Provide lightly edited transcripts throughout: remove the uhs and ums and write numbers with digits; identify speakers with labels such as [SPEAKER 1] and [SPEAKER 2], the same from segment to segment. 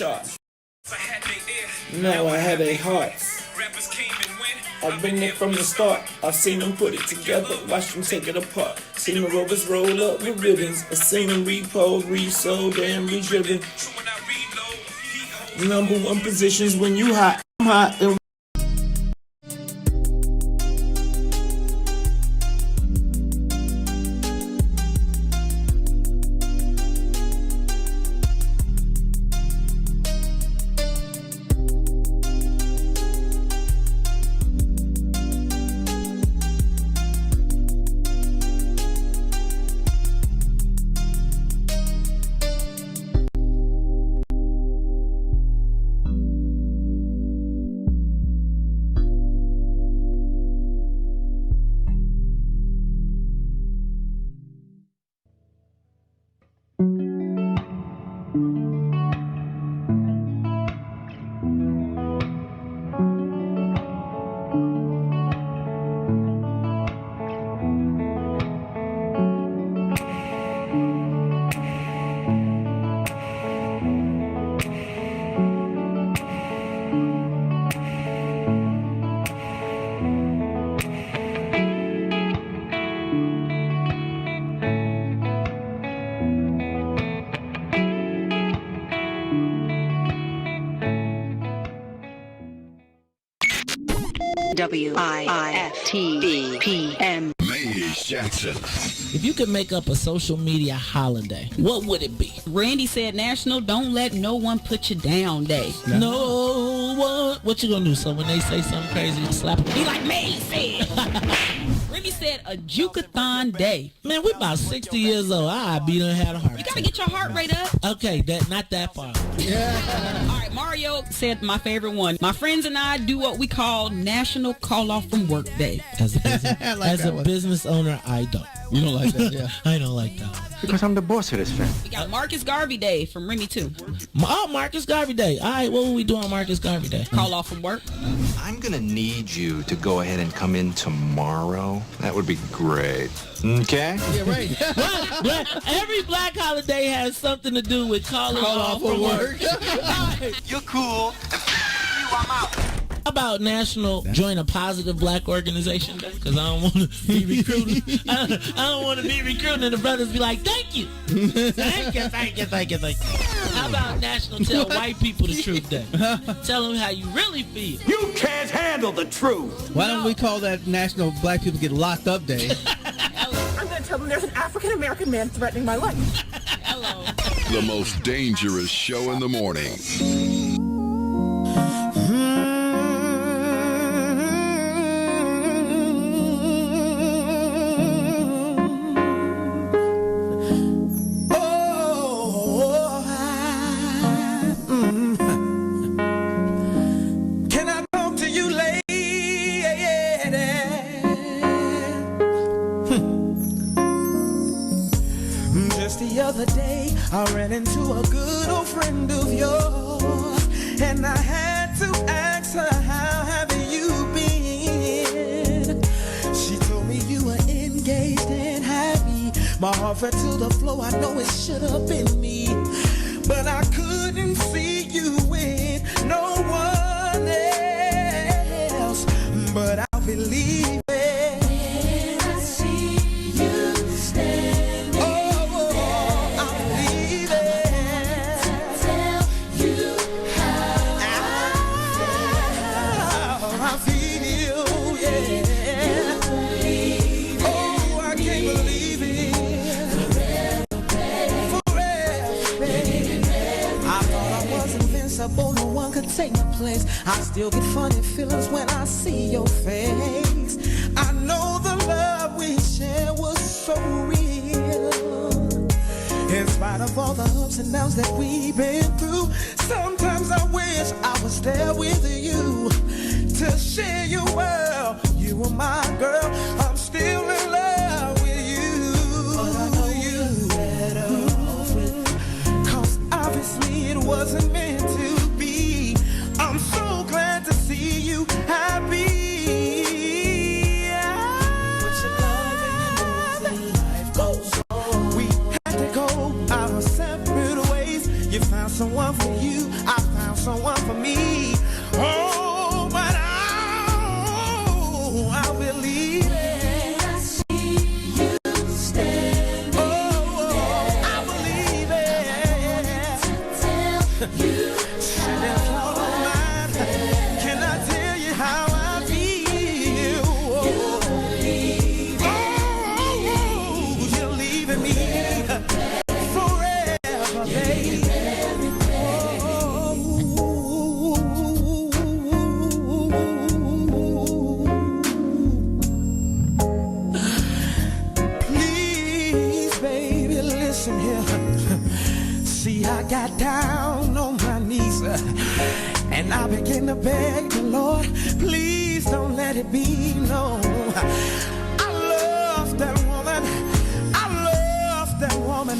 [SPEAKER 1] charts. Now I had their hearts. I've been there from the start. I've seen them put it together, watched them take it apart. Seen the rovers roll up with ribbons. I've seen them repo, resold, and redriven. Number one positions when you hot, I'm hot. And
[SPEAKER 2] WIFTPM.
[SPEAKER 3] Ladies Jackson.
[SPEAKER 4] If you could make up a social media holiday, what would it be?
[SPEAKER 5] Randy said National Don't Let No One Put You Down Day.
[SPEAKER 4] No one. What you gonna do? So when they say something crazy, you slap them?
[SPEAKER 5] Be like me said. Randy said a Jukathon Day.
[SPEAKER 4] Man, we about 60 years old. I be done had a heart
[SPEAKER 5] You
[SPEAKER 4] attack.
[SPEAKER 5] gotta get your heart rate up.
[SPEAKER 4] Okay, not that far.
[SPEAKER 5] All right, Mario said my favorite one. My friends and I do what we call National Call Off from Work Day.
[SPEAKER 4] As a business owner, I don't.
[SPEAKER 6] You don't like that, yeah.
[SPEAKER 4] I don't like that.
[SPEAKER 6] Because I'm the boss of this family.
[SPEAKER 5] We got Marcus Garvey Day from Remy too.
[SPEAKER 4] Oh, Marcus Garvey Day. All right, what will we do on Marcus Garvey Day?
[SPEAKER 5] Call off from work.
[SPEAKER 7] I'm gonna need you to go ahead and come in tomorrow. That would be great. Okay?
[SPEAKER 6] Yeah, right.
[SPEAKER 4] Every black holiday has something to do with calling off from work.
[SPEAKER 7] You're cool. I'm out.
[SPEAKER 4] How about National Join a Positive Black Organization Day? Because I don't want to be recruited. I don't want to be recruited and the brothers be like, thank you. Thank you. How about National Tell White People the Truth Day? Tell them how you really feel.
[SPEAKER 1] you can't handle the truth.
[SPEAKER 6] Why don't we call that National Black People Get Locked Up Day?
[SPEAKER 8] I'm going to tell them there's an African-American man threatening my life.
[SPEAKER 5] Hello.
[SPEAKER 3] The most dangerous show in the morning.
[SPEAKER 1] Can I talk to you, lady? Just the other day, I ran into a good old friend of yours, and I had to ask her, how have you been? She told me you were engaged and happy. My heart fell to the floor, I know it should have been me, but I couldn't see you with no one else. But I believe it. When I see you standing, I believe it. To tell you how I feel, yeah. Oh, I can't believe it. Forever, baby. I thought I was invincible, no one could take my place. I still get funny feelings when I see your face. I know the love we shared was so real. In spite of all the ups and downs that we've been through, sometimes I wish I was there with you to share your world. You were my girl, I'm still in love with you. But I know you better off with, 'cause obviously it wasn't meant to be. I'm so glad to see you happy. But your love and life goes on. We had to go our separate ways. You found someone for you. I And I begin to beg the Lord, please don't let it be known. I love that woman. I love that woman.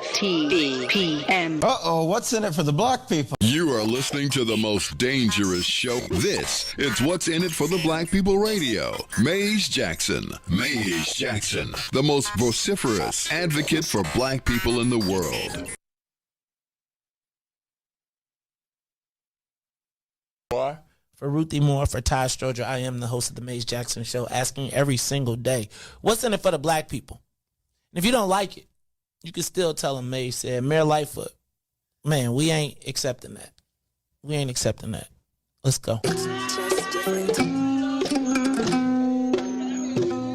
[SPEAKER 2] WIFTBPM.
[SPEAKER 6] Uh-oh, what's in it for the black people?
[SPEAKER 3] You are listening to the most dangerous show. This is What's in It for the Black People Radio. Maze Jackson. Maze Jackson, the most vociferous advocate for black people in the world.
[SPEAKER 4] For Ruthie Moore, for Ty Stroger, I am the host of the Maze Jackson Show, asking every single day, what's in it for the black people? And if you don't like it, you can still tell them Maze said, Mayor Lightfoot, man, we ain't accepting that. We ain't accepting that. Let's go.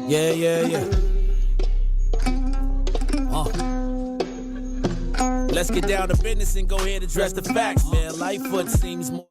[SPEAKER 4] Yeah.
[SPEAKER 9] Let's get down to business and go ahead and address the facts. Man, Lightfoot seems more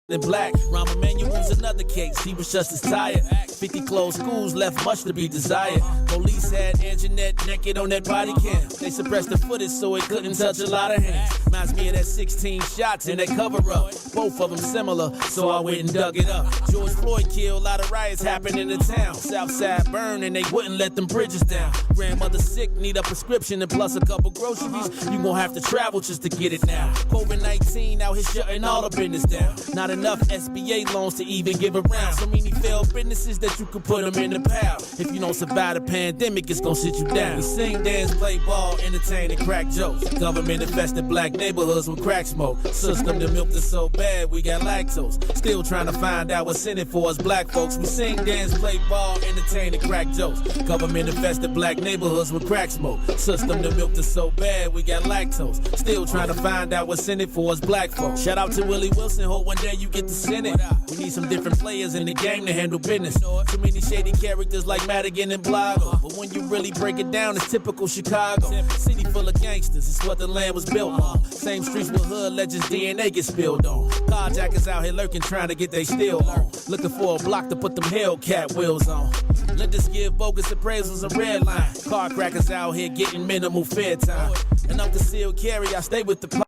[SPEAKER 9] than black. Rahm Emanuel's another case. He was just as tired. 50 closed schools left much to be desired. Police had Anjanette naked on that body cam. They suppressed the footage so it couldn't touch a lot of hands. Reminds me of that 16 shots in that cover-up. Both of them similar, so I went and dug it up. George Floyd killed, a lot of riots happened in the town. Southside burned and they wouldn't let them bridges down. Grandmother sick, need a prescription and plus a couple groceries. You gon' have to travel just to get it now. COVID-19 out here shutting all the business down. Not enough SBA loans to even give around. So many failed businesses that you could put them in the pile. If you don't survive the pandemic, it's gon' sit you down. We sing, dance, play ball, entertain, and crack jokes. Government infested black neighborhoods with crack smoke. System that milked us so bad, we got lactose. Still trying to find out what's in it for us black folks. We sing, dance, play ball, entertain, and crack jokes. Government infested black neighborhoods with crack smoke. System that milked us so bad, we got lactose. Still trying to find out what's in it for us black folks. Shout out to Willie Wilson, hope one day you get to send it. We need some different players in the game to handle business. Too many shady characters like Madigan and Blago. But when you really break it down, it's typical Chicago. City full of gangsters, it's what the land was built on. Same streets with hood legends, DNA get spilled on. Carjackers out here lurking, trying to get they steal on. Looking for a block to put them Hellcat wheels on. Let us give bogus appraisals a red line. Car crackers out here getting minimal fair time. And I'm concealed carry, I stay with the plot.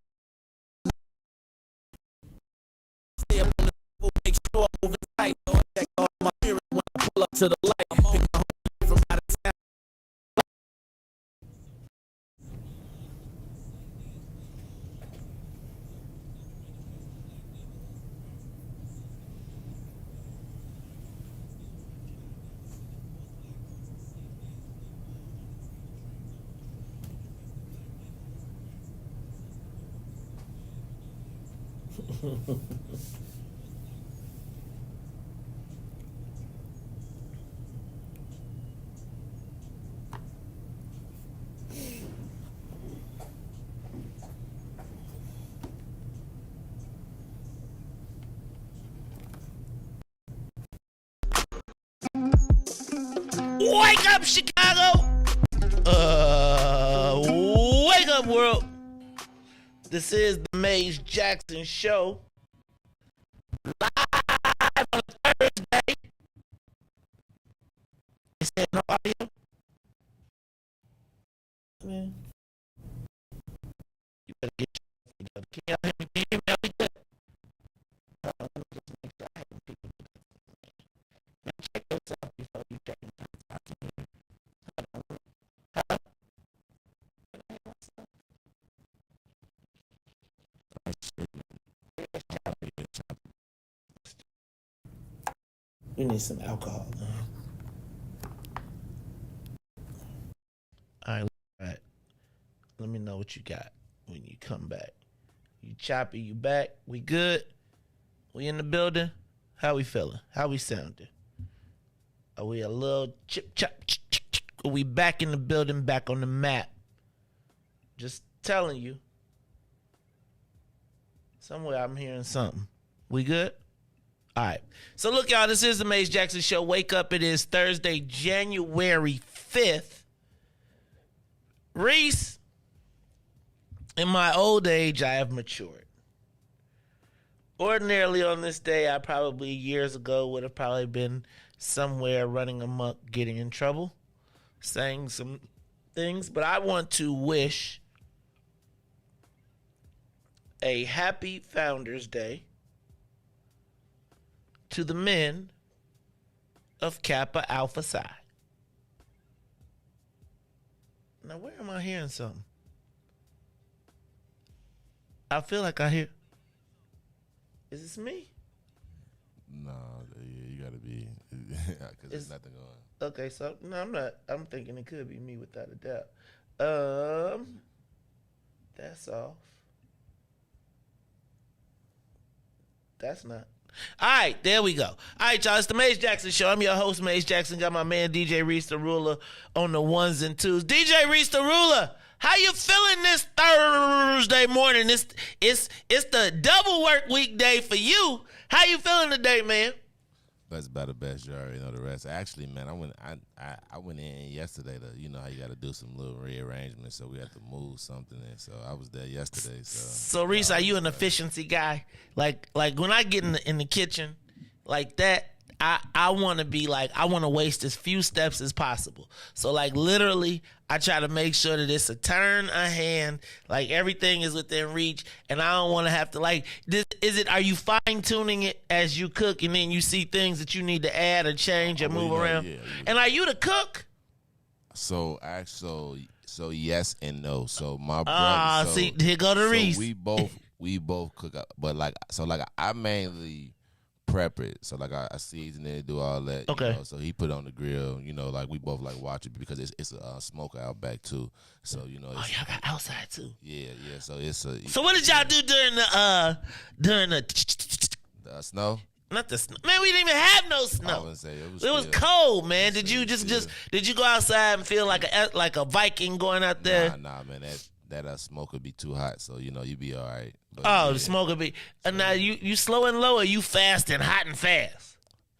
[SPEAKER 9] Stay up on the table, make sure I'm moving tight. Check all my mirrors when I pull up to the light. Pick my home from out of town.
[SPEAKER 4] Wake up, Chicago! Wake up, world! This is the Maze Jackson Show. Live on Thursday. Is there no audio? Man. You better get your together. Can y'all hear me? Can you hear me? Are we good? Let me just make sure I have people do this. Now check yourself before you check the time. Hold on. Hello? We need some alcohol. All right. Let me know what you got when you come back. You choppy, you back? We good? We in the building? How we feeling? How we sounding? Are we a little chip chop? Are we back in the building, back on the map? Just telling you. Somewhere I'm hearing something. We good? All right. So look, y'all, this is the Maze Jackson Show. Wake up. It is Thursday, January 5th. Riis, in my old age, I have matured. Ordinarily on this day, I probably years ago would have probably been somewhere running amok, getting in trouble, saying some things. But I want to wish a happy Founders Day to the men of Kappa Alpha Psi. Now, where am I hearing something? I feel like I hear. Is this me?
[SPEAKER 2] No, you gotta be, because there's nothing going.
[SPEAKER 4] Okay, so no, I'm not. I'm thinking it could be me without a doubt. That's off. That's not. All right, there we go. All right, y'all, it's the Maze Jackson Show. I'm your host, Maze Jackson. Got my man, DJ Riis the Ruler, on the ones and twos. DJ Riis the Ruler, how you feeling this Thursday morning? It's the double work week day for you. How you feeling today, man?
[SPEAKER 2] That's about the best. You already know the rest. Actually, man, I went in yesterday to, you know how you got to do some little rearrangements, so we had to move something, and so I was there yesterday. So
[SPEAKER 4] Riis, are you an efficiency guy? Like when I get in the kitchen like that, I want to be like, I want to waste as few steps as possible. So like literally, I try to make sure that it's a turn, a hand, like everything is within reach, and I don't want to have to like. Are you fine tuning it as you cook, and then you see things that you need to add or change or move around? Yeah. And are you the cook?
[SPEAKER 2] So yes and no. So my brother.
[SPEAKER 4] See, here go the Riis.
[SPEAKER 2] We both cook, but I mainly prep it. So like I season it, do all that.
[SPEAKER 4] Okay.
[SPEAKER 2] You know, so he put it on the grill. You know, like we both like watch it because it's a smoker out back too. So you know.
[SPEAKER 4] Y'all got outside too.
[SPEAKER 2] Yeah. So it's a.
[SPEAKER 4] So what did y'all do during the
[SPEAKER 2] snow?
[SPEAKER 4] Not the snow. Man, we didn't even have no snow.
[SPEAKER 2] I wouldn't say it
[SPEAKER 4] was cold, man. Did you did you go outside and feel like a Viking going out there?
[SPEAKER 2] Nah, man. That smoke would be too hot, so you know you be all right. But,
[SPEAKER 4] the smoke would be. Now you slow and low, or you fast and hot and fast?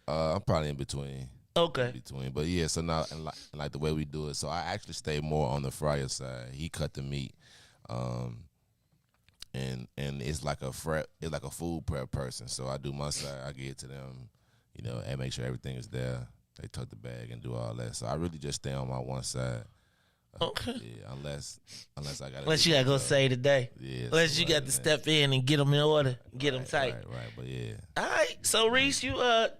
[SPEAKER 2] I'm probably in between.
[SPEAKER 4] Okay.
[SPEAKER 2] In between, but yeah. So now, and like the way we do it, so I actually stay more on the fryer side. He cut the meat, and it's like a food prep person. So I do my side. I get it to them, you know, and make sure everything is there. They tuck the bag and do all that. So I really just stay on my one side.
[SPEAKER 4] Okay.
[SPEAKER 2] Yeah, unless I got.
[SPEAKER 4] Unless you gotta go save the day.
[SPEAKER 2] Yeah.
[SPEAKER 4] Unless you got to step in and get them in order, get them tight.
[SPEAKER 2] Right. But yeah.
[SPEAKER 4] All right. So Riis,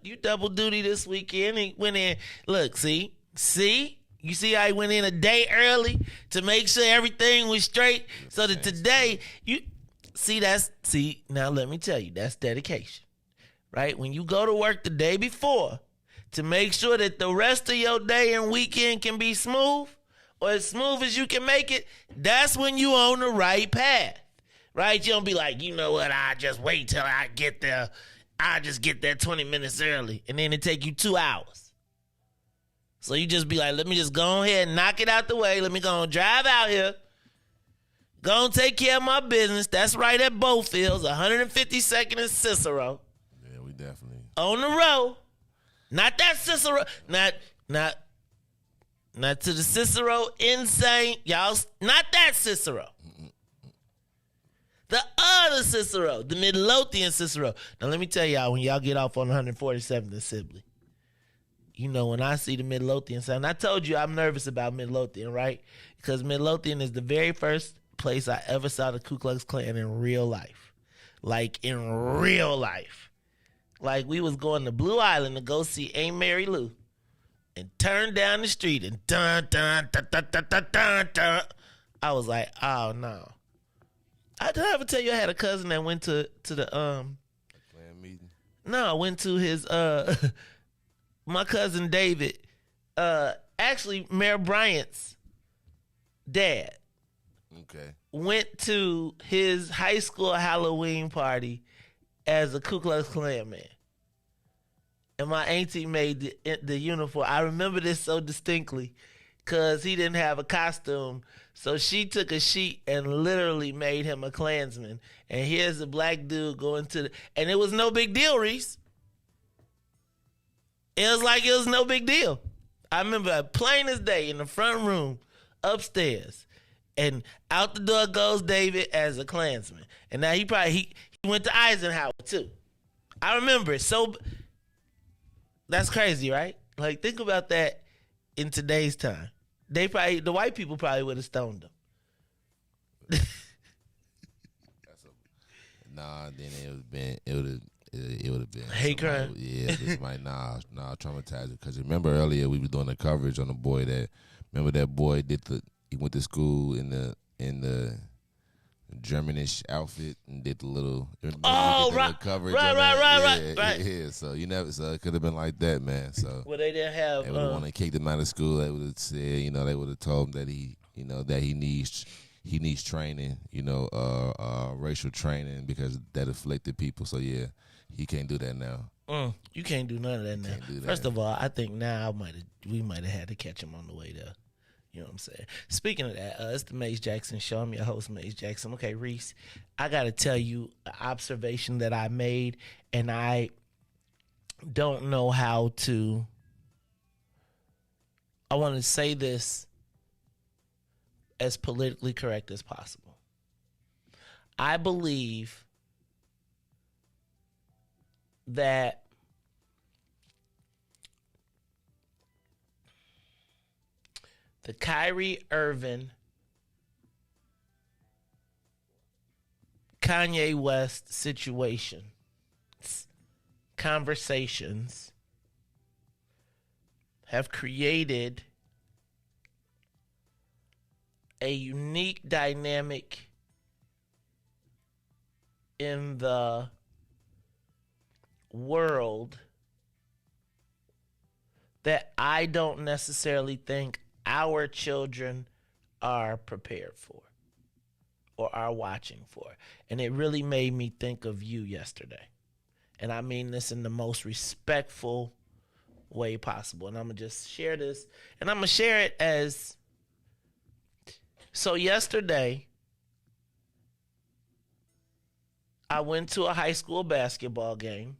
[SPEAKER 4] you double duty this weekend. He went in. Look, see. You see how he went in a day early to make sure everything was straight, so that today you see. Now let me tell you, that's dedication, right? When you go to work the day before to make sure that the rest of your day and weekend can be smooth, or as smooth as you can make it, that's when you on the right path, right? You don't be like, you know what, I just wait till I get there. I just get there 20 minutes early, and then it take you 2 hours. So you just be like, let me just go ahead and knock it out the way. Let me go and drive out here. Go and take care of my business. That's right at Bowfields, 152nd and Cicero.
[SPEAKER 2] Yeah, we definitely.
[SPEAKER 4] On the road. Not that Cicero. Not to the Cicero insane. Y'all, not that Cicero. The other Cicero. The Midlothian Cicero. Now, let me tell y'all, when y'all get off on 147th and Sibley, you know, when I see the Midlothian sign, I told you I'm nervous about Midlothian, right? Because Midlothian is the very first place I ever saw the Ku Klux Klan in real life. Like, in real life. Like, we was going to Blue Island to go see Aunt Mary Lou. And turned down the street and dun, dun, dun, dun, dun, dun, dun, dun. I was like, oh, no. Did I ever tell you I had a cousin that went to the
[SPEAKER 2] Klan meeting?
[SPEAKER 4] No, I went to his
[SPEAKER 10] my cousin David, actually Mayor Bryant's dad, went to his high school Halloween party as a Ku Klux Klan man. And my auntie made the uniform. I remember this so distinctly because he didn't have a costume. So she took a sheet and literally made him a Klansman. And here's a black dude going to and it was no big deal, Reese. It was like it was no big deal. I remember plain as day in the front room, upstairs. And out the door goes David as a Klansman. And now he went to Eisenhower too. I remember it. So that's crazy, right? Like think about that in today's time. The white people probably would have stoned him.
[SPEAKER 2] Nah, then it would have been
[SPEAKER 10] hate crime.
[SPEAKER 2] Yeah, just like traumatized. Because remember earlier we were doing the coverage on the boy that he went to school in the Germanish outfit and did the little coverage. Right. Yeah. So it could have been like that, man. So
[SPEAKER 10] well, they didn't have.
[SPEAKER 2] They would have wanted to kick him out of school. They would have said, they would have told him that he needs training, racial training because that afflicted people. So yeah, he can't do that now.
[SPEAKER 10] You can't do none of that now. First of all, I think now we might have had to catch him on the way there. You know what I'm saying? Speaking of that, it's the Maze Jackson Show. I'm your host, Maze Jackson. Okay, Reese, I got to tell you an observation that I made, and I don't know how to. I want to say this as politically correct as possible. I believe that the Kyrie Irving, Kanye West situation, conversations have created a unique dynamic in the world that I don't necessarily think our children are prepared for or are watching for. And it really made me think of you yesterday. And I mean this in the most respectful way possible. And I'm going to just share this. And I'm going to share it as... So yesterday, I went to a high school basketball game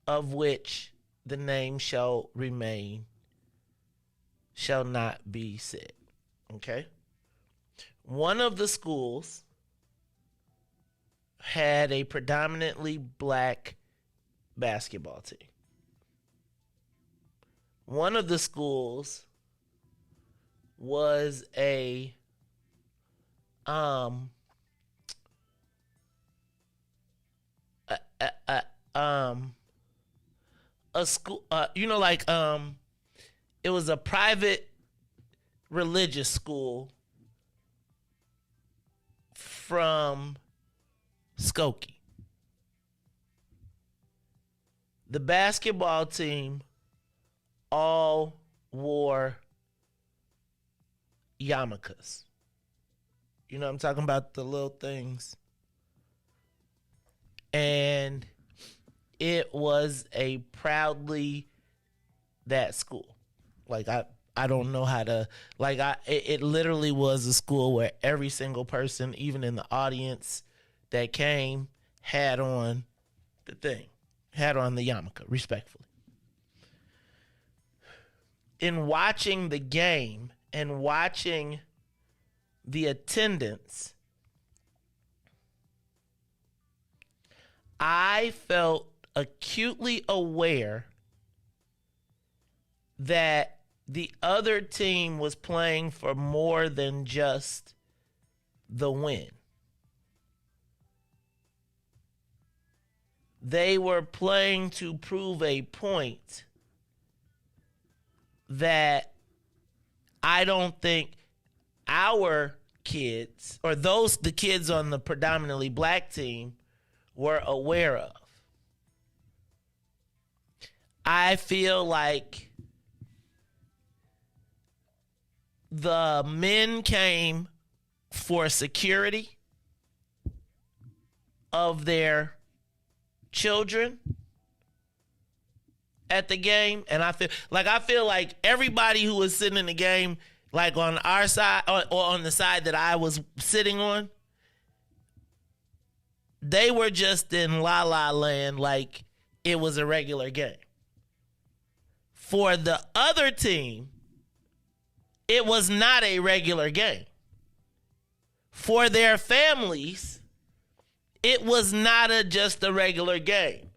[SPEAKER 10] of which the name shall not be said. Okay? One of the schools had a predominantly black basketball team. One of the schools was a school, it was a private religious school from Skokie. The basketball team all wore yarmulkes. You know what I'm talking about? The little things. And it was a proudly that school. Like I don't know how to, it literally was a school where every single person, even in the audience that came, had on the thing, had on the yarmulke, respectfully. In watching the game and watching the attendance, I felt acutely aware that the other team was playing for more than just the win. They were playing to prove a point that I don't think our kids, or the kids on the predominantly black team, were aware of. I feel like the men came for security of their children at the game, and I feel like everybody who was sitting in the game, like on our side or on the side that I was sitting on, they were just in la la land like it was a regular game. For the other team, it was not a regular game. For their families, it was not just a regular game.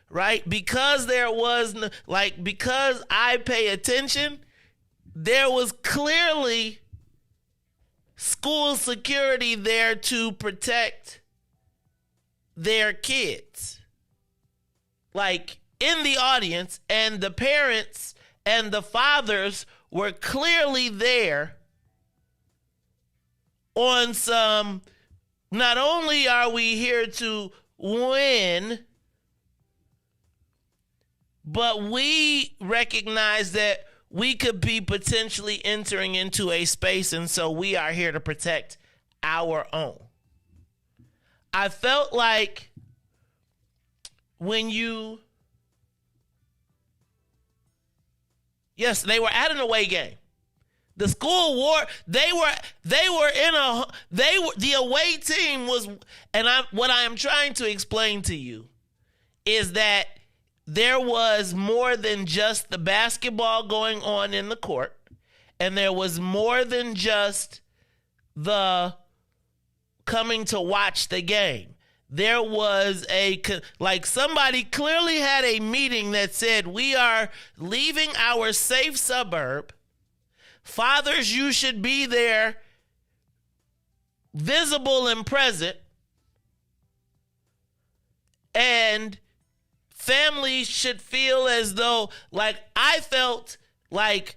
[SPEAKER 10] Right? Because because I pay attention, there was clearly school security there to protect their kids. Like in the audience, and the parents and the fathers were clearly there on some, not only are we here to win, but we recognize that we could be potentially entering into a space, and so we are here to protect our own. I felt like yes, they were at an away game. The school war, the away team was, and what I am trying to explain to you is that there was more than just the basketball going on in the court, and there was more than just the coming to watch the game. There was somebody clearly had a meeting that said, we are leaving our safe suburb. Fathers, you should be there, visible and present. And families should feel as though, like I felt like,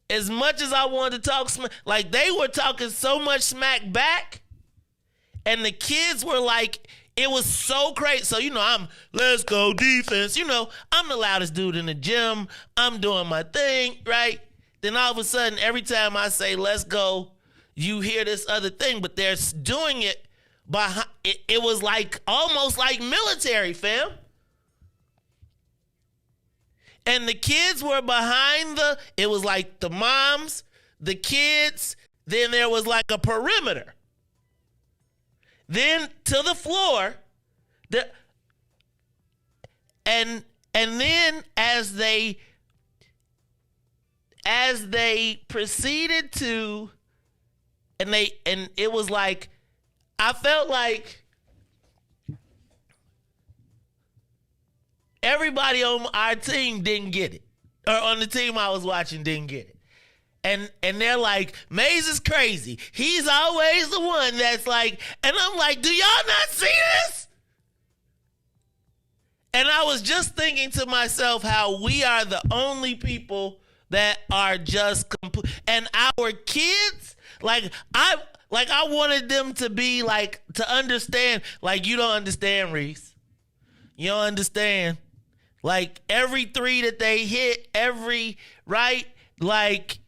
[SPEAKER 10] as much as I wanted to talk smack, like they were talking so much smack back, and the kids were like, it was so crazy. So, let's go defense. I'm the loudest dude in the gym. I'm doing my thing, right? Then all of a sudden, every time I say, let's go, you hear this other thing, but they're doing it behind. It was like almost like military, fam. And the kids were behind it was like the moms, the kids, then there was like a perimeter. Then to the floor, and then as they proceeded to, and it was like, I felt like everybody on our team didn't get it, or on the team I was watching didn't get it. And they're like, Mays is crazy. He's always the one that's like, and I'm like, do y'all not see this? And I was just thinking to myself how we are the only people that are just and our kids, I wanted them to be like, to understand, like, you don't understand, Reis. You don't understand. Like, every three that they hit, right? Like,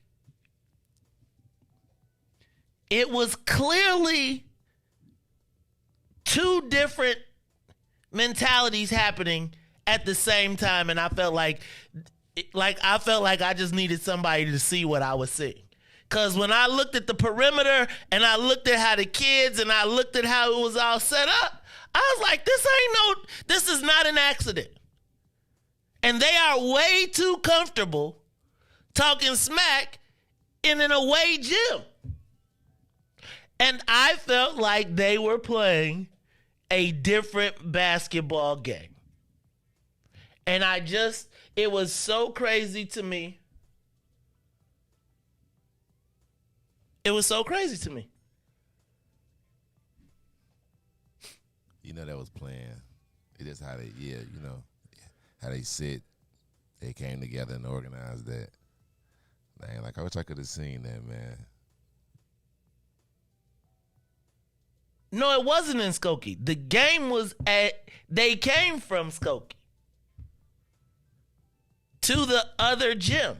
[SPEAKER 10] it was clearly two different mentalities happening at the same time, and I felt like I just needed somebody to see what I was seeing. Because when I looked at the perimeter, and I looked at how the kids, and I looked at how it was all set up, I was like, this is not an accident. And they are way too comfortable talking smack in an away gym. And I felt like they were playing a different basketball game. And it was so crazy to me. It was so crazy to me.
[SPEAKER 2] That was playing. It is how they, how they sit. They came together and organized that. Man, I wish I could have seen that, man.
[SPEAKER 10] No, it wasn't in Skokie. The game was they came from Skokie. to the other gym.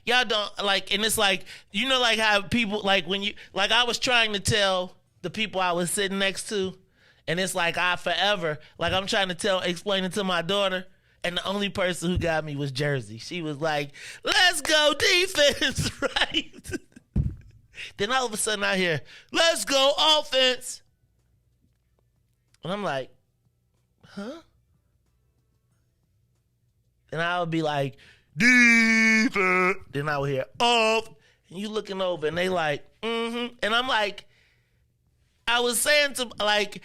[SPEAKER 10] Y'all don't like, and it's like, you know, like how people, like when you, like I was trying to tell the people I was sitting next to, and it's like I'm trying to explain it to my daughter, and the only person who got me was Jersey. She was like, let's go defense, right? Then all of a sudden I hear, let's go offense. And I'm like, huh? And I would be like, defense. Then I would hear, off. And you looking over, and they like, mm-hmm. And I'm like, I was saying to, like,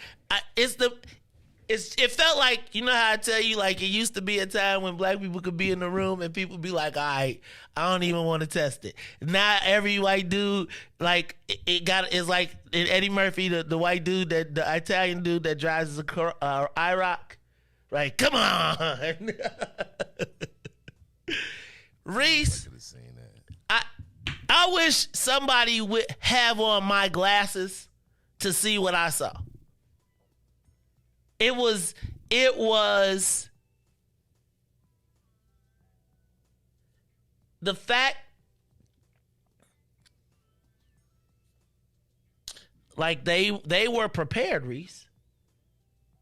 [SPEAKER 10] it felt like, you know how I tell you, like, it used to be a time when black people could be in the room and people be like, all right, I don't even want to test it. Now every white dude, like, it's like Eddie Murphy, the white dude, the Italian dude that drives the IROC, right? Come on. Reis, I wish somebody would have on my glasses to see what I saw. It was the fact, like they were prepared, Reis.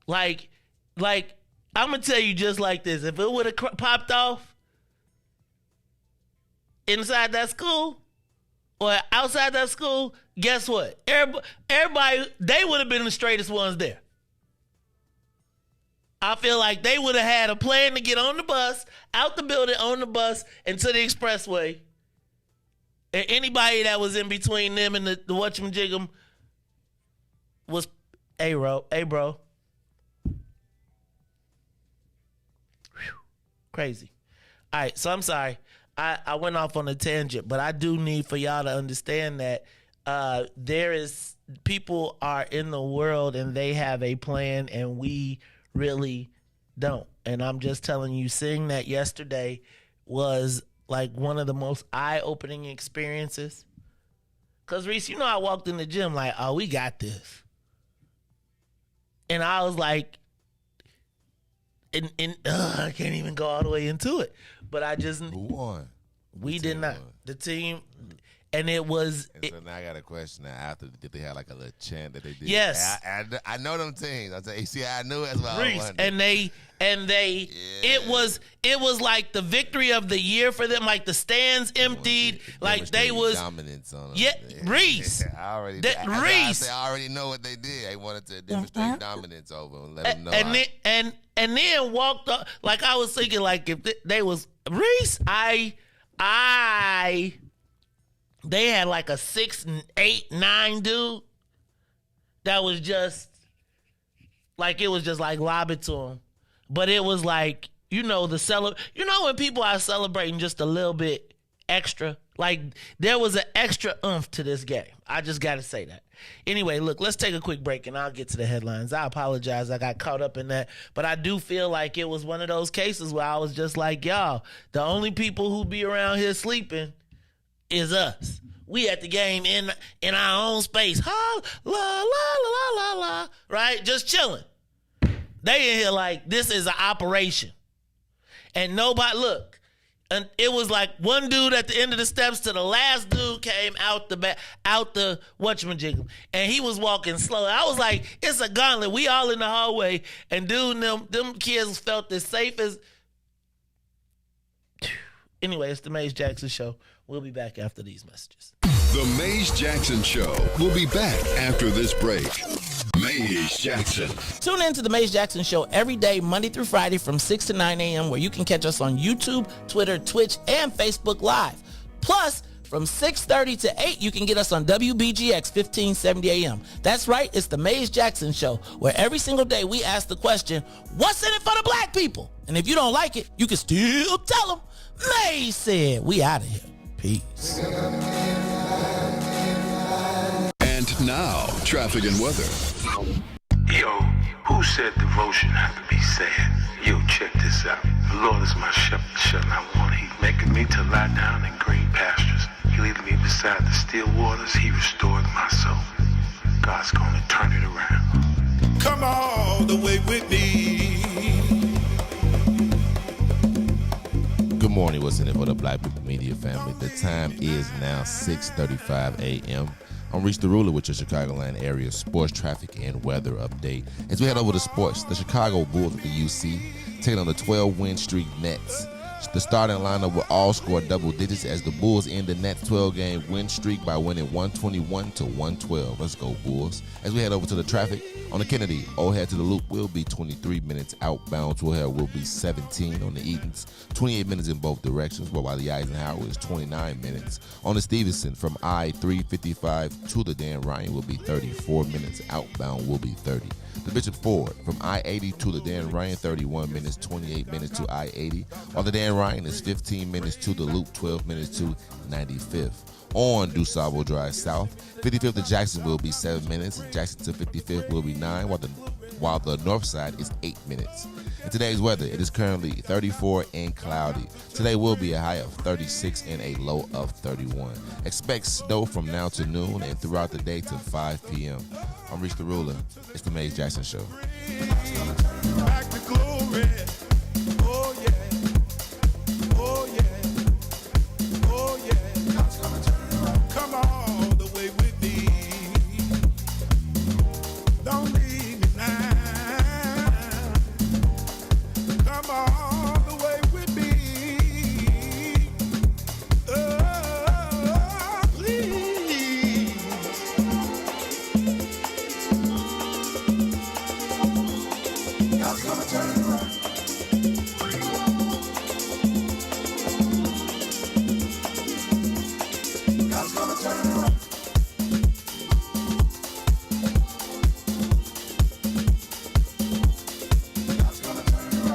[SPEAKER 10] Like I'm gonna tell you just like this: if it would have popped off inside that school or outside that school, guess what? Everybody, they would have been the straightest ones there. I feel like they would have had a plan to get on the bus, out the building, on the bus, and to the expressway. And anybody that was in between them and the whatchamajigam was, hey, bro. Whew. Crazy. All right, so I'm sorry. I went off on a tangent, but I do need for y'all to understand that people are in the world and they have a plan, and we really don't. And I'm just telling you, seeing that yesterday was like one of the most eye-opening experiences. Because, Reis, you know, I walked in the gym like, oh, we got this. And I was like, I can't even go all the way into it. But I just...
[SPEAKER 2] Who won?
[SPEAKER 10] We did not. The team... And it was...
[SPEAKER 2] So now I got a question. Now, after, did they have like a little chant that they did?
[SPEAKER 10] Yes.
[SPEAKER 2] I know them teams. I said, see, I knew it. That's what I
[SPEAKER 10] Reis,
[SPEAKER 2] wondered.
[SPEAKER 10] and they it was like the victory of the year for them. Like the stands emptied. Like they was
[SPEAKER 2] dominance on them.
[SPEAKER 10] Yeah, Reis.
[SPEAKER 2] I already know what they did. They wanted to demonstrate dominance over them and let them know.
[SPEAKER 10] And then walked up. Like I was thinking, like if they was Reis, they had like a 6, 8, 9 dude that was just like, it was just like lob it to him. But it was like, you know, when people are celebrating just a little bit extra, like there was an extra oomph to this game. I just got to say that. Anyway, look, let's take a quick break and I'll get to the headlines. I apologize. I got caught up in that. But I do feel like it was one of those cases where I was just like, y'all, the only people who be around here sleeping is us. We at the game in our own space. Ha, la, la, la, la, la, right? Just chilling. They in here like, this is an operation. And nobody, look, and it was like one dude at the end of the steps to the last dude came out the whatchamajiggle. And he was walking slow. I was like, it's a gauntlet. We all in the hallway. And dude, them kids felt as safe as... Anyway, it's the Maze Jackson Show. We'll be back after these messages.
[SPEAKER 3] The Maze Jackson Show. We'll be back after this break. Maze Jackson.
[SPEAKER 4] Tune in to the Maze Jackson Show every day, Monday through Friday from 6 to 9 a.m., where you can catch us on YouTube, Twitter, Twitch, and Facebook Live. Plus, from 6:30 to 8, you can get us on WBGX 1570 a.m. That's right, it's the Maze Jackson Show, where every single day we ask the question, what's in it for the black people? And if you don't like it, you can still tell them. Maze said, we out of here. Peace.
[SPEAKER 3] And now, traffic and weather.
[SPEAKER 11] Yo, who said devotion had to be sad? Yo, check this out. The Lord is my shepherd, I want. He's making me to lie down in green pastures. He leading me beside the still waters. He restored my soul. God's gonna turn it around.
[SPEAKER 12] Come all the way with me.
[SPEAKER 2] Good Good morning. What's in it for the Black People Media family? The time is now 6:35 a.m. I'm Reis the Ruler with your Chicagoland area sports, traffic, and weather update. As we head over to sports, the Chicago Bulls at the UC taking on the 12-win streak Nets. The starting lineup will all score double digits as the Bulls end the Nets' 12-game win streak by winning 121-112. Let's go, Bulls. As we head over to the traffic, on the Kennedy, Old Head to the Loop will be 23 minutes outbound. Tool Head will be 17 on the Edens, 28 minutes in both directions, while the Eisenhower is 29 minutes. On the Stevenson, from I-355 to the Dan Ryan will be 34 minutes. Outbound will be 30. The Bishop Ford, from I-80 to the Dan Ryan, 31 minutes, 28 minutes to I-80. While the Dan Ryan is 15 minutes to the Loop, 12 minutes to 95th. On DuSable Drive South, 55th to Jackson will be 7 minutes. Jackson to 55th will be 9, while the north side is 8 minutes. In today's weather, it is currently 34 and cloudy. Today will be a high of 36 and a low of 31. Expect snow from now to noon and throughout the day to 5 p.m. I'm Reis the Ruler. It's the Maze Jackson Show.
[SPEAKER 1] Back to glory. Oh yeah. Oh yeah. Oh yeah. God's gonna turn around. Come all the way with me. Don't leave me now. Come all the way with me. Oh, please. God's gonna turn it around. God's gonna turn it around. God's gonna turn it around.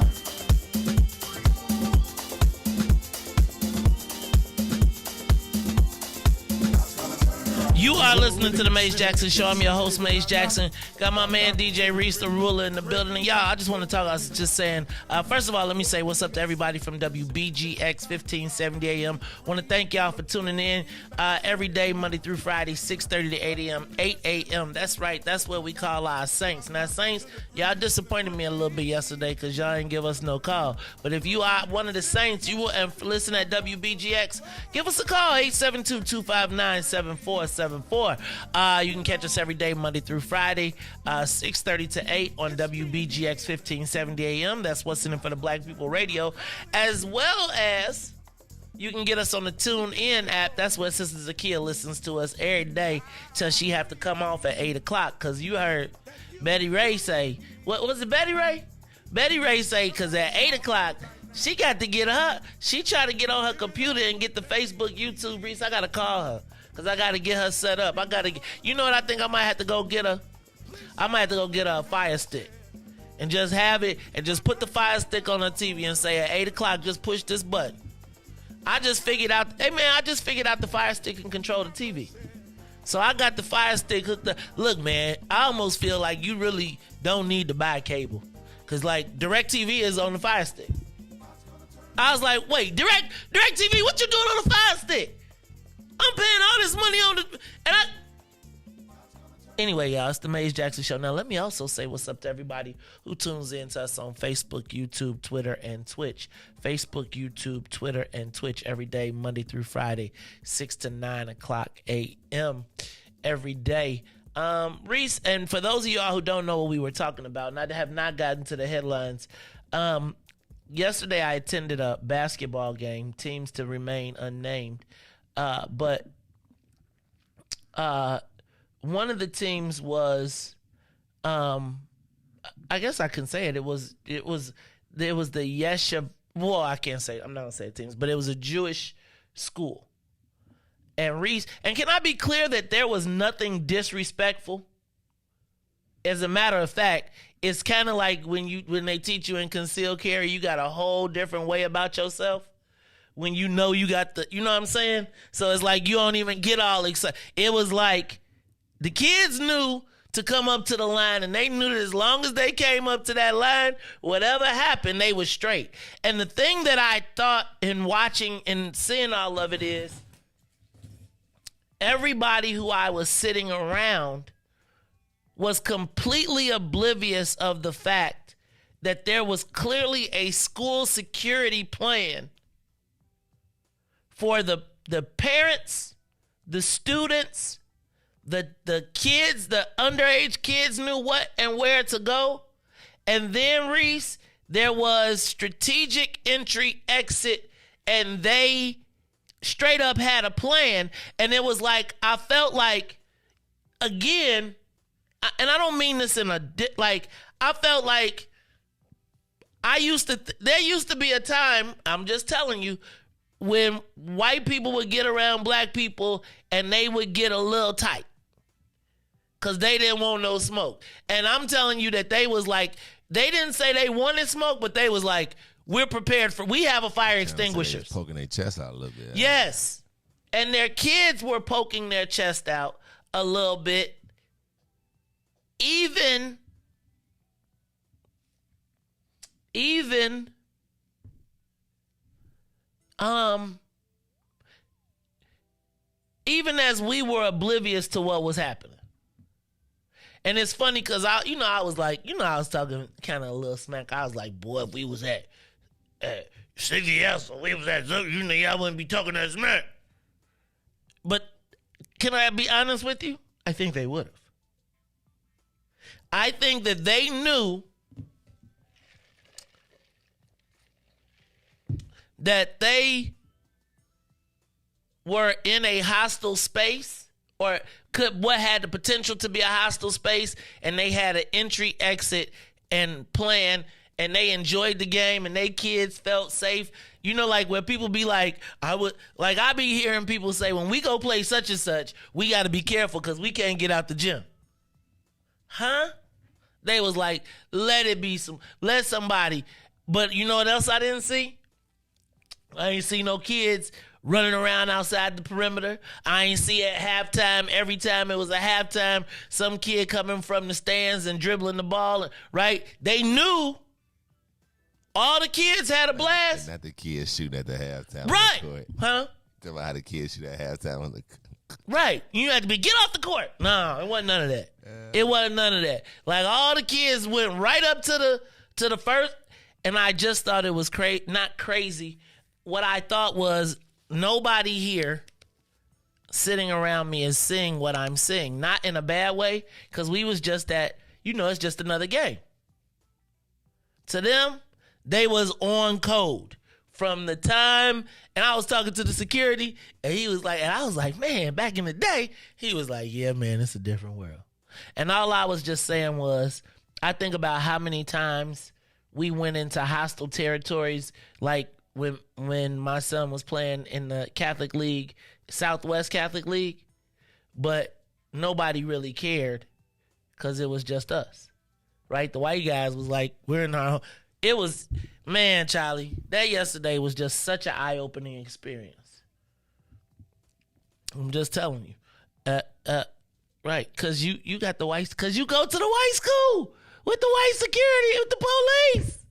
[SPEAKER 10] You are listening to the Maze Jackson Show. I'm your host, Maze Jackson. Got my man DJ Reis the Ruler in the building. And y'all, I just want to talk. I was just saying, first of all, let me say what's up to everybody from WBGX 1570 AM. Want to thank y'all for tuning in every day, Monday through Friday, 6:30 to 8 a.m. 8 a.m. That's right. That's what we call our Saints. Now, Saints, y'all disappointed me a little bit yesterday because y'all didn't give us no call. But if you are one of the Saints, you will listen at WBGX, give us a call, 872-259-7474. You can catch us every day, Monday through Friday, 6:30 to 8 on WBGX 1570 AM. That's what's in it for the Black People Radio. As well as you can get us on the TuneIn app. That's where Sister Zakia listens to us every day till she have to come off at 8 o'clock. Because you heard Betty Ray say, what was it, Betty Ray? Betty Ray say, because at 8 o'clock, she got to get her. She tried to get on her computer and get the Facebook, YouTube, Reis. I got to call her. Because I got to get her set up. You know what I think I might have to go get her? I might have to go get her a Fire Stick. And just have it, and just put the Fire Stick on her TV and say at 8 o'clock, just push this button. I just figured out the Fire Stick can control the TV. So I got the Fire Stick hooked up. Look, man, I almost feel like you really don't need to buy cable. Because, like, DirecTV is on the Fire Stick. I was like, wait, DirecTV, what you doing on the Fire Stick? I'm paying all this money on the... Anyway, y'all, it's the Maze Jackson Show. Now, let me also say what's up to everybody who tunes in to us on Facebook, YouTube, Twitter, and Twitch. Facebook, YouTube, Twitter, and Twitch every day, Monday through Friday, 6 to 9 o'clock a.m. every day. Reis, and for those of y'all who don't know what we were talking about, and I have not gotten to the headlines, yesterday I attended a basketball game, teams to remain unnamed, but one of the teams was, I guess I can say it. It was the Yeshiva. Well, I can't say it. I'm not gonna say the teams, but it was a Jewish school. And Reis, and can I be clear that there was nothing disrespectful? As a matter of fact, it's kind of like when they teach you in concealed carry, you got a whole different way about yourself. When you know you got you know what I'm saying? So it's like you don't even get all excited. It was like the kids knew to come up to the line, and they knew that as long as they came up to that line, whatever happened, they were straight. And the thing that I thought in watching and seeing all of it is everybody who I was sitting around was completely oblivious of the fact that there was clearly a school security plan for the parents, the students, the kids, the underage kids knew what and where to go. And then, Reese, there was strategic entry exit, and they straight up had a plan. And it was like, I felt like, again, and I don't mean this in a, like, I felt like there used to be a time, I'm just telling you, when white people would get around black people and they would get a little tight because they didn't want no smoke. And I'm telling you that they was like, they didn't say they wanted smoke, but they was like, we're prepared for, we have a fire extinguisher.
[SPEAKER 2] Poking their chest out a little bit.
[SPEAKER 10] Yes. And their kids were poking their chest out a little bit. Even as we were oblivious to what was happening. And it's funny because I was talking kind of a little smack. I was like, boy, if we was at CVS or we was at Zook, y'all wouldn't be talking that smack. But can I be honest with you? I think they would have. I think that they knew that they were in a hostile space, or what had the potential to be a hostile space, and they had an entry, exit, and plan, and they enjoyed the game, and they kids felt safe. You know, like where people be like, I be hearing people say, when we go play such and such, we got to be careful because we can't get out the gym. Huh? They was like, let somebody. But you know what else I didn't see? I ain't see no kids running around outside the perimeter. I ain't see at halftime, every time it was a halftime, some kid coming from the stands and dribbling the ball, right? They knew all the kids had a blast.
[SPEAKER 2] And not the kids shooting at the halftime.
[SPEAKER 10] Right.
[SPEAKER 2] On the court.
[SPEAKER 10] Huh?
[SPEAKER 2] Tell about how the kids shoot at halftime on the
[SPEAKER 10] Right. You had to get off the court. No, it wasn't none of that. It wasn't none of that. Like, all the kids went right up to the first, and I just thought it was not crazy. What I thought was, nobody here sitting around me is seeing what I'm seeing. Not in a bad way, because we was just it's just another game. To them, they was on code from the time, and I was talking to the security, and he was like, and I was like, man, back in the day, he was like, yeah, man, it's a different world. And all I was just saying was, I think about how many times we went into hostile territories, like when my son was playing in the Catholic League, Southwest Catholic League, but nobody really cared because it was just us, right? The white guys was like, we're in our home. It was, man, Charlie, that yesterday was just such an eye-opening experience. I'm just telling you. Right, because you got the white, because you go to the white school with the white security, with the police.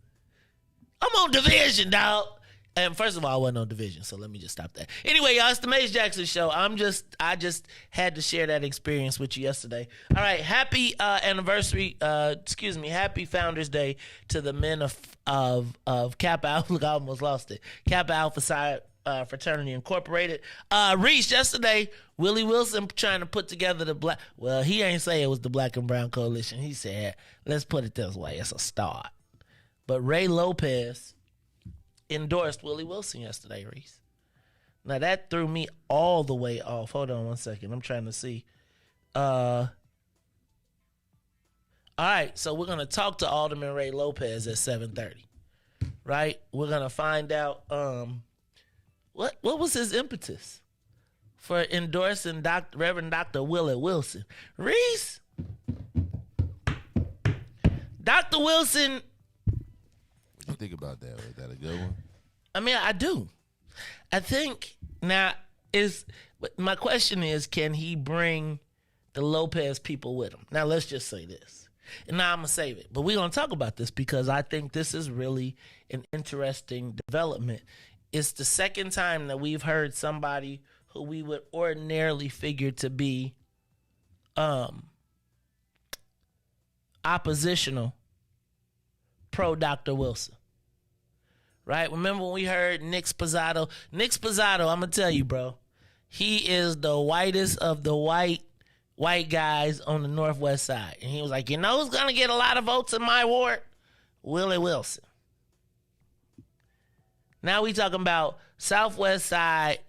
[SPEAKER 10] I'm on division, dog. And first of all, I wasn't on division, so let me just stop that. Anyway, y'all, it's the Maze Jackson Show. I just had to share that experience with you yesterday. All right, happy happy Founders Day to the men of Kappa Alpha. Look, I almost lost it. Kappa Alpha Psi Fraternity Incorporated. Reis, yesterday, Willie Wilson trying to put together he ain't say it was the Black and Brown Coalition. He said, let's put it this way, it's a start. But Ray Lopez endorsed Willie Wilson yesterday, Reese. Now that threw me all the way off. Hold on one second. I'm trying to see. All right, so we're gonna talk to Alderman Ray Lopez at 7:30. Right? We're gonna find out what was his impetus for endorsing Reverend Dr. Willie Wilson. Reese, Dr. Wilson.
[SPEAKER 2] What you think about that? Was that a good one?
[SPEAKER 10] I mean, I do. I think now my question is, can he bring the Lopez people with him? Now, let's just say this. And now I'm going to save it. But we're going to talk about this because I think this is really an interesting development. It's the second time that we've heard somebody who we would ordinarily figure to be oppositional pro Dr. Wilson. right? Remember when we heard Nick Spazzato? Nick Spazzato, I'm going to tell you, bro, he is the whitest of the white guys on the Northwest side. And he was like, you know who's going to get a lot of votes in my ward? Willie Wilson. Now we talking about Southwest side,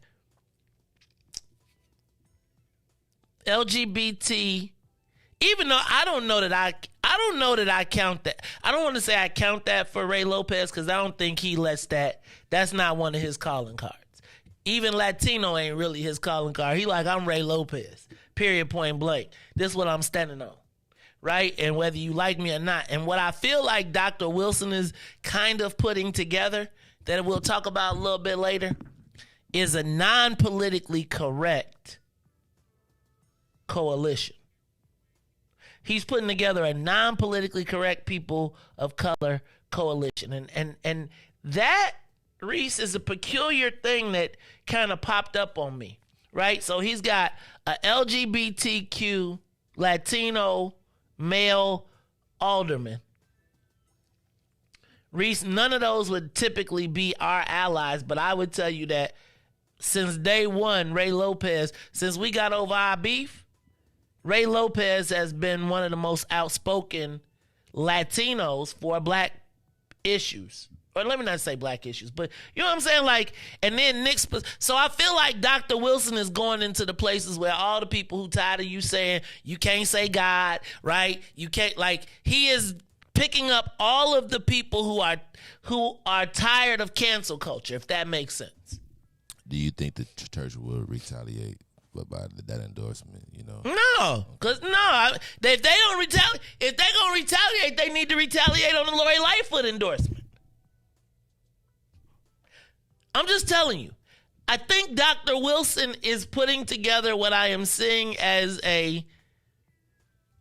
[SPEAKER 10] LGBT. Even though I don't know that I count that. I don't want to say I count that for Ray Lopez because I don't think he lets that. That's not one of his calling cards. Even Latino ain't really his calling card. He like, I'm Ray Lopez. Period, point blank. This is what I'm standing on. Right? And whether you like me or not. And what I feel like Dr. Wilson is kind of putting together, that we'll talk about a little bit later, is a non-politically correct coalition. He's putting together a non-politically correct people of color coalition. And that, Reese, is a peculiar thing that kind of popped up on me, right? So he's got a LGBTQ Latino male alderman. Reese, none of those would typically be our allies, but I would tell you that since day one, Ray Lopez, since we got over our beef, Ray Lopez has been one of the most outspoken Latinos for black issues. Or let me not say black issues, but you know what I'm saying? Like, and then Nick, so I feel like Dr. Wilson is going into the places where all the people who tired of you saying you can't say God, right? You can't, like, he is picking up all of the people who are tired of cancel culture, if that makes sense.
[SPEAKER 2] Do you think the church will retaliate by that endorsement? You know,
[SPEAKER 10] no, because if they don't retaliate, if they're gonna retaliate, they need to retaliate on the Lori Lightfoot endorsement. I'm just telling you. I think Dr. Wilson is putting together what I am seeing as a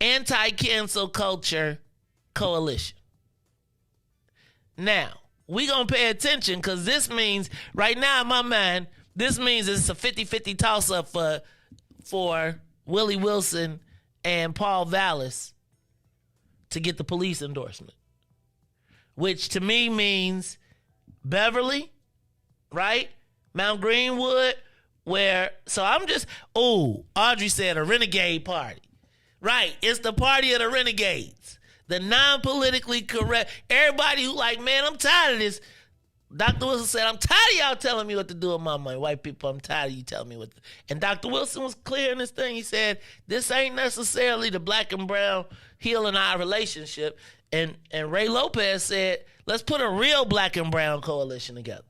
[SPEAKER 10] anti-cancel culture coalition. Now, we gonna pay attention because this means, right now in my mind, this means it's a 50-50 toss-up for Willie Wilson and Paul Vallis to get the police endorsement. Which to me means Beverly, right? Mount Greenwood, Audrey said a renegade party. Right, it's the party of the renegades. The non-politically correct. Everybody who like, man, I'm tired of this. Dr. Wilson said, I'm tired of y'all telling me what to do with my money. White people, I'm tired of you telling me what to do. And Dr. Wilson was clear in this thing. He said, this ain't necessarily the black and brown healing our relationship. And Ray Lopez said, let's put a real black and brown coalition together.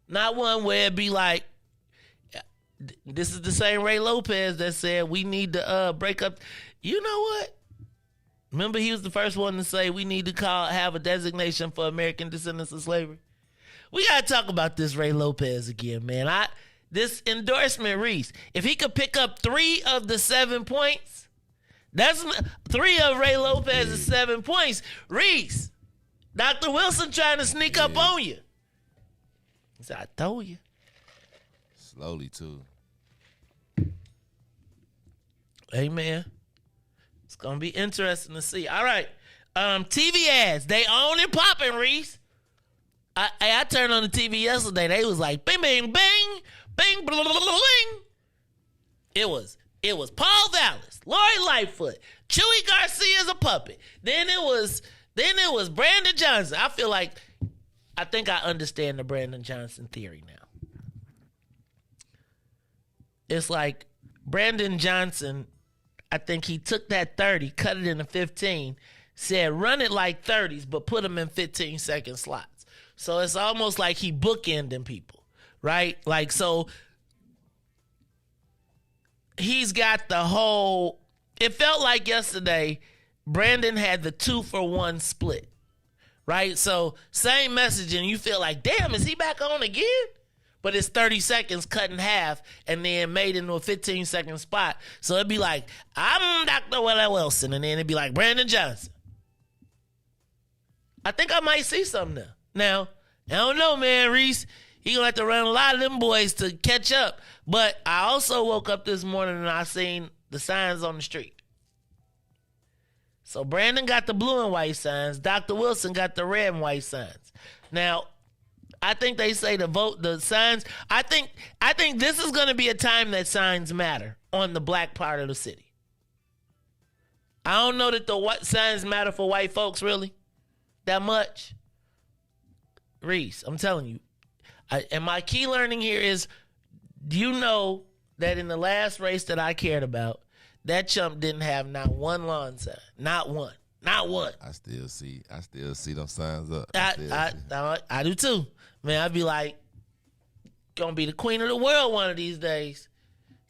[SPEAKER 10] Not one where it be like, this is the same Ray Lopez that said we need to break up. You know what? Remember, he was the first one to say we need to have a designation for American descendants of slavery. We got to talk about this Ray Lopez again, man. This endorsement, Reese, if he could pick up 3 of the 7 points, that's 3 of Ray Lopez's 7 points. Reese, Dr. Wilson trying to sneak up on you. He said, I told you.
[SPEAKER 2] Slowly, too.
[SPEAKER 10] Amen. It's going to be interesting to see. All right. TV ads. They on and popping, Reese. I turned on the TV yesterday. They was like, bing, bing, bing, bing, bling, bling, bling. It was Paul Vallis, Lori Lightfoot, Chuy Garcia as a puppet. Then it was Brandon Johnson. I think I understand the Brandon Johnson theory now. It's like Brandon Johnson, I think he took that 30, cut it into 15, said run it like 30s, but put them in 15-second slots. So it's almost like he bookending people, right? Like, so he's got the whole, it felt like yesterday, Brandon had the 2-for-1 split, right? So same message, and you feel like, damn, is he back on again? But it's 30 seconds cut in half and then made into a 15-second spot. So it'd be like, I'm Dr. Willie Wilson, and then it'd be like Brandon Johnson. I think I might see something there. Now, I don't know, man, Reese. He gonna have to run a lot of them boys to catch up. But I also woke up this morning and I seen the signs on the street. So Brandon got the blue and white signs. Dr. Wilson got the red and white signs. Now, I think they say the signs. I think this is going to be a time that signs matter on the black part of the city. I don't know that the white signs matter for white folks really that much. Riis, I'm telling you. And my key learning here is, do you know that in the last race that I cared about, that chump didn't have not one lawn sign. Not one. Not one.
[SPEAKER 2] I still see them signs up.
[SPEAKER 10] I do too. Man, I'd be like, gonna be the queen of the world one of these days.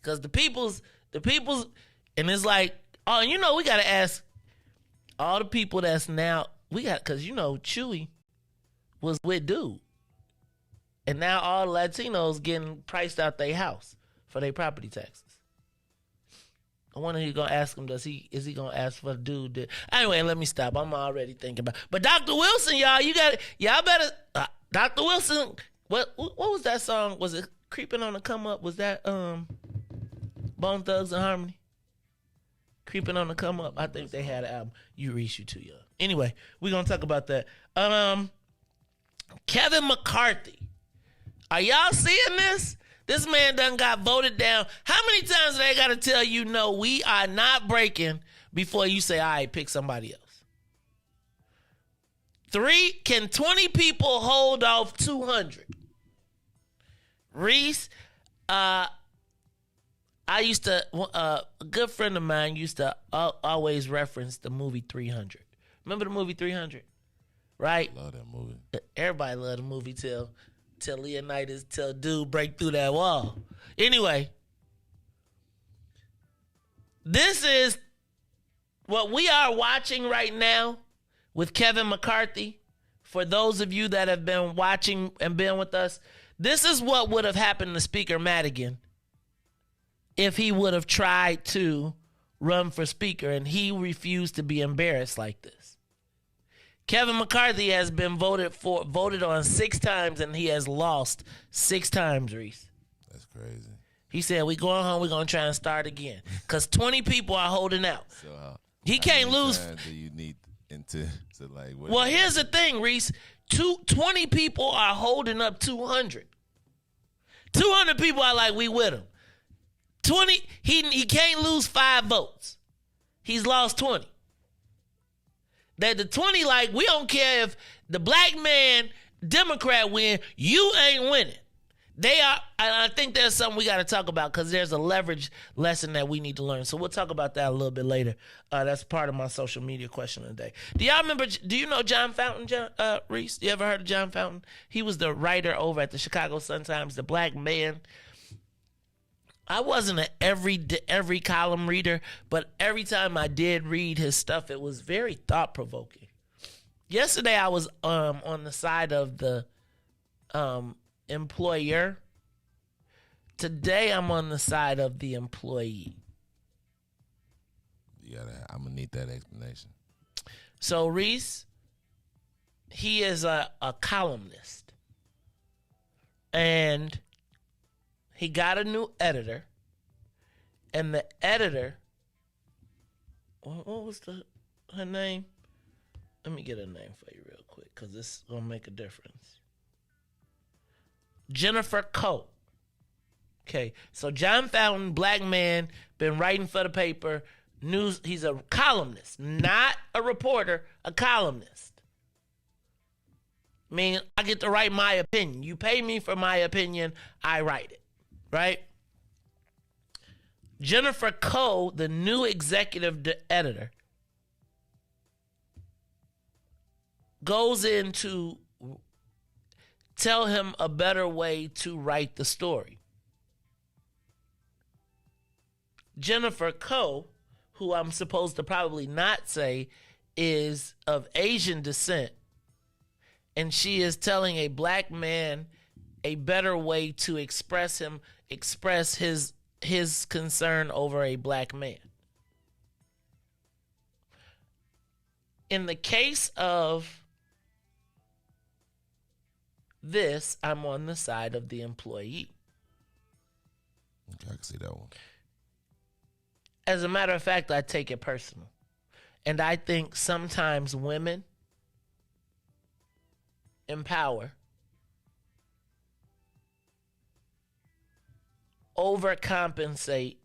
[SPEAKER 10] Cause the people's, and it's like, oh, you know, we gotta ask all the people that's now, cause you know, Chuy was with dude. And now all the Latinos getting priced out their house for their property taxes. I wonder who gonna ask him. Is he gonna ask for the dude? Anyway, let me stop. I'm already thinking about. But Dr. Wilson, y'all better. Dr. Wilson, what was that song? Was it "Creeping on the Come Up"? Was that Bone Thugs and Harmony? "Creeping on the Come Up." I think they had an album. You Riis, you too young. Anyway, we're gonna talk about that. Kevin McCarthy. Are y'all seeing this? This man done got voted down. How many times do they got to tell you, no, we are not breaking before you say, all right, pick somebody else? 3, can 20 people hold off 200? Riis, a good friend of mine used to always reference the movie 300. Remember the movie 300? Right?
[SPEAKER 2] Love that movie.
[SPEAKER 10] Everybody love the movie till Leonidas tell dude break through that wall. Anyway, this is what we are watching right now with Kevin McCarthy. For those of you that have been watching and been with us, this is what would have happened to Speaker Madigan if he would have tried to run for speaker and he refused to be embarrassed like this. Kevin McCarthy has been voted on 6 times, and he has lost 6 times, Riis.
[SPEAKER 2] That's crazy.
[SPEAKER 10] He said, we going home, we're going to try and start again. Because 20 people are holding out.
[SPEAKER 2] So
[SPEAKER 10] he can't lose.
[SPEAKER 2] Do you need to like?
[SPEAKER 10] Well, here's the thing, Riis. 20 people are holding up 200. 200 people are like, we with him. 20, he can't lose 5 votes. He's lost 20. That the 20, like, we don't care if the black man Democrat win, you ain't winning. They are, and I think there's something we got to talk about because there's a leverage lesson that we need to learn. So we'll talk about that a little bit later. That's part of my social media question of the day. Do you know John Fountain, Riis? You ever heard of John Fountain? He was the writer over at the Chicago Sun-Times, the black man. I wasn't an every column reader, but every time I did read his stuff, it was very thought-provoking. Yesterday, I was on the side of the employer. Today, I'm on the side of the employee.
[SPEAKER 2] I'm going to need that explanation.
[SPEAKER 10] So, Riis, he is a columnist. And he got a new editor, and the editor, what was her name? Let me get her name for you real quick, because this is going to make a difference. Jennifer Coe. Okay, so John Fountain, black man, been writing for the paper, news. He's a columnist, not a reporter, a columnist. I mean, I get to write my opinion. You pay me for my opinion, I write it. Right? Jennifer Coe, the new executive editor, goes in to tell him a better way to write the story. Jennifer Coe, who I'm supposed to probably not say is of Asian descent, and she is telling a black man a better way to express his concern over a black man. In the case of this, I'm on the side of the employee.
[SPEAKER 2] Okay, I can see that one.
[SPEAKER 10] As a matter of fact, I take it personal. And I think sometimes women in power overcompensate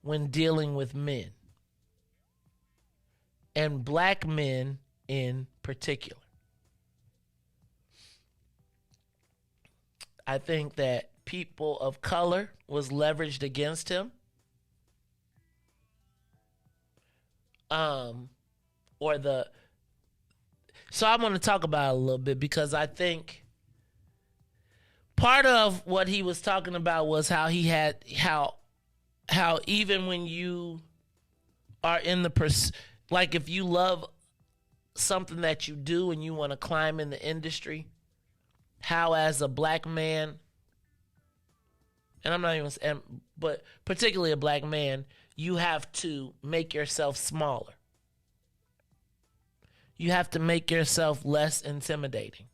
[SPEAKER 10] when dealing with men, and black men in particular. I think that people of color was leveraged against him. So I want to talk about it a little bit, because I think part of what he was talking about was how he had, how even when you are in the, like if you love something that you do and you want to climb in the industry, how as a black man, and I'm not even, but particularly a black man, you have to make yourself smaller. You have to make yourself less intimidating.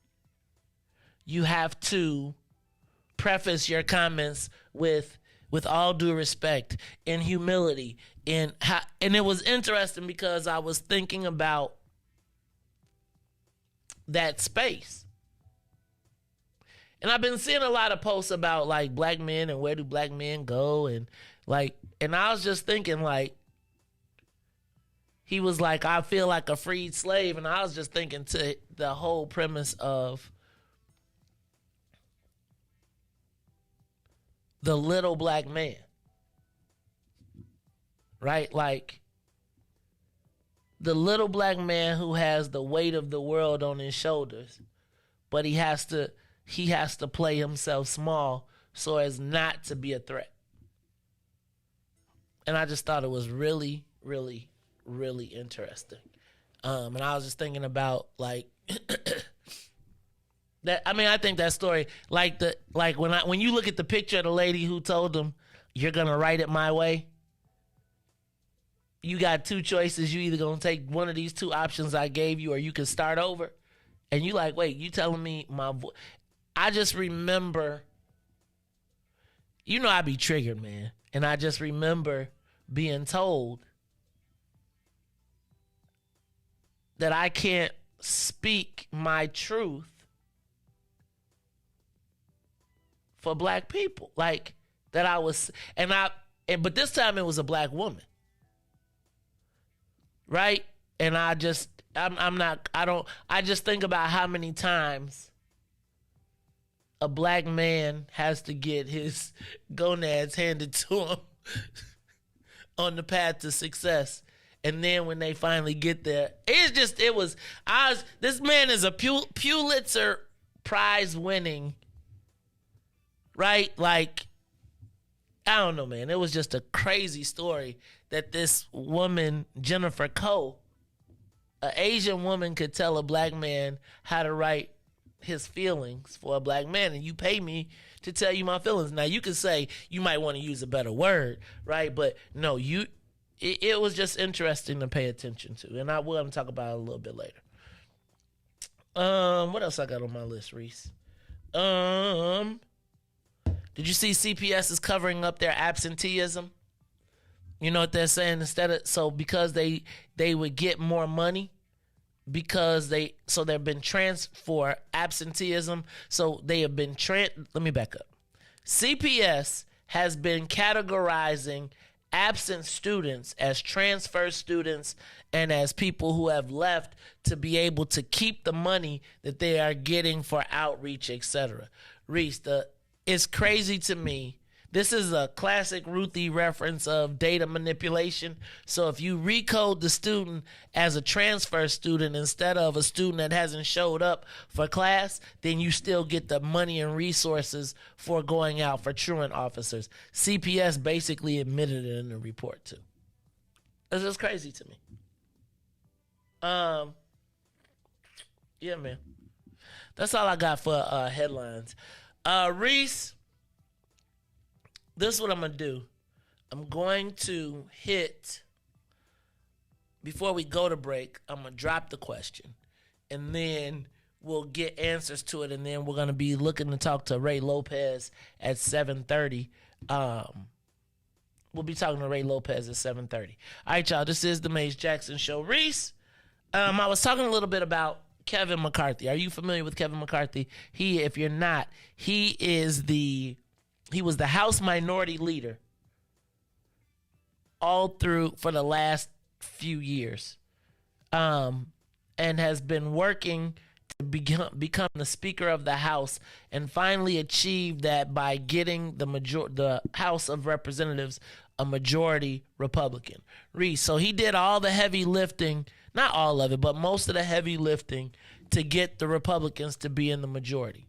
[SPEAKER 10] You have to preface your comments with all due respect and humility. And it was interesting because I was thinking about that space. And I've been seeing a lot of posts about like black men and where do black men go, and I was just thinking, like, he was like, I feel like a freed slave, and I was just thinking to the whole premise of the little black man, right? Like the little black man who has the weight of the world on his shoulders, but he has to play himself small so as not to be a threat. And I just thought it was really, really, really interesting. And I was just thinking about like that. I mean, I think that story, when you look at the picture of the lady who told him, "You're gonna write it my way," you got two choices. You either gonna take one of these two options I gave you, or you can start over. And you like, wait, you telling me my voice? I just remember, I be triggered, man. And I just remember being told that I can't speak my truth for black people. Like that I was, but this time it was a black woman. Right? And I just think about how many times a black man has to get his gonads handed to him on the path to success. And then when they finally get there, this man is a Pulitzer Prize winning, right? Like, I don't know, man. It was just a crazy story that this woman, Jennifer Coe, an Asian woman, could tell a black man how to write his feelings for a black man, and you pay me to tell you my feelings. Now you could say you might want to use a better word, right? But no, it was just interesting to pay attention to, and I will talk about it a little bit later. What else I got on my list, Reese? Did you see CPS is covering up their absenteeism? You know what they're saying? Because they would get more money because they've been for absenteeism. So they have been let me back up. CPS has been categorizing absent students as transfer students and as people who have left to be able to keep the money that they are getting for outreach, etc. Reese, it's crazy to me. This is a classic Ruthie reference of data manipulation. So if you recode the student as a transfer student instead of a student that hasn't showed up for class, then you still get the money and resources for going out for truant officers. CPS basically admitted it in the report too. It's just crazy to me. Yeah, man. That's all I got for headlines. Reese, this is what I'm going to do. I'm going to hit, before we go to break, I'm going to drop the question. And then we'll get answers to it. And then we're going to be looking to talk to Ray Lopez at 7:30 We'll be talking to Ray Lopez at 7:30. All right, y'all. This is the Maze Jackson Show. Reese, I was talking a little bit about Kevin McCarthy. Are you familiar with Kevin McCarthy? If you're not, he was the House Minority Leader all through for the last few years, and has been working to become the Speaker of the House, and finally achieved that by getting the House of Representatives a majority Republican. Reese, so he did all the heavy lifting, not all of it, but most of the heavy lifting to get the Republicans to be in the majority.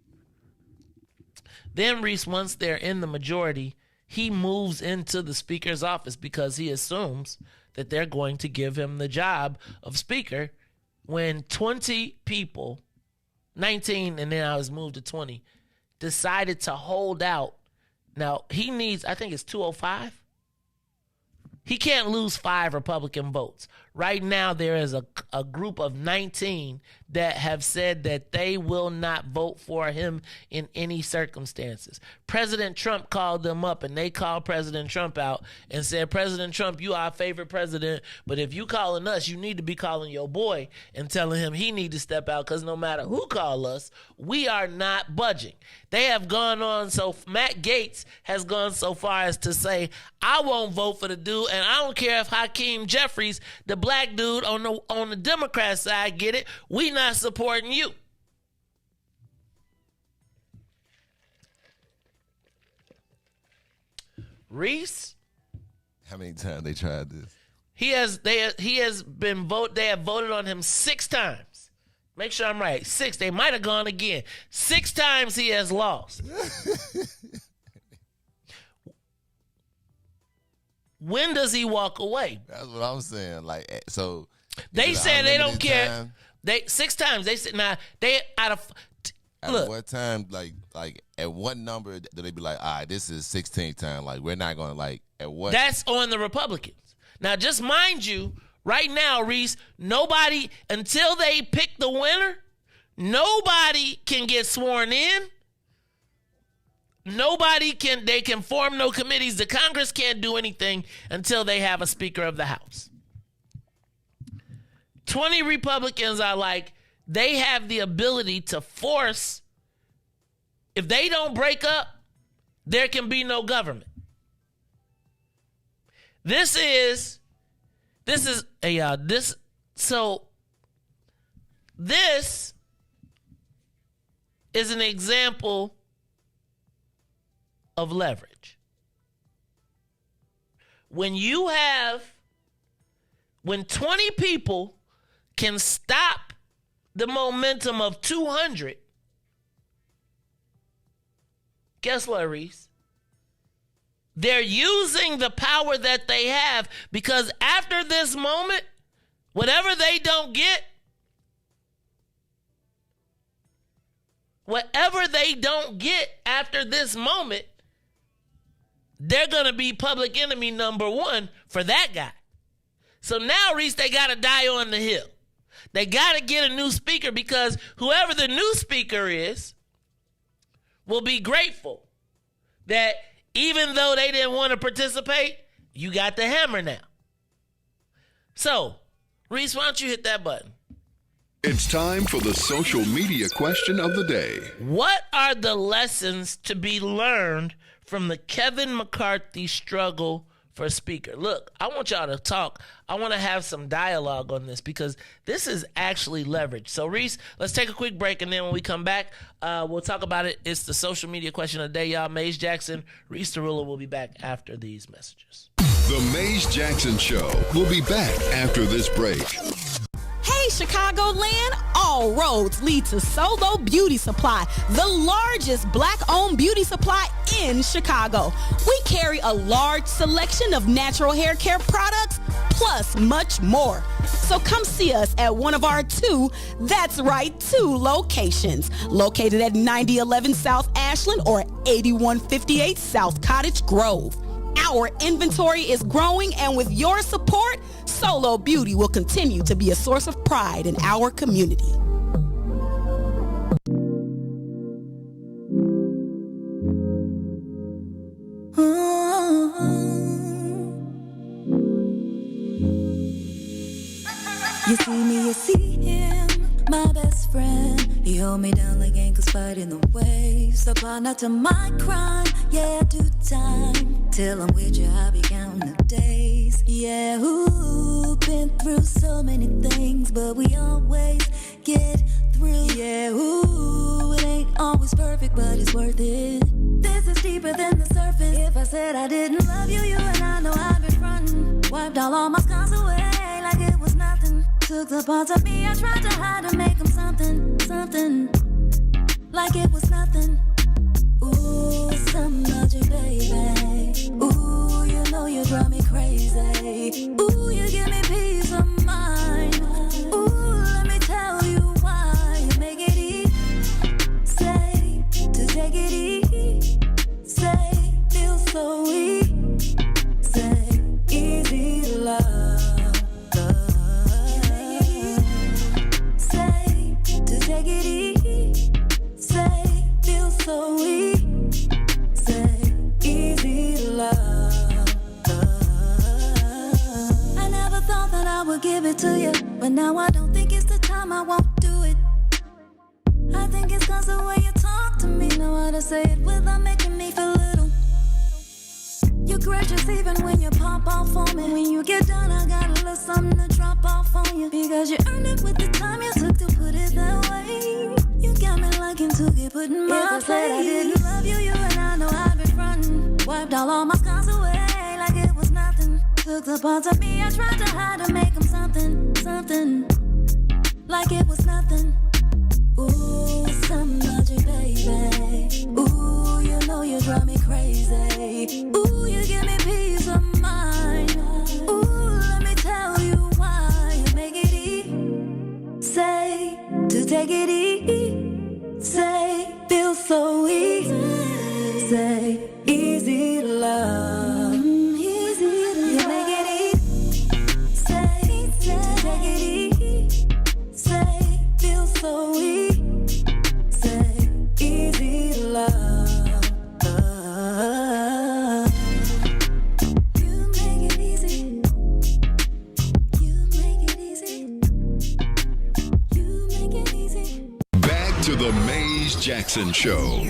[SPEAKER 10] Then Reese, once they're in the majority, he moves into the Speaker's office because he assumes that they're going to give him the job of Speaker when 20 people, 19 and then I was moved to 20, decided to hold out. Now, he needs, I think it's 205. He can't lose 5 Republican votes. Right now, there is a group of 19 that have said that they will not vote for him in any circumstances. President Trump called them up, and they called President Trump out and said, President Trump, you are our favorite president, but if you calling us, you need to be calling your boy and telling him he need to step out, because no matter who call us, we are not budging. They have gone on, so Matt Gaetz has gone so far as to say, I won't vote for the dude, and I don't care if Hakeem Jeffries, the black dude on the Democrat side, get it. We not supporting you. Reese,
[SPEAKER 2] how many times they tried this?
[SPEAKER 10] They have voted on him 6 times. Make sure I'm right. 6. They might have gone again. 6 times he has lost. When does he walk away?
[SPEAKER 2] That's what I'm saying. Like, so
[SPEAKER 10] they said they don't care. They 6 times. They said now they out of
[SPEAKER 2] what time? Like at what number do they be like? All right, this is 16th time. Like, we're not going to, like, at what?
[SPEAKER 10] That's on the Republicans. Now, just mind you, right now, Reese, nobody, until they pick the winner, nobody can get sworn in. They can form no committees. The Congress can't do anything until they have a Speaker of the House. 20 Republicans are like, they have the ability to force, if they don't break up, there can be no government. This is an example of leverage. When 20 people can stop the momentum of 200, guess what, Reese? They're using the power that they have, because after this moment, whatever they don't get after this moment, they're going to be public enemy number 1 for that guy. So now, Reese, they got to die on the hill. They got to get a new speaker, because whoever the new speaker is will be grateful that even though they didn't want to participate, you got the hammer now. So, Reese, why don't you hit that button?
[SPEAKER 3] It's time for the social media question of the day.
[SPEAKER 10] What are the lessons to be learned from the Kevin McCarthy struggle for Speaker? Look, I want y'all to talk. I want to have some dialogue on this, because this is actually leverage. So, Reese, let's take a quick break, and then when we come back, we'll talk about it. It's the social media question of the day, y'all. Maze Jackson, Reese Tarula will be back after these messages.
[SPEAKER 3] The Maze Jackson Show will be back after this break.
[SPEAKER 12] Hey, Chicagoland, all roads lead to Solo Beauty Supply, the largest black-owned beauty supply in Chicago. We carry a large selection of natural hair care products, plus much more. So come see us at one of our 2 locations, located at 9011 South Ashland or 8158 South Cottage Grove. Our inventory is growing, and with your support, Solo Beauty will continue to be a source of pride in our community.
[SPEAKER 13] You see me, you see him, my best friend. He hold me down like ankles fighting the waves. Apply not to my crime, yeah, do time. Till I'm with you, I'll be counting the days. Yeah, ooh, been through so many things, but we always get through. Yeah, ooh, it ain't always perfect, but it's worth it. This is deeper than the surface. If I said I didn't love you, you and I know I've been frontin'. Wiped all my scars away like it was nothing. Took the parts of me I tried to hide to make them something, something. Like it was nothing. Ooh, something about you, baby. Ooh, you know you drive me crazy. Ooh, you give me peace of mind. Ooh, let me tell you why you make it easy. Say, to take it easy. Say, feel so easy. Say, easy to love. You make it easy. Say, to take it easy. Say, feel so easy. Say, easy to love. I never thought that I would give it to you, but now I don't think it's the time, I won't do it. I think it's cause the way you talk to me, know how to say it without making me feel little. You're gracious even when you pop off on me. When you get done, I got a little something to drop off on you. Because you earned it with the time you took to put it that way. You got me liking to get put in my place. If I said I didn't love you, you and I know I've been frontin'. Wiped all my scars away like it was nothing. Took the parts of me I tried to hide to make them something, something. Like it was nothing. Ooh, something about you, baby. Ooh, you know you drive me crazy. Ooh, you give me peace of mind. Ooh, let me tell you why you make it easy. Say, to take it easy. Say, feel so easy. Say, easy to love. Easy to love. You make it easy. Say, to take it easy. Say, feel so easy. Say, easy to love. You make it easy. You make it easy. You make it easy.
[SPEAKER 3] Back to the Maze Jackson Show.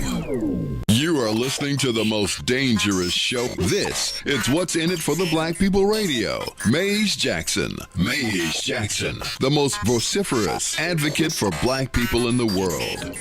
[SPEAKER 3] You are listening to the most dangerous show. This is What's in It for the Black People Radio. Maze Jackson. Maze Jackson, the most vociferous advocate for black people in the world.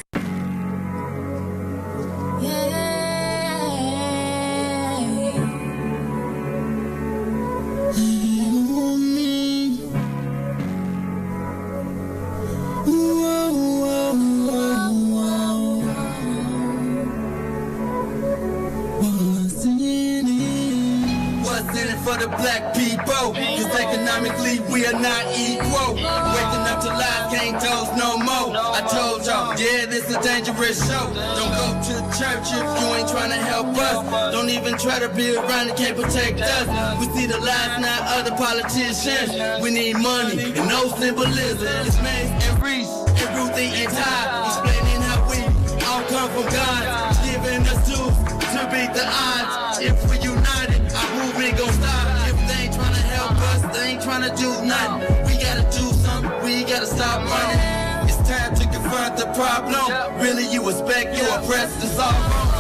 [SPEAKER 14] For the black people, cause economically we are not equal. Waking up to lies, can't toast no more. I told y'all, yeah, this a dangerous show. Don't go to church if you ain't trying to help us. Don't even try to be around and can't protect us. We see the lies, not other politicians. We need money and no symbolism. It's Maze and Riis and Ruthie and Ty, explaining how we all come from God, giving us tools to beat the odds. If we united, our movement gon' stop. If they ain't tryna help us, they ain't tryna do nothing. We gotta do something, we gotta stop running. It's time to confront the problem. Really, you expect, you oppressed, it's all wrong.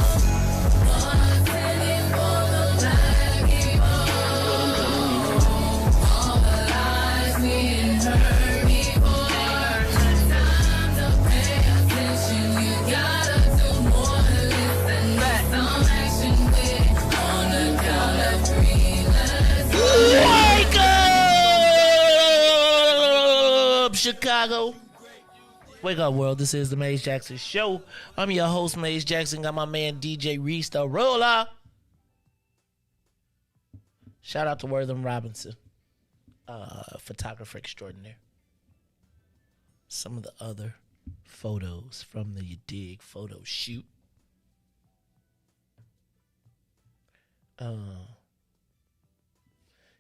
[SPEAKER 10] Chicago. Wake up, world. This is the Maze Jackson Show. I'm your host, Maze Jackson. Got my man, DJ Riis, the roller. Shout out to Wortham Robinson, photographer extraordinaire. Some of the other photos from the You Dig photo shoot.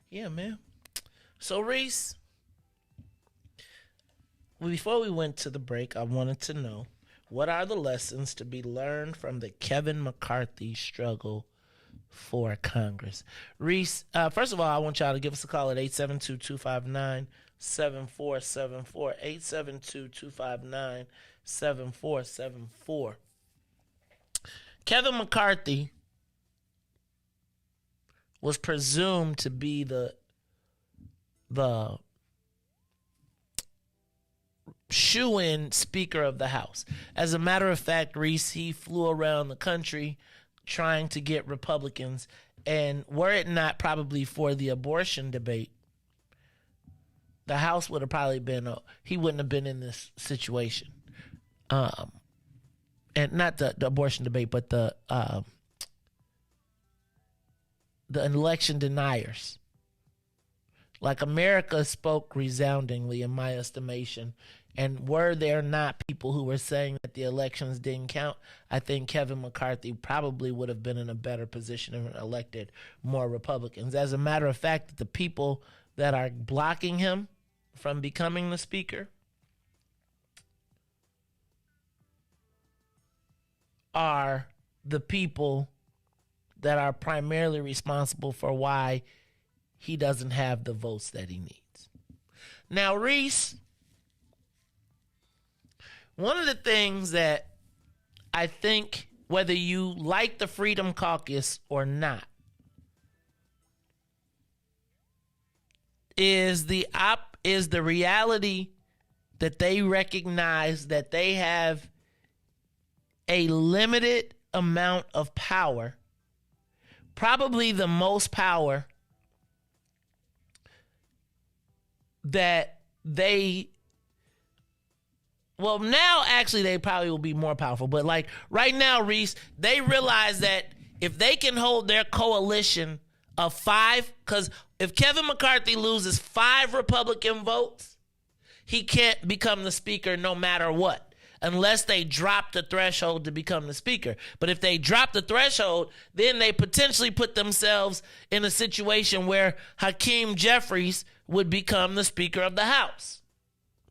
[SPEAKER 10] Yeah, man. So, Riis, before we went to the break, I wanted to know, what are the lessons to be learned from the Kevin McCarthy struggle for Congress? Riis, first of all, I want y'all to give us a call at 872-259 7474. 872-259-7474. Kevin McCarthy was presumed to be the shoo-in Speaker of the House. As a matter of fact, Riis, he flew around the country trying to get Republicans, and were it not probably for the abortion debate, the House would have probably been, he wouldn't have been in this situation. And not the abortion debate, but the election deniers. Like, America spoke resoundingly, in my estimation. And were there not people who were saying that the elections didn't count, I think Kevin McCarthy probably would have been in a better position and elected more Republicans. As a matter of fact, the people that are blocking him from becoming the Speaker are the people that are primarily responsible for why he doesn't have the votes that he needs. Now, Riis, one of the things that I think, whether you like the Freedom Caucus or not, is the reality that they recognize that they have a limited amount of power, probably the most power that they, well, now actually they probably will be more powerful, but like right now, Riis, they realize that if they can hold their coalition of 5, because if Kevin McCarthy loses 5 Republican votes, he can't become the Speaker no matter what, unless they drop the threshold to become the Speaker. But if they drop the threshold, then they potentially put themselves in a situation where Hakeem Jeffries would become the Speaker of the House,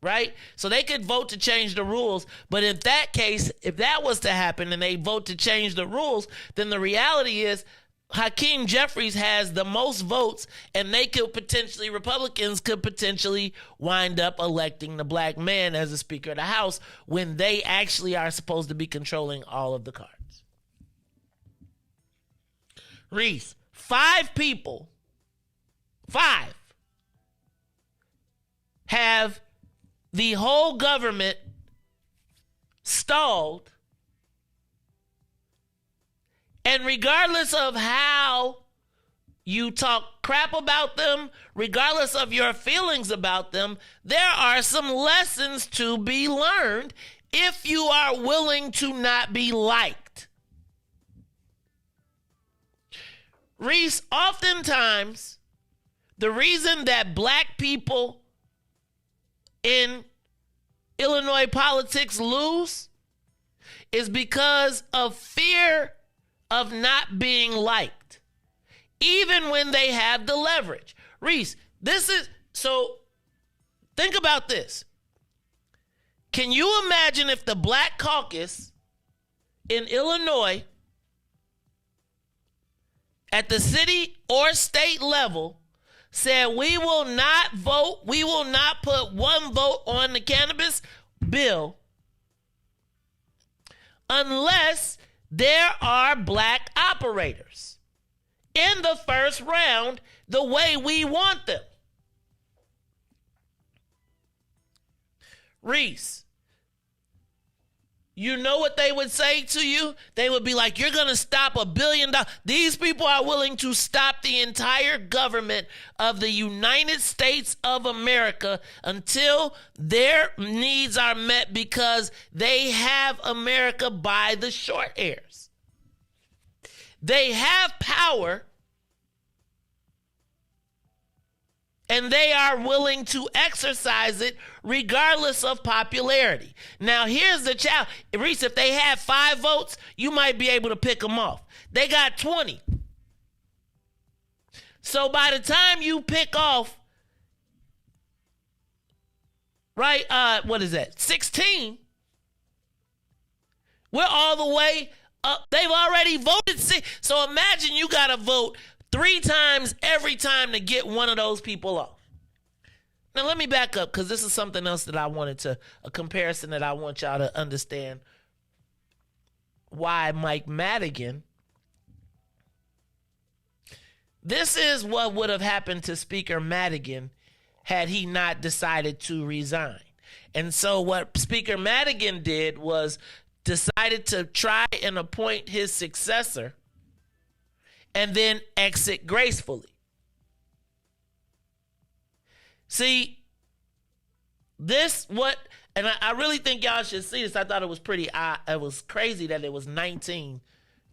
[SPEAKER 10] right? So they could vote to change the rules, but in that case, if that was to happen and they vote to change the rules, then the reality is Hakeem Jeffries has the most votes, and Republicans could potentially wind up electing the black man as the Speaker of the House when they actually are supposed to be controlling all of the cards. Riis, 5 people, 5, have the whole government stalled. And regardless of how you talk crap about them, regardless of your feelings about them, there are some lessons to be learned if you are willing to not be liked. Riis, oftentimes, the reason that black people in Illinois politics lose is because of fear of not being liked, even when they have the leverage. Riis, think about this. Can you imagine if the Black Caucus in Illinois at the city or state level said, we will not vote, we will not put one vote on the cannabis bill unless there are black operators in the first round the way we want them? Riis, you know what they would say to you? They would be like, you're going to stop $1 billion. These people are willing to stop the entire government of the United States of America until their needs are met because they have America by the short hairs. They have power, and they are willing to exercise it regardless of popularity. Now, here's the challenge. Riis, if they had 5 votes, you might be able to pick them off. They got 20. So by the time you pick off, right, 16, we're all the way up. They've already voted 6. So imagine you got to vote 3 times every time to get one of those people off. Now let me back up because this is something else that I wanted to, a comparison that I want y'all to understand why Mike Madigan. This is what would have happened to Speaker Madigan had he not decided to resign. And so what Speaker Madigan did was decided to try and appoint his successor and then exit gracefully. See, and I really think y'all should see this. I thought it was it was crazy that it was 19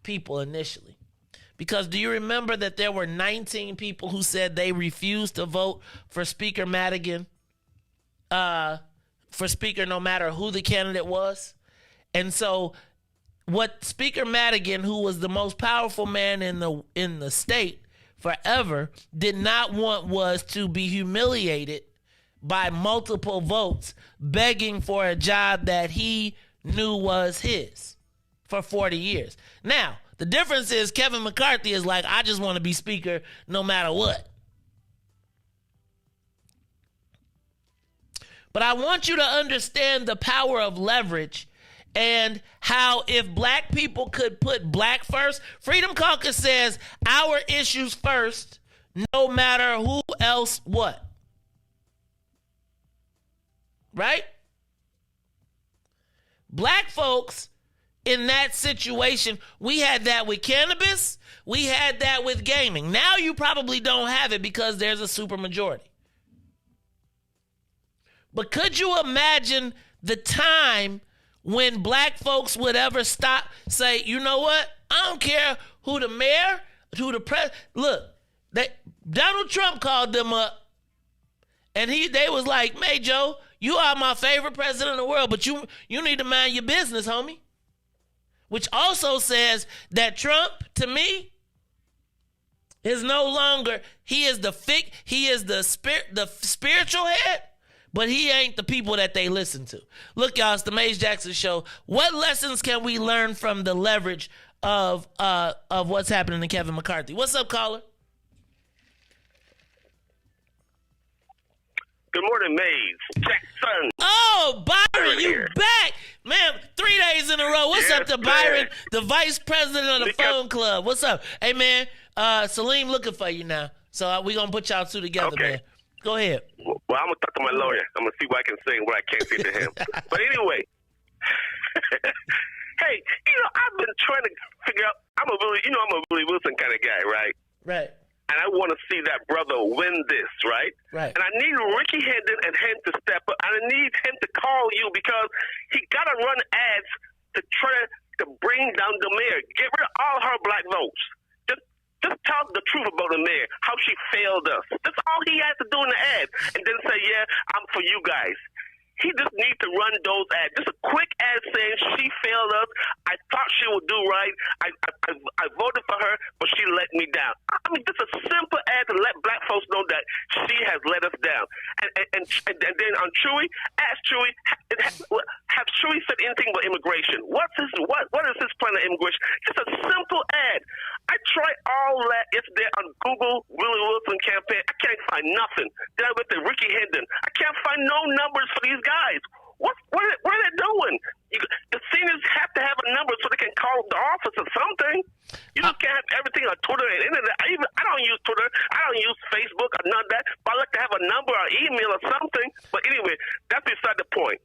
[SPEAKER 10] people initially. Because do you remember that there were 19 people who said they refused to vote for Speaker Madigan, for Speaker no matter who the candidate was? And so what Speaker Madigan, who was the most powerful man in the state forever, did not want was to be humiliated by multiple votes begging for a job that he knew was his for 40 years. Now, the difference is Kevin McCarthy is like, I just want to be Speaker no matter what. But I want you to understand the power of leverage and how if black people could put black first, Freedom Caucus says our issues first, no matter who else what. Right? Black folks in that situation, we had that with cannabis, we had that with gaming. Now you probably don't have it because there's a supermajority. But could you imagine the time when black folks would ever say, you know what? I don't care who the mayor, who the president. Look, Donald Trump called them up, and they was like, "Hey, Joe, you are my favorite president in the world, but you need to mind your business, homie." Which also says that Trump, to me, is no longer, he is the spiritual head, but he ain't the people that they listen to. Look, y'all, it's the Maze Jackson Show. What lessons can we learn from the leverage of what's happening to Kevin McCarthy? What's up, caller?
[SPEAKER 15] Good morning, Maze Jackson.
[SPEAKER 10] Oh, Byron, you back. Man, 3 days in a row. What's up to Byron, the vice president of the phone club? What's up? Hey, man, Salim looking for you now. So we're going to put y'all two together, man. Go ahead.
[SPEAKER 15] Well, I'm going to talk to my lawyer. I'm going to see what I can say and what I can't say to him. But anyway, hey, I've been trying to figure out, I'm a Willie Wilson kind of guy, right?
[SPEAKER 10] Right.
[SPEAKER 15] And I want to see that brother win this, right?
[SPEAKER 10] Right.
[SPEAKER 15] And I need Ricky Hendon and him to step up. I need him to call you because he got to run ads to try to bring down the mayor. Get rid of all her black votes. Just talk the truth about the mayor, how she failed us. That's all he has to do in the ad. And then say, yeah, I'm for you guys. He just needs to run those ads. Just a quick ad saying she failed us. I thought she would do right. I voted for her, but she let me down. I mean, just a simple ad to let black folks know that she has let us down. And then on Chuy, ask Chuy, have Chuy said anything about immigration? What is his plan of immigration? Just a simple ad. I tried all that yesterday on Google, Willie Wilson campaign. I can't find nothing. Then I went to Ricky Hendon. I can't find no numbers for these guys. What are they doing? The seniors have to have a number so they can call the office or something. You just can't have everything on Twitter and internet. I don't use Twitter. I don't use Facebook or none of that. But I like to have a number or email or something. But anyway, that's beside the point.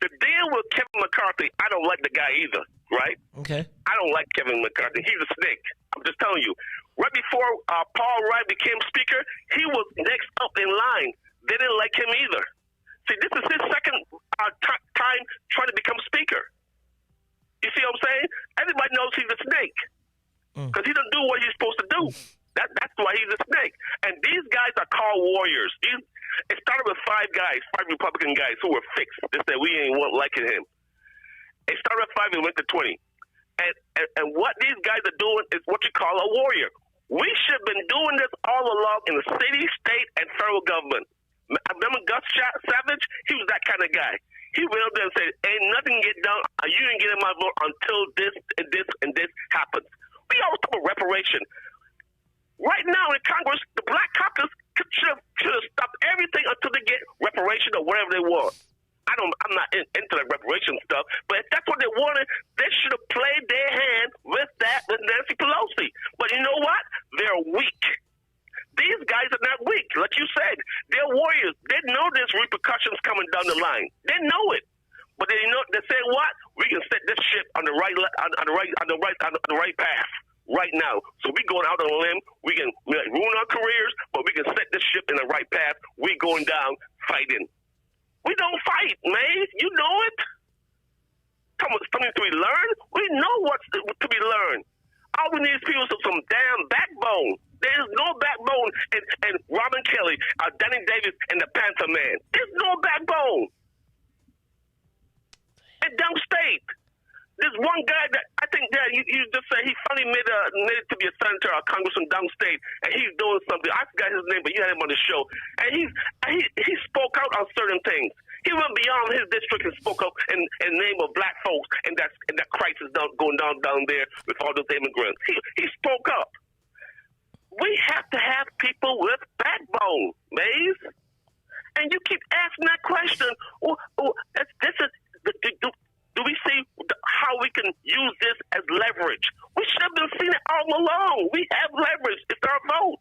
[SPEAKER 15] The deal with Kevin McCarthy, I don't like the guy either, right?
[SPEAKER 10] Okay.
[SPEAKER 15] I don't like Kevin McCarthy. He's a snake. I'm just telling you. Right before Paul Wright became Speaker, he was next up in line. They didn't like him either. See, this is his second time trying to become Speaker. You see what I'm saying? Everybody knows he's a snake because he doesn't do what he's supposed to do. That's why he's a snake. And these guys are called warriors. It started with 5 Republican guys who were fixed. They said we ain't liking him. It started with 5 and went to 20. And what these guys are doing is what you call a warrior. We should have been doing this all along in the city, state, and federal government. Remember Gus Savage? He was that kind of guy. He went up there and said, ain't nothing get done. You ain't getting my vote until this and this and this happens. We always talk about reparation. Right now in Congress, the Black Caucus should have stopped everything until they get want. I'm not into the reparation stuff, but if that's what they wanted, they should have played their hand with Nancy Pelosi. But you know what? They're weak. These guys are not weak. Like you said, they're warriors. They know there's repercussions coming down the line. They know it. But they say what? We can set this ship on the right path right now. So we going out on a limb. We can ruin our careers, but we can set this ship in the right path. We going down fighting. We don't fight, man. You know it. Something to be learned. We know what's to be learned. All we need is people with some damn backbone. There's no backbone in Robin Kelly, Danny Davis, and the Panther Man. There's no backbone. And downstate, there's one guy that I think that you just said he finally made it to be a senator or a congressman downstate, and he's doing something. I forgot his name, but you had him on the show, and he spoke out on certain things. He went beyond his district and spoke up in the name of black folks and that crisis going down there with all those immigrants. He spoke up. We have to have people with backbone, Maze. And you keep asking that question. Do we see how we can use this as leverage? We should have been seeing it all along. We have leverage. It's our vote.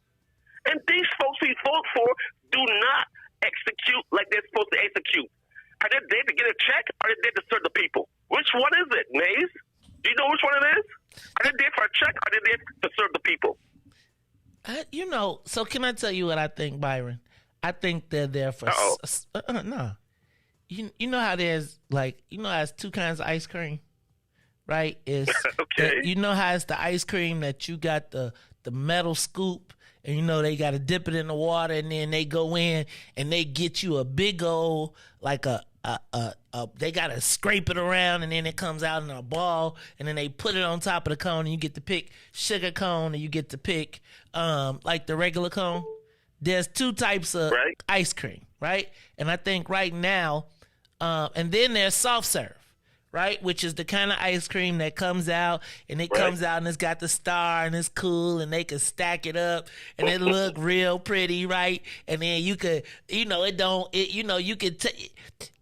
[SPEAKER 15] And these folks we vote for do not execute like they're supposed to execute. Are they there to get a check or are they there to serve the people? Which one is it, Maze? Do you know which one it is? Are they there for a check or are they there to serve the people?
[SPEAKER 10] So can I tell you what I think, Byron? I think they're there for... no. You know how there's there's two kinds of ice cream, right? It's
[SPEAKER 15] okay.
[SPEAKER 10] You know how it's the ice cream that you got the metal scoop and they got to dip it in the water and then they go in and they get you a big old they got to scrape it around and then it comes out in a ball and then they put it on top of the cone and you get to pick sugar cone and you get to pick like the regular cone. There's two types of ice cream, right? And I think right now, and then there's soft serve, right? Which is the kind of ice cream that comes out and it comes out and it's got the star and it's cool and they can stack it up and it look real pretty, right? And then you could,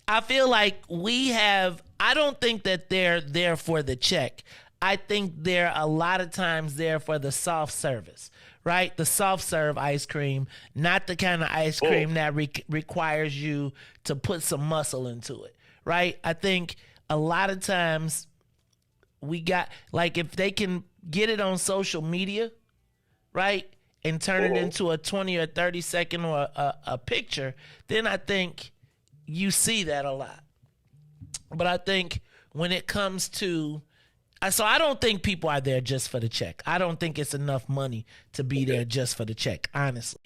[SPEAKER 10] I feel like I don't think that they're there for the check. I think they're a lot of times there for the soft service. Right? The soft serve ice cream, not the kind of ice cream that requires you to put some muscle into it. Right? I think a lot of times we got, if they can get it on social media, right? And turn it into a 20 or 30 second or a picture, then I think you see that a lot. But I think when it comes to... So I don't think people are there just for the check. I don't think it's enough money to be there just for the check, honestly.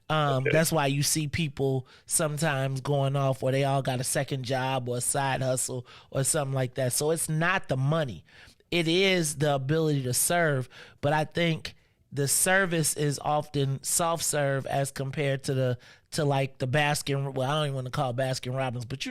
[SPEAKER 10] That's why you see people sometimes going off where they all got a second job or a side hustle or something like that. So it's not the money. It is the ability to serve. But I think the service is often soft serve as compared to the Baskin, well, I don't even want to call it Baskin Robbins, but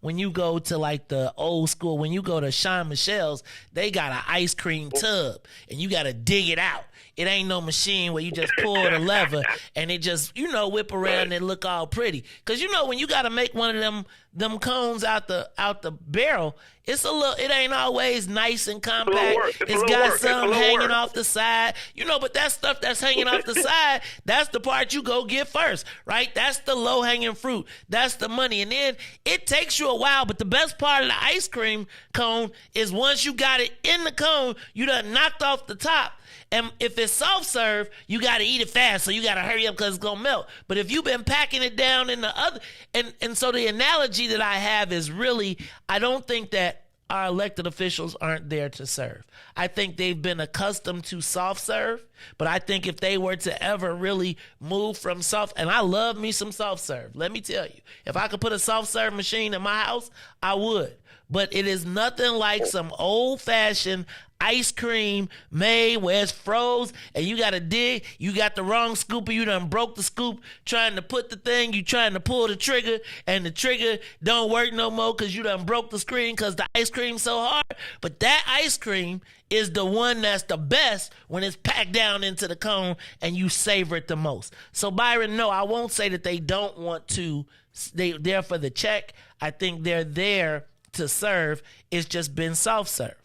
[SPEAKER 10] when you go to the old school, when you go to Sean Michelle's, they got an ice cream tub and you got to dig it out. It ain't no machine where you just pull the lever and it just, whip around and look all pretty. Cause when you got to make one of them cones out the barrel, it ain't always nice and compact. It's got some hanging off the side, but that stuff that's hanging off the side, that's the part you go get first, right? That's the low hanging fruit. That's the money. And then it takes you a while, but the best part of the ice cream cone is once you got it in the cone, you done knocked off the top. And if it's soft serve, you got to eat it fast, so you got to hurry up because it's going to melt. But if you've been packing it down in the other, and so the analogy that I have is really, I don't think that our elected officials aren't there to serve. I think they've been accustomed to soft serve, but I think if they were to ever really move from soft, and I love me some soft serve, let me tell you, if I could put a soft serve machine in my house, I would. But it is nothing like some old-fashioned ice cream made where it's froze and you got to dig. You got the wrong scoop or you done broke the scoop trying to put the thing. You trying to pull the trigger and the trigger don't work no more because you done broke the screen because the ice cream's so hard. But that ice cream is the one that's the best when it's packed down into the cone and you savor it the most. So Byron, no, I won't say that they don't want to
[SPEAKER 4] They're there for the check. I think they're there to serve. It's just been self-serve.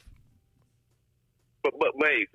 [SPEAKER 15] But Maze,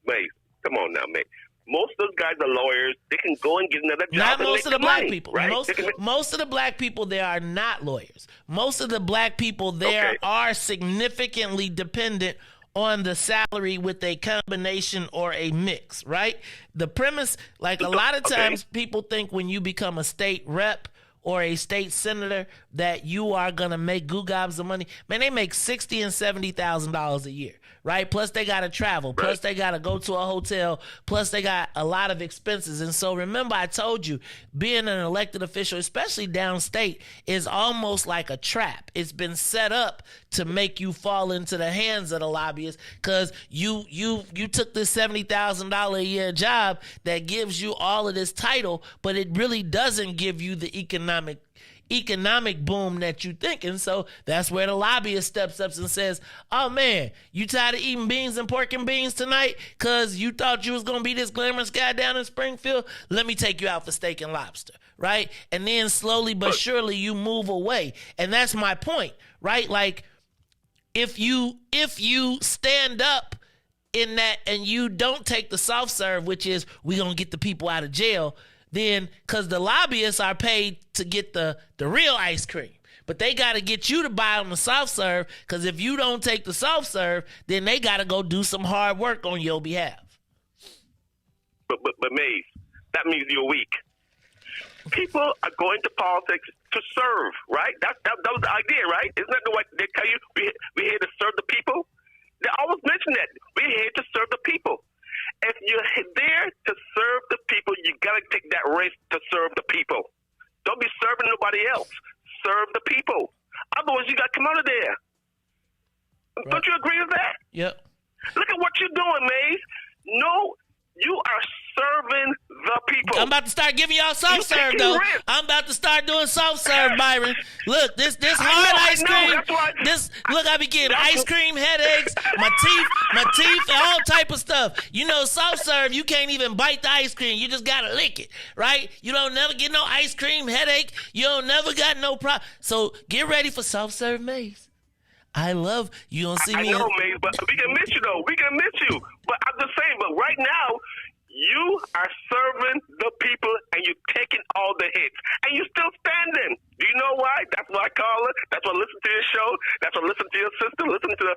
[SPEAKER 15] come on now, Maze. Most of those guys are lawyers. They can go and get another job.
[SPEAKER 4] Not most of the black people.
[SPEAKER 15] Right?
[SPEAKER 4] Most of the black people there are not lawyers. Most of the black people there are significantly dependent on the salary with a combination or a mix, right? The premise, like a lot of times people think when you become a state rep or a state senator that you are going to make gobs of money. Man, they make $60,000 and $70,000 a year, right? Plus they got to travel. Plus they got to go to a hotel. Plus they got a lot of expenses. And so remember, I told you, being an elected official, especially downstate, is almost like a trap. It's been set up to make you fall into the hands of the lobbyists because you took this $70,000 a year job that gives you all of this title, but it really doesn't give you the economic boom that you think. And so that's where the lobbyist steps up and says, oh man, you tired of eating beans and pork and beans tonight because you thought you was going to be this glamorous guy down in Springfield? Let me take you out for steak and lobster, right? And then slowly but surely you move away. And that's my point, right? Like if you stand up in that and you don't take the soft serve, which is we going to get the people out of jail, then because the lobbyists are paid to get the real ice cream. But they got to get you to buy on the soft serve because if you don't take the soft serve, then they got to go do some hard work on your behalf.
[SPEAKER 15] But Maze, that means you're weak. People are going to politics to serve, right? That was the idea, right? Isn't that the way they tell you we're here to serve the people? They always mention that. We're here to serve the people. If you're there to serve the people, you got to take that risk to serve the people. Don't be serving nobody else. Serve the people. Otherwise, you got to come out of there. Right. Don't you agree with that?
[SPEAKER 4] Yep.
[SPEAKER 15] Look at what you're doing, Maze. No, you are serving the people.
[SPEAKER 4] I'm about to start giving y'all soft serve, though. Risk. I'm about to start doing soft serve, Byron. Look, this hard ice cream. Look, I be getting ice cream headaches, my teeth, and all type of stuff. You know, soft serve, you can't even bite the ice cream. You just gotta lick it, right? You don't never get no ice cream headache. You don't never got no problem. So get ready for soft serve, Maze. I love you. Don't see me.
[SPEAKER 15] I know, Maze, but we can miss you though. We can miss you. But I'm just saying. But right now, you are serving the people, and you're taking all the hits, and you're still standing. Do you know why? That's why I call it. That's why I listen to your show. That's why I listen to your sister. Listen to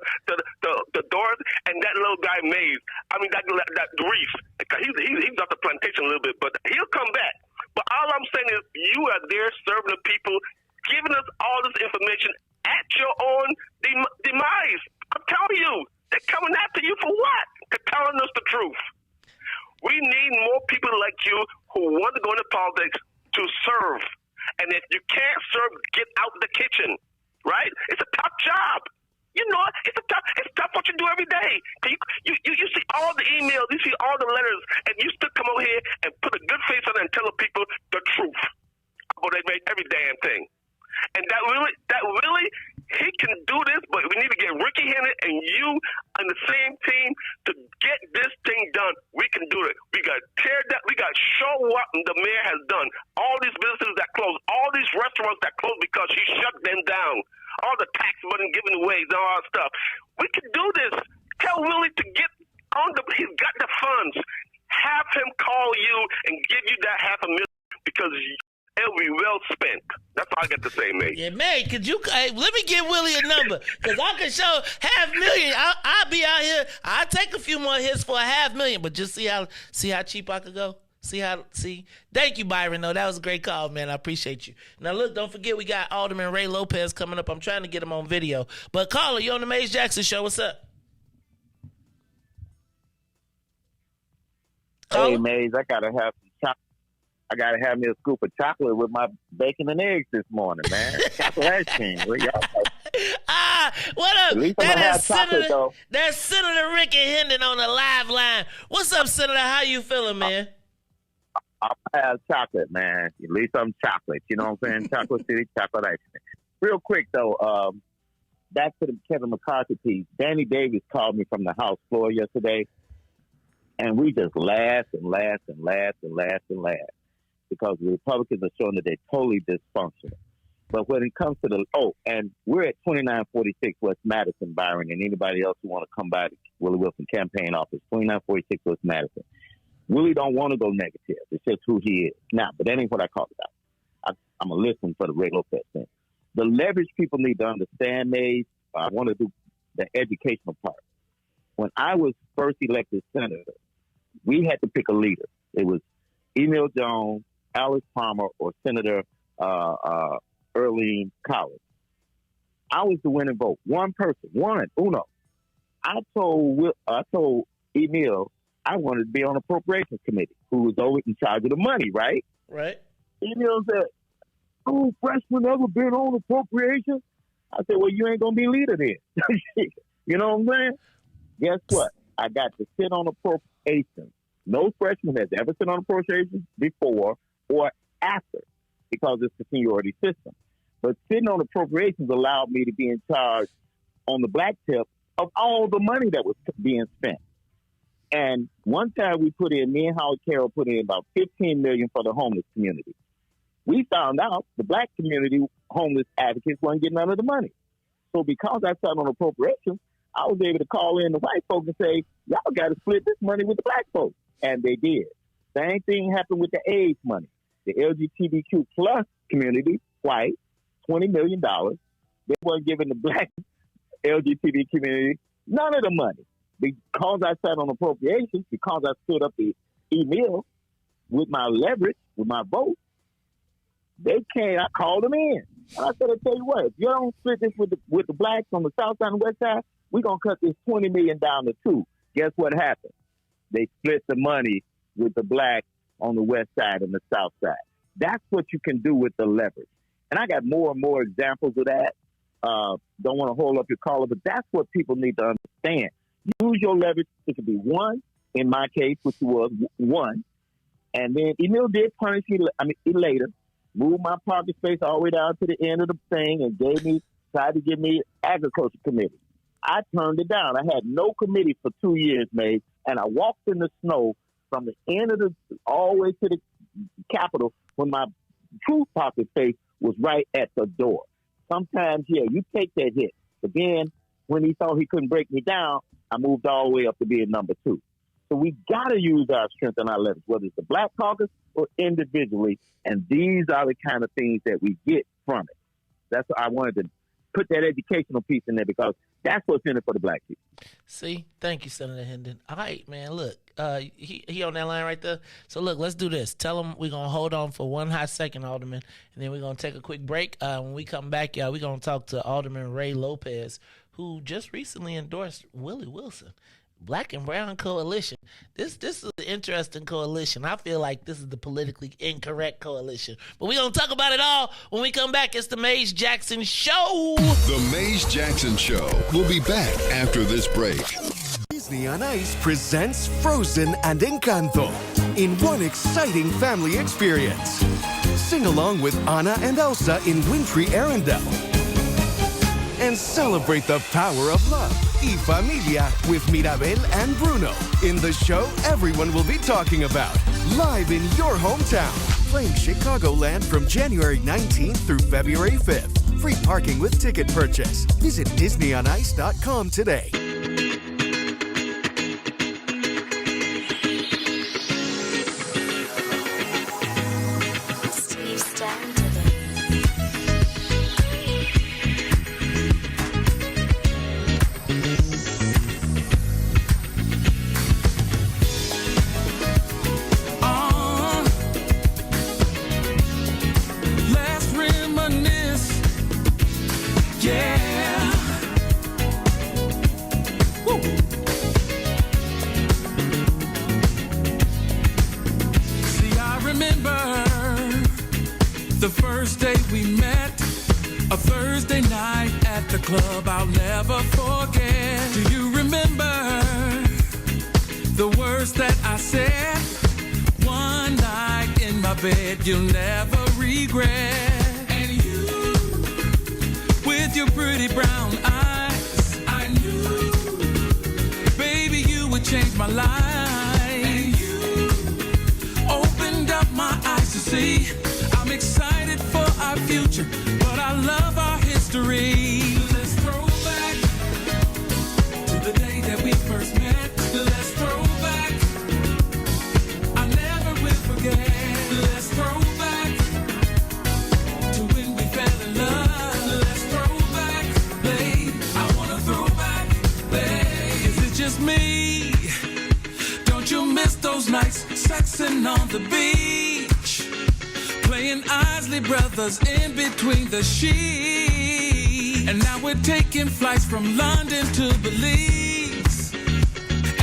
[SPEAKER 15] the Doors and that little guy Maze. I mean that Riis. He's off the plantation a little bit, but he'll come back. But all I'm saying is, you are there serving the people, giving us all this information at your own demise. I'm telling you, they're coming after you for what? They're telling us the truth. We need more people like you who want to go into politics to serve. And if you can't serve, get out the kitchen, right? It's a tough job. You know, it's tough what you do every day. You see all the emails, you see all the letters, and you still come over here and put a good face on it and tell the people the truth about every damn thing. And that really, he can do this, but we need to get Ricky Henry and you on the same team to get this thing done. We can do it. We got to tear that. We got to show what the mayor has done. All these businesses that closed, all these restaurants that closed because he shut them down, all the tax money given away and all that stuff. We can do this. Tell Willie to get on he's got the funds. Have him call you and give you that $500,000 because it'll be well spent. That's all I got to say, mate.
[SPEAKER 4] Yeah, man, could you let me give Willie a number because I can show $500,000. I'll be out here. I'll take a few more hits for $500,000, but just see how cheap I could go. See. Thank you, Byron. Though that was a great call, man. I appreciate you. Now look, don't forget we got Alderman Ray Lopez coming up. I'm trying to get him on video. But caller, you on the Maze Jackson Show? What's up?
[SPEAKER 16] Caller? Hey, Maze, I gotta have me a scoop of chocolate with my bacon and eggs this morning, man. Chocolate ice cream. What
[SPEAKER 4] up?
[SPEAKER 16] At least I'm gonna have chocolate, though.
[SPEAKER 4] That's Senator Ricky Hendon on the live line. What's up, Senator? How you feeling, man?
[SPEAKER 16] I'll have chocolate, man. At least I'm chocolate. You know what I'm saying? Chocolate City, chocolate ice cream. Real quick, though, back to the Kevin McCarthy piece. Danny Davis called me from the House floor yesterday, and we just laughed because the Republicans are showing that they're totally dysfunctional. But when it comes to and we're at 2946 West Madison, Byron, and anybody else who want to come by the Willie Wilson campaign office, 2946 West Madison. Willie don't want to go negative. It's just who he is. Now, but that ain't what I called about. I'm going to listen for the Ray Lopez thing. The leverage people need to understand, Maze. I want to do the educational part. When I was first elected senator, we had to pick a leader. It was Emil Jones, Alice Palmer, or Senator Earlene Collins. I was the winning vote. One person, uno. I told Emil I wanted to be on appropriations committee, who was always in charge of the money, right?
[SPEAKER 10] Right.
[SPEAKER 16] Emil said, "Oh, freshman ever been on appropriations?" I said, "Well, you ain't gonna be leader then." You know what I'm saying? Guess what? I got to sit on appropriations. No freshman has ever sit on appropriations before or after, because it's the seniority system. But sitting on appropriations allowed me to be in charge on the black tip of all the money that was being spent. And one time me and Howard Carroll put in about $15 million for the homeless community. We found out the black community homeless advocates weren't getting none of the money. So because I sat on appropriations, I was able to call in the white folks and say, y'all got to split this money with the black folks. And they did. Same thing happened with the AIDS money. The LGBTQ plus community, white, $20 million. They weren't giving the black LGBT community none of the money. Because I sat on appropriations, because I stood up the email with my leverage, with my vote, they came, I called them in. And I said, I'll tell you what, if you don't split this with the blacks on the south side and west side, we're going to cut this $20 million down to 2. Guess what happened? They split the money with the blacks on the west side and the south side. That's what you can do with the leverage. And I got more and more examples of that. Don't want to hold up your collar, but that's what people need to understand. Use your leverage. It could be 1, in my case, which was 1. And then Emil did punish me later, moved my parking space all the way down to the end of the thing and tried to give me agriculture committee. I turned it down. I had no committee for 2 years, Maze, and I walked in the snow from the end of all the way to the Capitol when my true parking space was right at the door. Sometimes, you take that hit. But then when he thought he couldn't break me down, I moved all the way up to being number 2. So we got to use our strength and our leverage, whether it's the Black Caucus or individually. And these are the kind of things that we get from it. That's why I wanted to put that educational piece in there, because that's what's in it for the black people.
[SPEAKER 10] See, thank you, Senator Hendon. All right, man, look, he on that line right there. So, look, let's do this. Tell him we're going to hold on for one hot second, Alderman, and then we're going to take a quick break. When we come back, y'all, we're going to talk to Alderman Ray Lopez, who just recently endorsed Willie Wilson. Black and Brown Coalition. This is an interesting coalition. I feel like this is the politically incorrect coalition. But we're going to talk about it all when we come back. It's the Maze Jackson Show.
[SPEAKER 3] The Maze Jackson Show. We'll be back after this break.
[SPEAKER 17] Disney on Ice presents Frozen and Encanto in one exciting family experience. Sing along with Anna and Elsa in wintry Arendelle. And celebrate the power of love. Y Familia with Mirabel and Bruno in the show everyone will be talking about. Live in your hometown. Playing Chicagoland from January 19th through February 5th. Free parking with ticket purchase. Visit DisneyOnIce.com today.
[SPEAKER 18] Club I'll never forget. Do you remember the words that I said? One night in my bed you'll never regret. And you, with your pretty brown eyes, I knew, baby, you would change my life. And you opened up my eyes to see I'm excited for our future, but I love our history. Let's throw back to the day that we first met. Let's throw back. I never will forget. Let's throw back to when we fell in love. Let's throw back, babe. I wanna throw back, babe. Is it just me? Don't you miss those nights sexing on the beach? Playing Isley Brothers in between the sheets. And now we're taking flights from London to Belize.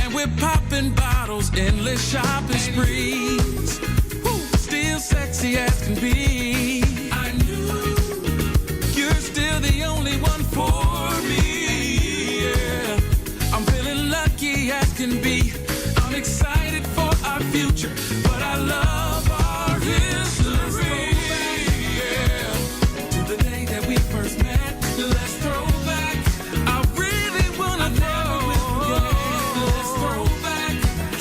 [SPEAKER 18] And we're popping bottles, endless shopping sprees. Woo, still sexy as can be. I knew you're still the only one for me. Yeah, I'm feeling lucky as can be. I'm excited for our future, but I love our history. Yeah, to the day that we first met. Let's throw back. I really wanna throw. Let's throw back.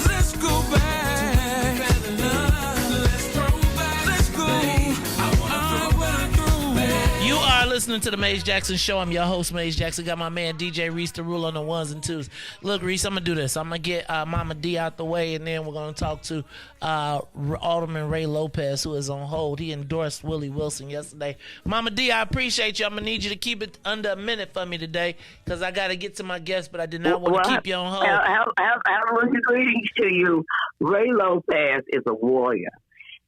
[SPEAKER 18] Let's go back. Fell in love. Let's throw back. Let's go. I wanna throw back.
[SPEAKER 10] You are listening to the Maze Jackson Show. I'm your host, Maze Jackson. Got my man DJ Riis to rule on the ones and twos. Look, Riis, I'm gonna do this. I'm gonna get Mama D out the way, and then we're gonna talk to Alderman Ray Lopez, who is on hold. He endorsed Willie Wilson yesterday. Mama D, I appreciate you. I'm gonna need you to keep it under a minute for me today, because I gotta get to my guest, but I did not want to keep you on hold.
[SPEAKER 19] Greetings to you. Ray Lopez is a warrior,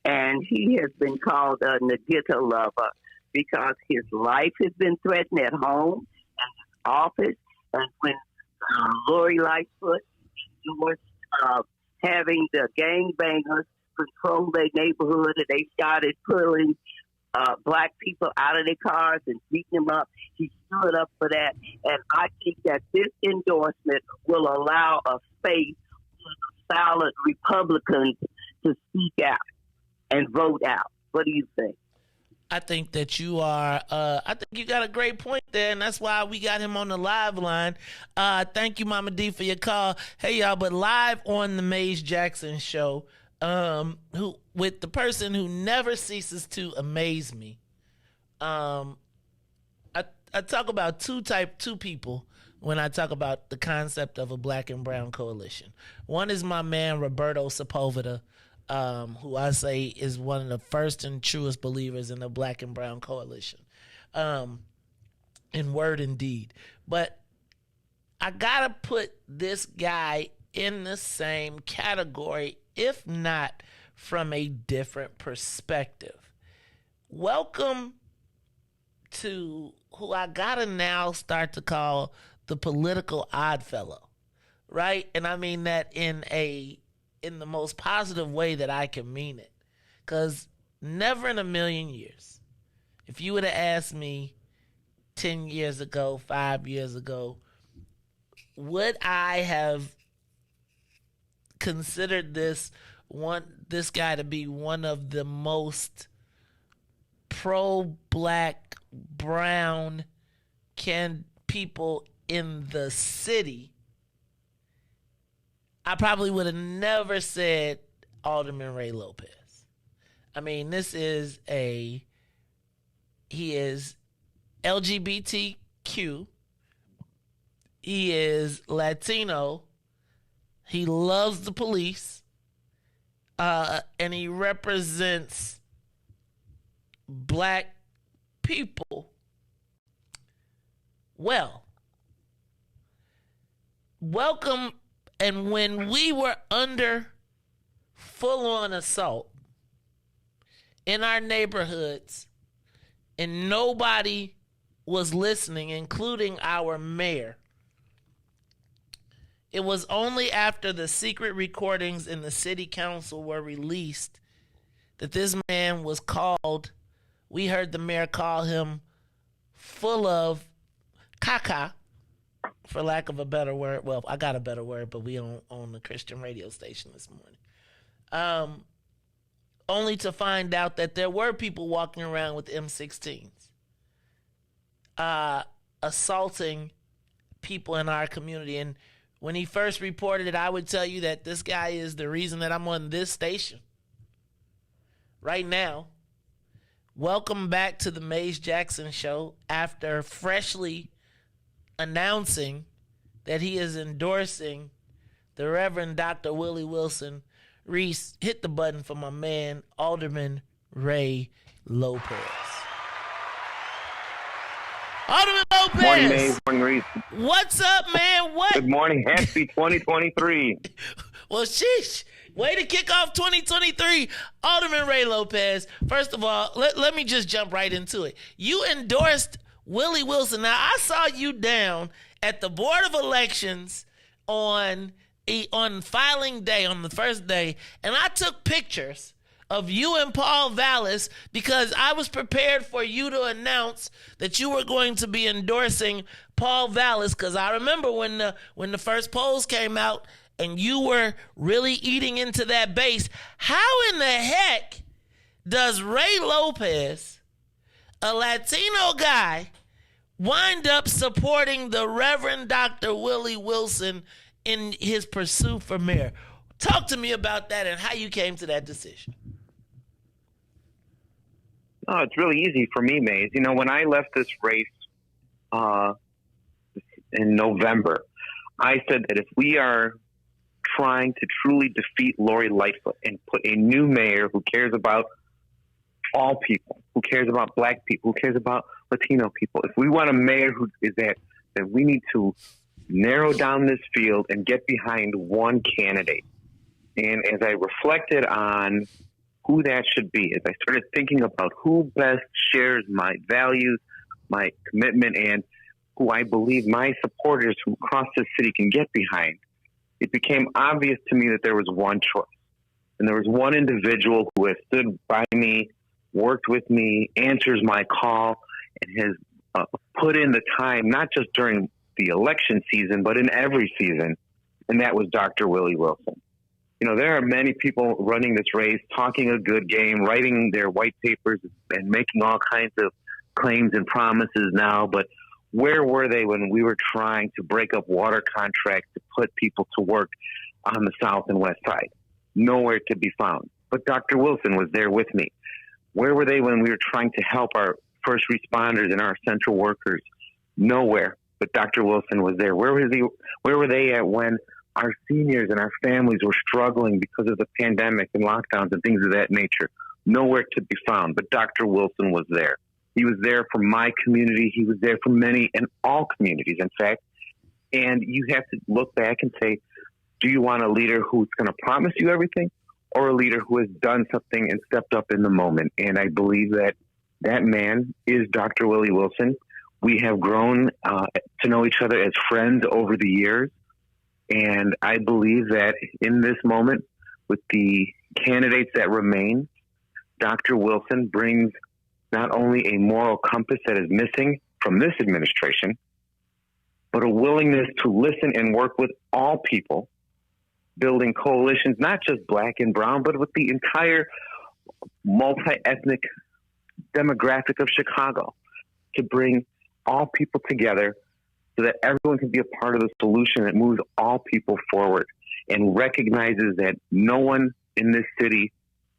[SPEAKER 19] and he has been called a Nagita lover because his life has been threatened at home and his office. And when Lori Lightfoot endorsed having the gangbangers control their neighborhood, and they started pulling black people out of their cars and beating them up, he stood up for that. And I think that this endorsement will allow a space for the silent Republicans to speak out and vote out. What do you think?
[SPEAKER 10] I think that you are, I think you got a great point there, and that's why we got him on the live line. Thank you, Mama D, for your call. Hey, y'all, but live on the Maze Jackson Show, who with the person who never ceases to amaze me. I talk about two people when I talk about the concept of a black and brown coalition. One is my man, Roberto Sepulveda, who I say is one of the first and truest believers in the black and brown coalition, in word and deed. But I gotta put this guy in the same category, if not from a different perspective. Welcome to who I gotta now start to call the political odd fellow, right? And I mean that in the most positive way that I can mean it. Because never in a million years, if you would have asked me 10 years ago, 5 years ago, would I have considered this guy to be one of the most pro-black, brown people in the city, I probably would have never said Alderman Ray Lopez. I mean, he is LGBTQ. He is Latino. He loves the police. And he represents black people well. Welcome. And when we were under full-on assault in our neighborhoods and nobody was listening, including our mayor, it was only after the secret recordings in the city council were released that this man was called, we heard the mayor call him full of caca, for lack of a better word. Well, I got a better word, but we on the Christian radio station this morning. Only to find out that there were people walking around with M16s, assaulting people in our community. And when he first reported it, I would tell you that this guy is the reason that I'm on this station right now, welcome back to the Maze Jackson Show after freshly announcing that he is endorsing the Reverend Dr. Willie Wilson. Reis, hit the button for my man, Alderman Ray Lopez. Alderman Lopez!
[SPEAKER 20] Morning, Maze. Morning, Reis.
[SPEAKER 10] What's up, man? What?
[SPEAKER 20] Good morning. Happy 2023.
[SPEAKER 10] Well, sheesh. Way to kick off 2023, Alderman Ray Lopez. First of all, let me just jump right into it. You endorsed Willie Wilson. Now, I saw you down at the Board of Elections on filing day, on the first day, and I took pictures of you and Paul Vallis because I was prepared for you to announce that you were going to be endorsing Paul Vallis, because I remember when the first polls came out and you were really eating into that base. How in the heck does Ray Lopez, a Latino guy, wind up supporting the Reverend Dr. Willie Wilson in his pursuit for mayor? Talk to me about that and how you came to that decision.
[SPEAKER 20] Oh, it's really easy for me, Maze. You know, when I left this race in November, I said that if we are trying to truly defeat Lori Lightfoot and put a new mayor who cares about all people, who cares about black people, who cares about Latino people, if we want a mayor who is that we need to narrow down this field and get behind one candidate. And as I reflected on who that should be, as I started thinking about who best shares my values, my commitment, and who I believe my supporters from across the city can get behind, it became obvious to me that there was one choice. And there was one individual who has stood by me, worked with me, answers my call, and has put in the time, not just during the election season, but in every season. And that was Dr. Willie Wilson. You know, there are many people running this race, talking a good game, writing their white papers and making all kinds of claims and promises now. But where were they when we were trying to break up water contracts to put people to work on the south and west side? Nowhere to be found. But Dr. Wilson was there with me. Where were they when we were trying to help our first responders and our essential workers? Nowhere. But Dr. Wilson was there. Where were they at when our seniors and our families were struggling because of the pandemic and lockdowns and things of that nature? Nowhere to be found. But Dr. Wilson was there. He was there for my community. He was there for many and all communities, in fact. And you have to look back and say, do you want a leader who's going to promise you everything, or a leader who has done something and stepped up in the moment? And I believe that that man is Dr. Willie Wilson. We have grown to know each other as friends over the years. And I believe that in this moment, with the candidates that remain, Dr. Wilson brings not only a moral compass that is missing from this administration, but a willingness to listen and work with all people, building coalitions, not just black and brown, but with the entire multi-ethnic demographic of Chicago, to bring all people together so that everyone can be a part of the solution that moves all people forward and recognizes that no one in this city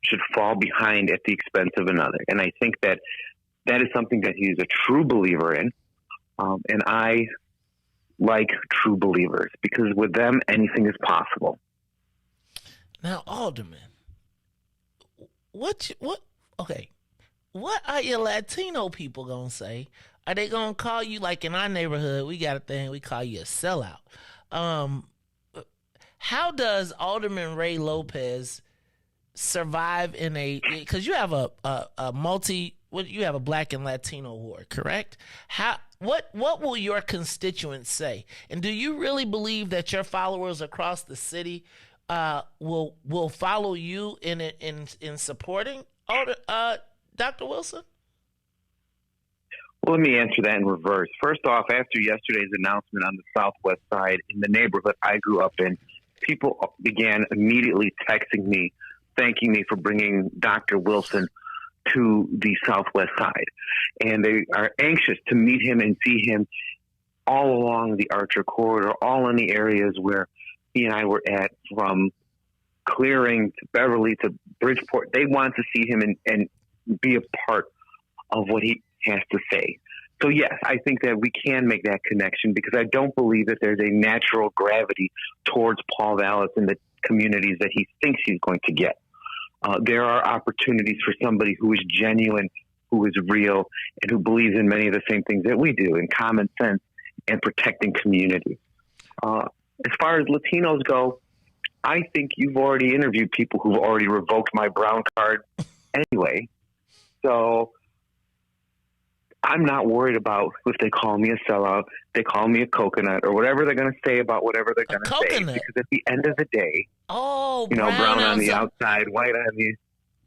[SPEAKER 20] should fall behind at the expense of another. And I think that that is something that he's a true believer in. And I like true believers, because with them, anything is possible.
[SPEAKER 10] Now, Alderman, what are your Latino people going to say? Are they going to call you, like in our neighborhood, we got a thing, we call you a sellout. How does Alderman Ray Lopez survive in because you have you have a black and Latino ward, correct? What will your constituents say? And do you really believe that your followers across the city will follow you in supporting Dr. Wilson?
[SPEAKER 20] Well, let me answer that in reverse. First off, after yesterday's announcement on the southwest side, in the neighborhood I grew up in, people began immediately texting me, thanking me for bringing Dr. Wilson to the southwest side. And they are anxious to meet him and see him all along the Archer corridor, all in the areas where he and I were at, from Clearing to Beverly to Bridgeport. They want to see him and be a part of what he has to say. So yes, I think that we can make that connection because I don't believe that there's a natural gravity towards Paul Vallis in the communities that he thinks he's going to get. There are opportunities for somebody who is genuine, who is real, and who believes in many of the same things that we do, in common sense and protecting community. As far as Latinos go, I think you've already interviewed people who've already revoked my brown card anyway. So I'm not worried about if they call me a sellout, they call me a coconut, or whatever they're going to say about whatever they're going to say. Because at the end of the day, brown on the outside, white on the...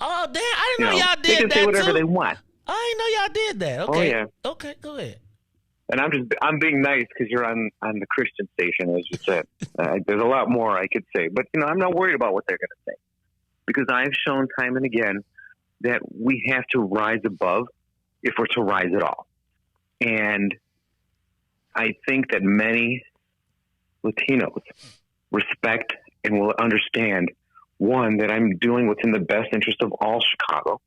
[SPEAKER 10] Oh, damn. I didn't know y'all did that,
[SPEAKER 20] They can say whatever they want.
[SPEAKER 10] I didn't know y'all did that. Okay.
[SPEAKER 20] Oh, yeah.
[SPEAKER 10] Okay, go ahead.
[SPEAKER 20] And I'm being nice because you're on the Christian station, as you said. There's a lot more I could say. But, I'm not worried about what they're going to say. Because I've shown time and again that we have to rise above if we're to rise at all. And I think that many Latinos respect and will understand, one, that I'm doing what's in the best interest of all Chicago,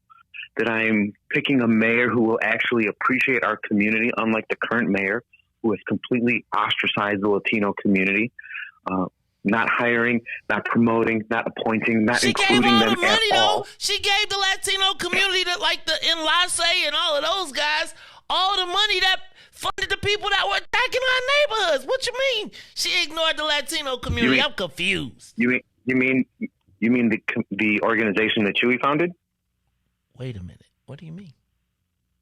[SPEAKER 20] that I'm picking a mayor who will actually appreciate our community, unlike the current mayor who has completely ostracized the Latino community, not hiring, not promoting, not appointing, not including them at all.
[SPEAKER 10] She gave the Latino community, like the Enlace and all of those guys, all the money that funded the people that were attacking our neighborhoods. What you mean? She ignored the Latino community. I'm confused.
[SPEAKER 20] You mean the organization that Chuy founded?
[SPEAKER 10] Wait a minute. What do you mean?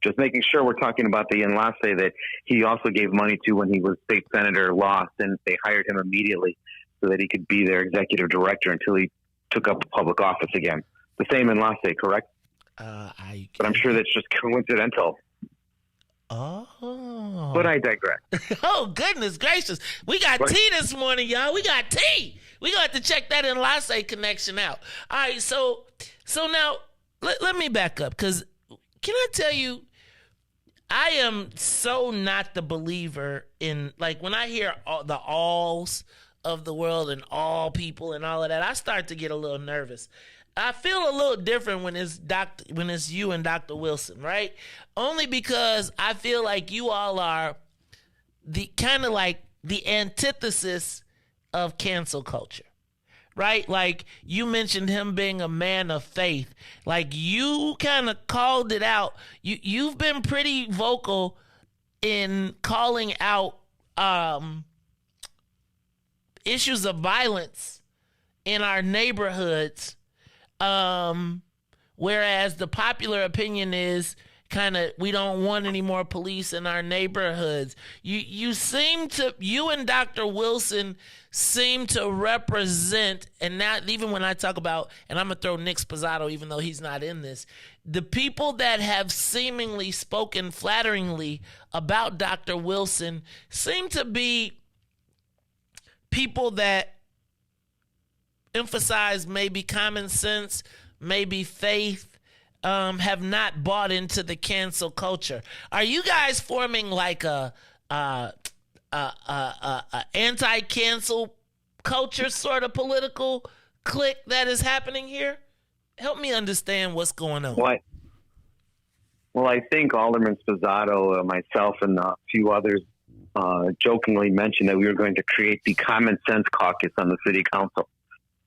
[SPEAKER 20] Just making sure we're talking about the Enlace that he also gave money to when he was state senator, lost, and they hired him immediately so that he could be their executive director until he took up public office again. The same Enlace, correct? But I'm sure that's just coincidental.
[SPEAKER 10] Oh.
[SPEAKER 20] But I digress.
[SPEAKER 10] Oh, goodness gracious. We got tea this morning, y'all. We got tea. We got to check that Enlace connection out. All right, so now let me back up, because can I tell you, I am so not the believer in, like, when I hear the alls of the world and all people and all of that, I start to get a little nervous. I feel a little different when it's you and Dr. Wilson, right? Only because I feel like you all are the kind of like the antithesis of cancel culture, right? Like, you mentioned him being a man of faith. Like, you kind of called it out. You've been pretty vocal in calling out issues of violence in our neighborhoods, whereas the popular opinion is kind of, we don't want any more police in our neighborhoods. You and Dr. Wilson seem to represent, and now even when I talk about, and I'm going to throw Nick Spazzato, even though he's not in this, the people that have seemingly spoken flatteringly about Dr. Wilson seem to be people that emphasize maybe common sense, maybe faith, have not bought into the cancel culture. Are you guys forming like a anti-cancel culture sort of political clique that is happening here? Help me understand what's going on.
[SPEAKER 20] Well, I think Alderman Spazzato, myself, and a few others jokingly mentioned that we were going to create the Common Sense Caucus on the City Council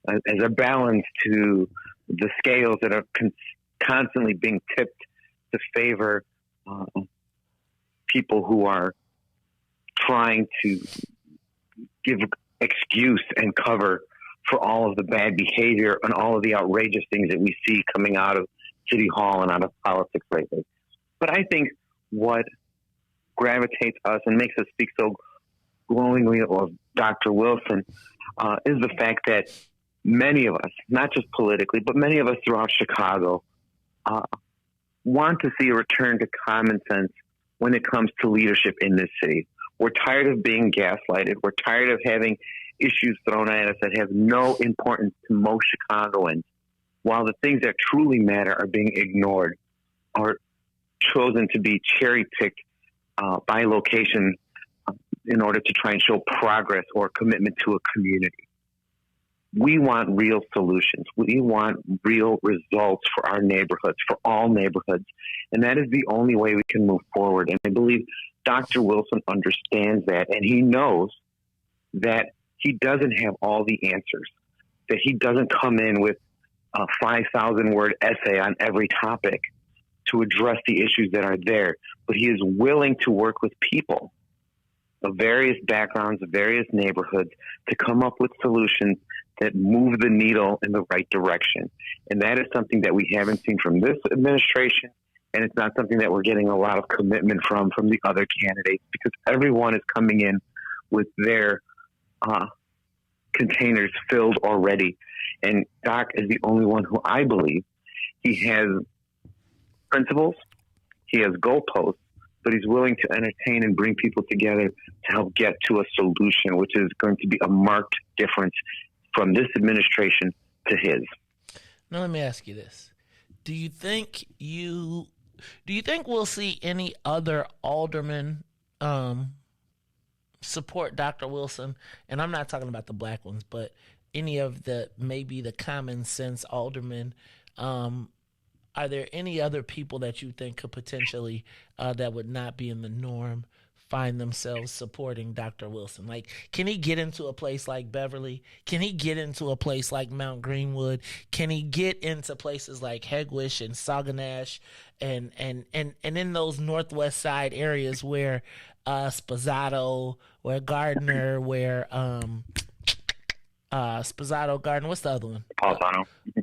[SPEAKER 20] as a balance to the scales that are constantly being tipped to favor people who are trying to give excuse and cover for all of the bad behavior and all of the outrageous things that we see coming out of City Hall and out of politics lately. But I think what gravitates us and makes us speak so glowingly of Dr. Wilson is the fact that many of us, not just politically, but many of us throughout Chicago, want to see a return to common sense when it comes to leadership in this city. We're tired of being gaslighted. We're tired of having issues thrown at us that have no importance to most Chicagoans, while the things that truly matter are being ignored or chosen to be cherry-picked by location in order to try and show progress or commitment to a community. We want real solutions. We want real results for our neighborhoods, for all neighborhoods. And that is the only way we can move forward. And I believe Dr. Wilson understands that, and he knows that he doesn't have all the answers, that he doesn't come in with a 5,000-word essay on every topic to address the issues that are there. But he is willing to work with people of various backgrounds, of various neighborhoods, to come up with solutions that move the needle in the right direction. And that is something that we haven't seen from this administration, and it's not something that we're getting a lot of commitment from the other candidates, because everyone is coming in with their containers filled already. And Doc is the only one who I believe he has principles, he has goalposts, but he's willing to entertain and bring people together to help get to a solution, which is going to be a marked difference from this administration to his.
[SPEAKER 10] Now let me ask you this. Do you think we'll see any other aldermen support Dr. Wilson? And I'm not talking about the black ones, but any of maybe the common sense aldermen. Are there any other people that you think could potentially, that would not be in the norm, find themselves supporting Dr. Wilson? Like, can he get into a place like Beverly? Can he get into a place like Mount Greenwood? Can he get into places like Hegewisch and Saguenash and in those northwest side areas where Sposato, where Gardner, where Sposato, Gardner, what's the other one?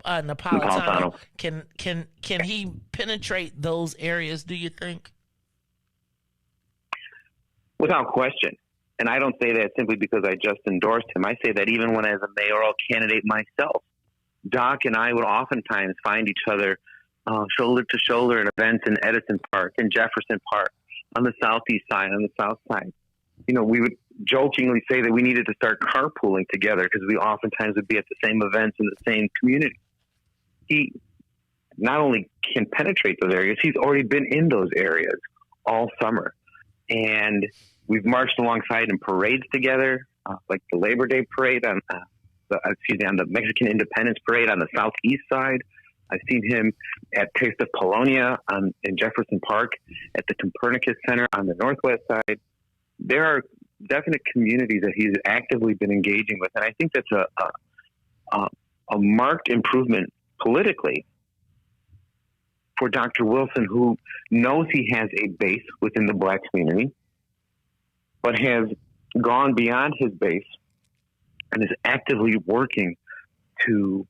[SPEAKER 10] Napolitano. Can he penetrate those areas, do you think?
[SPEAKER 20] Without question. And I don't say that simply because I just endorsed him. I say that even when as a mayoral candidate myself, Doc and I would oftentimes find each other shoulder to shoulder in events in Edison Park, in Jefferson Park, on the southeast side, on the south side. You know, we would jokingly say that we needed to start carpooling together because we oftentimes would be at the same events in the same community. He not only can penetrate those areas, he's already been in those areas all summer. And we've marched alongside in parades together, like the Labor Day parade on the Mexican Independence Parade on the southeast side. I've seen him at Taste of Polonia in Jefferson Park, at the Copernicus Center on the northwest side. There are definite communities that he's actively been engaging with, and I think that's a marked improvement politically for Dr. Wilson, who knows he has a base within the black community, but has gone beyond his base and is actively working to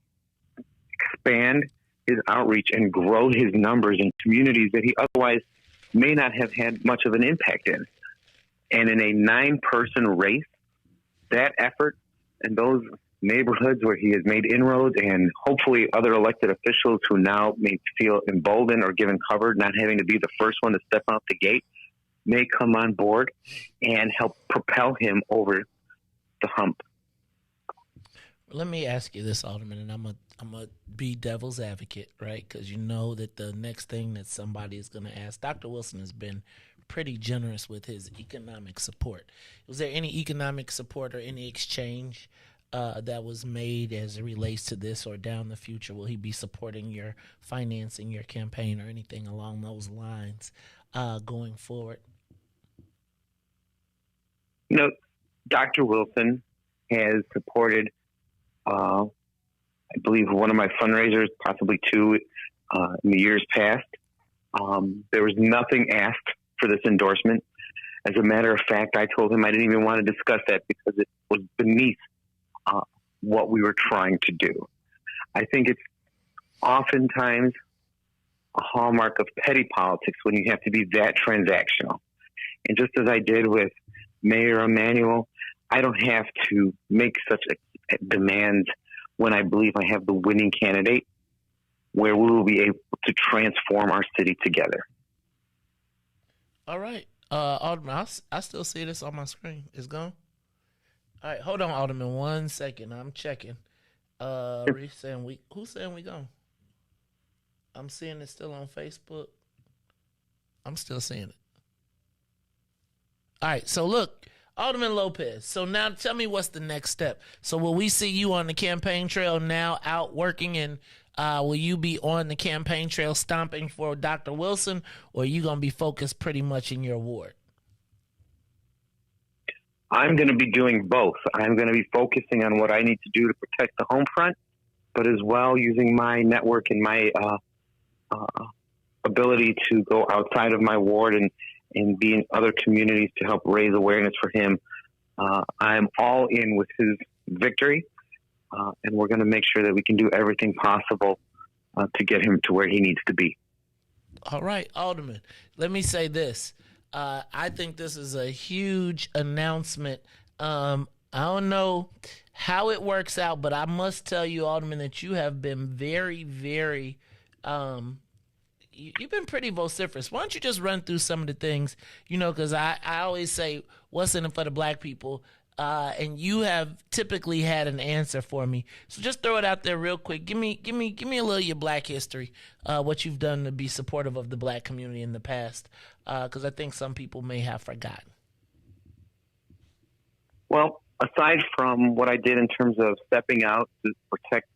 [SPEAKER 20] expand his outreach and grow his numbers in communities that he otherwise may not have had much of an impact in. And in a 9-person race, that effort and those neighborhoods where he has made inroads, and hopefully other elected officials who now may feel emboldened or given cover, not having to be the first one to step out the gate, may come on board and help propel him over the hump.
[SPEAKER 10] Let me ask you this, Alderman, and I'm a be devil's advocate, right? Because you know that the next thing that somebody is going to ask, Dr. Wilson has been pretty generous with his economic support. Was there any economic support or any exchange that was made as it relates to this, or down the future? Will he be supporting your financing, your campaign, or anything along those lines going forward?
[SPEAKER 20] You know, Dr. Wilson has supported, I believe, one of my fundraisers, possibly two, in the years past. There was nothing asked for this endorsement. As a matter of fact, I told him I didn't even want to discuss that because it was beneath what we were trying to do. I think it's oftentimes a hallmark of petty politics when you have to be that transactional. And just as I did with Mayor Emanuel, I don't have to make such demands when I believe I have the winning candidate, where we will be able to transform our city together.
[SPEAKER 10] All right. Alderman, I still see this on my screen. It's gone? All right, hold on, Alderman, 1 second. I'm checking. Riis saying who's saying we gone? I'm seeing it still on Facebook. I'm still seeing it. All right, so look,
[SPEAKER 4] Alderman Lopez, so now tell me what's the next step. So will we see you on the campaign trail now out working, and will you be on the campaign trail stomping for Dr. Wilson, or are you going to be focused pretty much in your ward?
[SPEAKER 20] I'm going to be doing both. I'm going to be focusing on what I need to do to protect the home front, but as well using my network and my ability to go outside of my ward and be in other communities to help raise awareness for him. I'm all in with his victory, and we're going to make sure that we can do everything possible to get him to where he needs to be.
[SPEAKER 4] All right, Alderman, let me say this. I think this is a huge announcement. I don't know how it works out, but I must tell you, Alderman, that you have been very, very you've been pretty vociferous. Why don't you just run through some of the things, because I always say, what's in it for the black people? And you have typically had an answer for me. So just throw it out there real quick. Give me a little of your black history, what you've done to be supportive of the black community in the past, because I think some people may have forgotten.
[SPEAKER 20] Well, aside from what I did in terms of stepping out to protect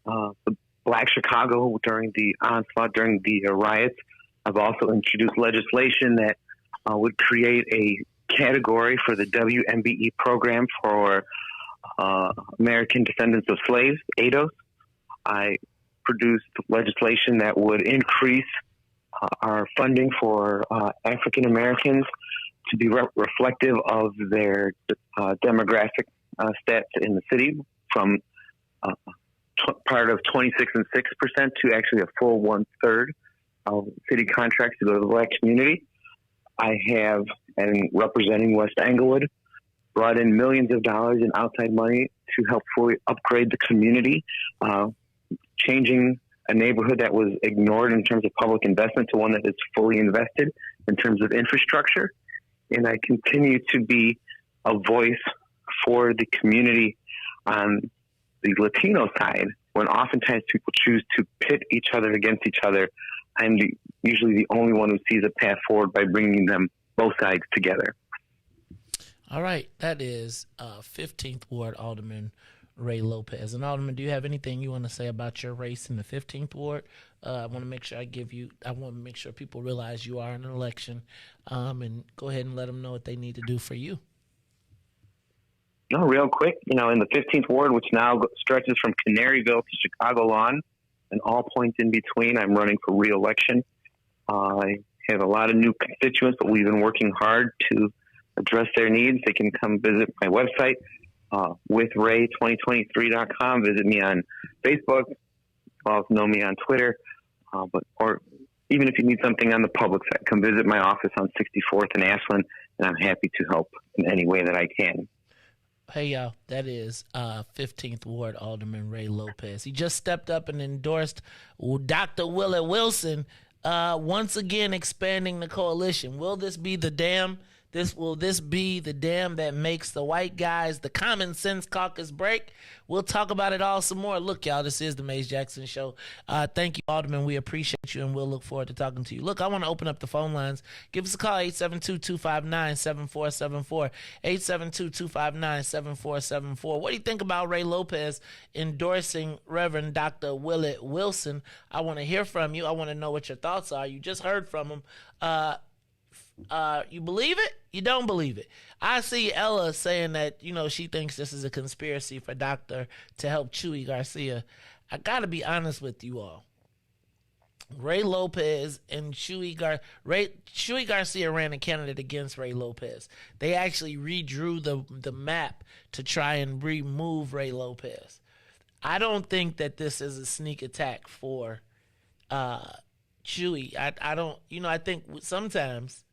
[SPEAKER 20] the Black Chicago during the onslaught, during the riots, I've also introduced legislation that would create a category for the WMBE program for American descendants of slaves, ADOS. I produced legislation that would increase our funding for African Americans to be reflective of their demographic stats in the city, from part of 26 and 6% to actually a full 1/3 of city contracts to go to the black community. I have, and representing West Englewood, brought in millions of dollars in outside money to help fully upgrade the community, changing a neighborhood that was ignored in terms of public investment to one that is fully invested in terms of infrastructure. And I continue to be a voice for the community on the Latino side, when oftentimes people choose to pit each other against each other. I'm usually the only one who sees a path forward by bringing them both sides together.
[SPEAKER 4] All right, that is 15th Ward Alderman Ray Lopez. And Alderman, do you have anything you want to say about your race in the 15th Ward? I want to make sure I want to make sure people realize you are in an election, and go ahead and let them know what they need to do for you.
[SPEAKER 20] No, real quick, in the 15th Ward, which now stretches from Canaryville to Chicago Lawn and all points in between, I'm running for re-election. I have a lot of new constituents, but we've been working hard to address their needs. They can come visit my website, withray2023.com. Visit me on Facebook. Also know me on Twitter. Or even if you need something on the public side, come visit my office on 64th and Ashland, and I'm happy to help in any way that I can.
[SPEAKER 4] Hey, y'all, that is 15th Ward Alderman Ray Lopez. He just stepped up and endorsed Dr. Willett Wilson, once again expanding the coalition. Will this be the dam? Will this be the dam that makes the white guys, the common sense caucus break? We'll talk about it all some more. Look, y'all, this is the Maze Jackson Show. Thank you, Alderman. We appreciate you, and we'll look forward to talking to you. Look, I want to open up the phone lines. Give us a call, 872-259-7474, 872-259-7474. What do you think about Ray Lopez endorsing Reverend Dr. Willett Wilson? I want to hear from you. I want to know what your thoughts are. You just heard from him. You believe it? You don't believe it? I see Ella saying that, she thinks this is a conspiracy for Doctor to help Chuy Garcia. I got to be honest with you all. Ray Lopez and Chuy Garcia ran a candidate against Ray Lopez. They actually redrew the map to try and remove Ray Lopez. I don't think that this is a sneak attack for Chuy. I don't, I think sometimes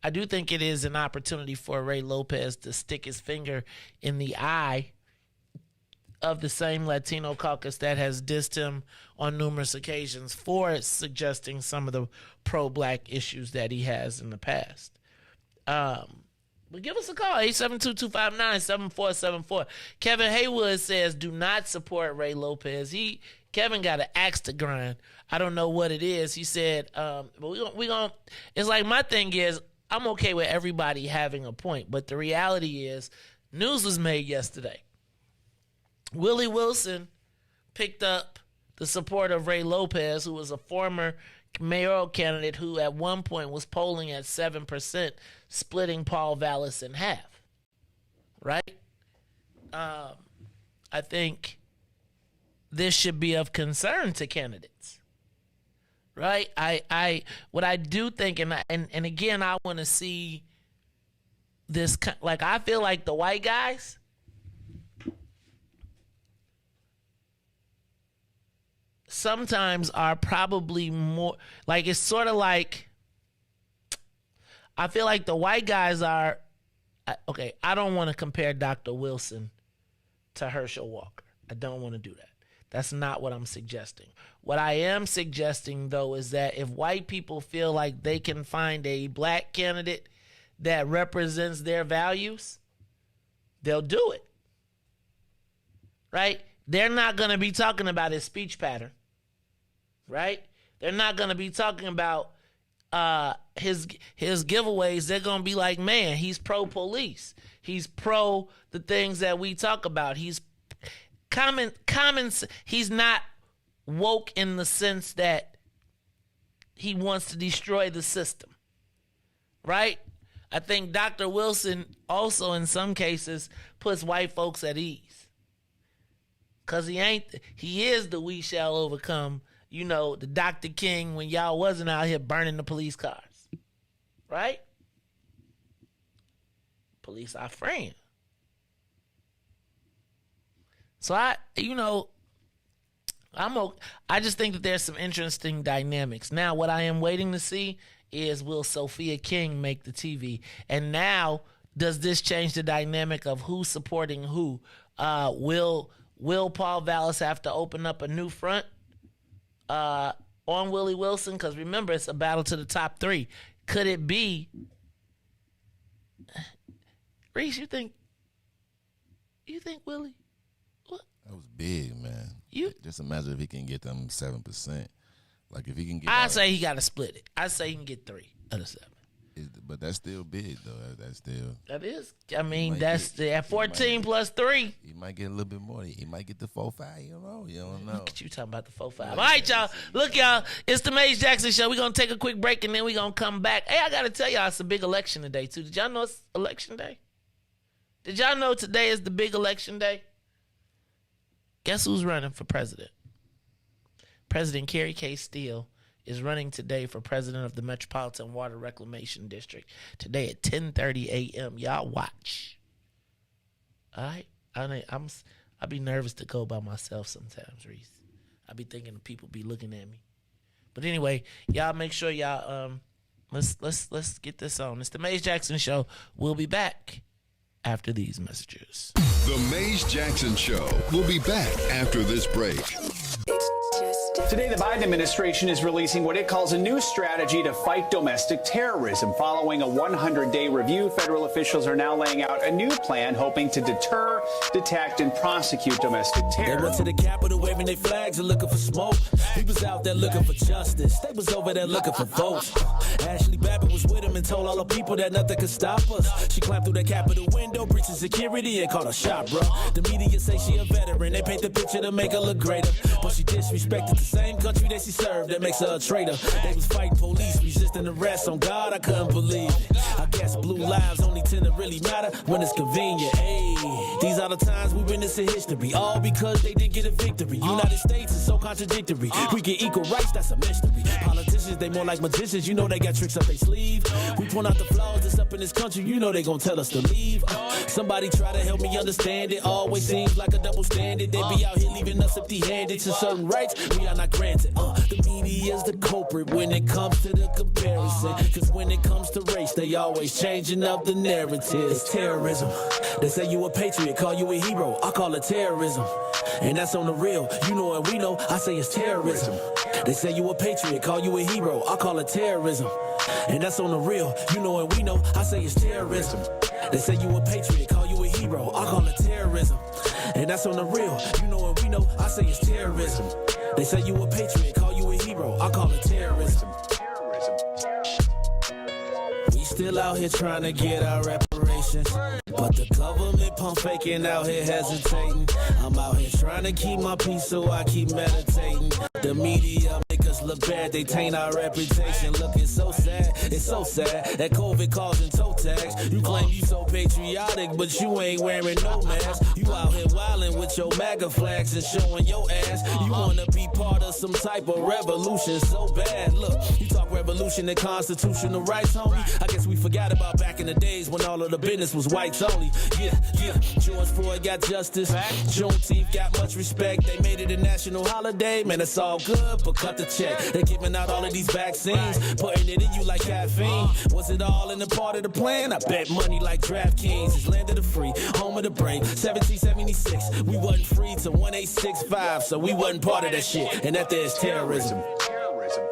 [SPEAKER 4] I do think it is an opportunity for Ray Lopez to stick his finger in the eye of the same Latino caucus that has dissed him on numerous occasions for suggesting some of the pro-black issues that he has in the past. But give us a call, 872-259-7474. Kevin Haywood says, do not support Ray Lopez. Kevin got an axe to grind. I don't know what it is. He said, but we gonna, it's like my thing is,
[SPEAKER 10] I'm okay with everybody having a point, but the reality is news was made yesterday. Willie Wilson picked up the support of Ray Lopez, who was a former mayoral candidate who at one point was polling at 7%, splitting Paul Vallis in half. Right? I think this should be of concern to candidates. Right? What I do think, and again, I want to see this, like, I feel like the white guys sometimes are probably more, like, it's sort of like, I feel like the white guys are, okay, I don't want to compare Dr. Wilson to Herschel Walker. I don't want to do that. That's not what I'm suggesting. What I am suggesting, though, is that if white people feel like they can find a black candidate that represents their values, they'll do it. Right? They're not going to be talking about his speech pattern. Right? They're not going to be talking about his giveaways. They're going to be like, man, he's pro-police. He's pro the things that we talk about. He's he's not woke in the sense that he wants to destroy the system. Right? I think Dr. Wilson also in some cases puts white folks at ease. Cause he is the we shall overcome, the Dr. King when y'all wasn't out here burning the police cars. Right? Police are friends. So I just think that there's some interesting dynamics. Now, what I am waiting to see is, will Sophia King make the TV? And now, does this change the dynamic of who's supporting who? Will Paul Vallis have to open up a new front on Willie Wilson? Because remember, it's a battle to the top three. Could it be? Riis, you think Willie?
[SPEAKER 2] That was big, man. Just imagine if he can get them 7%. Like if he can get,
[SPEAKER 10] I say he got to split it. I say he can get 3 out of 7.
[SPEAKER 2] But that's still big, though. That's still.
[SPEAKER 10] That is. I mean, at 14 plus 3.
[SPEAKER 2] He might get a little bit more. He might get the 4-5. You don't know.
[SPEAKER 10] Look at you talking about the 4-5. All right, y'all. Look, y'all. It's the Maze Jackson Show. We're going to take a quick break, and then we're going to come back. Hey, I got to tell y'all, it's a big election today, too. Did y'all know it's election day? Did y'all know today is the big election day? Guess who's running for president? President Carrie K. Steele is running today for president of the Metropolitan Water Reclamation District. Today at 10:30 a.m. Y'all watch. All right? I be nervous to go by myself sometimes, Riis. I be thinking the people be looking at me. But anyway, y'all make sure y'all let's get this on. It's the Maze Jackson Show. We'll be back after these messages.
[SPEAKER 3] The Maze Jackson Show. We'll be back after this break.
[SPEAKER 21] Today, the Biden administration is releasing what it calls a new strategy to fight domestic terrorism. Following a 100-day review, federal officials are now laying out a new plan hoping to deter, detect, and prosecute domestic terror.
[SPEAKER 9] They went to the Capitol waving their flags and looking for smoke. He was out there looking for justice. They was over there looking for votes. Ashley Babbitt was with him and told all the people that nothing could stop us. She climbed through the Capitol window, breaching security, and called a shot, bro. The media say she a veteran. They paint the picture to make her look greater. But she disrespected the same country that she served. That makes her a traitor. They was fighting police, resisting arrest. On God, I couldn't believe it. I guess blue lives only tend to really matter when it's convenient. Hey, these are the times we witness in history. All because they didn't get a victory. United States is so contradictory. We get equal rights, that's a mystery. Politicians, they more like magicians. You know they got tricks up their sleeve. We point out the flaws that's up in this country. You know they gon' tell us to leave. Somebody try to help me understand it. Always seems like a double standard. They be out here leaving us empty-handed to certain rights we are not granted. The media's the culprit when it comes to the comparison. Cause when it comes to race, they always changing up the narrative. It's terrorism. They say you a patriot, call you a hero. I call it terrorism. And that's on the real. You know and we know, I say it's terrorism. They say you a patriot, call you a hero. I call it terrorism. And that's on the real. You know and we know, I say it's terrorism. They say you a patriot, call you a hero. I call it terrorism. And that's on the real. You know and we know, I say it's terrorism. They say you a patriot, call you a hero. I call it terrorism. We still out here trying to get our reparations, but the government pump faking out here hesitating. I'm out here trying to keep my peace, so I keep meditating. The media make us look bad, they taint our reputation. Look, it's so sad that COVID causing toe tags. You claim you so patriotic, but you ain't wearing no mask. You out here wildin' with your MAGA flags and showing your ass. You wanna be part of some type of revolution so bad. Look, you talk revolution and constitutional rights, homie. I guess we forgot about back in the days when all of the business was whites only. Yeah. George Floyd got justice. Juneteenth got much respect. They made it a national holiday. Man, it's all good, but cut the check. They're giving out all of these vaccines, putting it in you like caffeine. Was it all in the part of the plan? I bet money like DraftKings. It's land of the free, home of the brave. 1776, we wasn't free till 1865, so we wasn't part of that shit. And that there's terrorism.
[SPEAKER 21] Terrorism.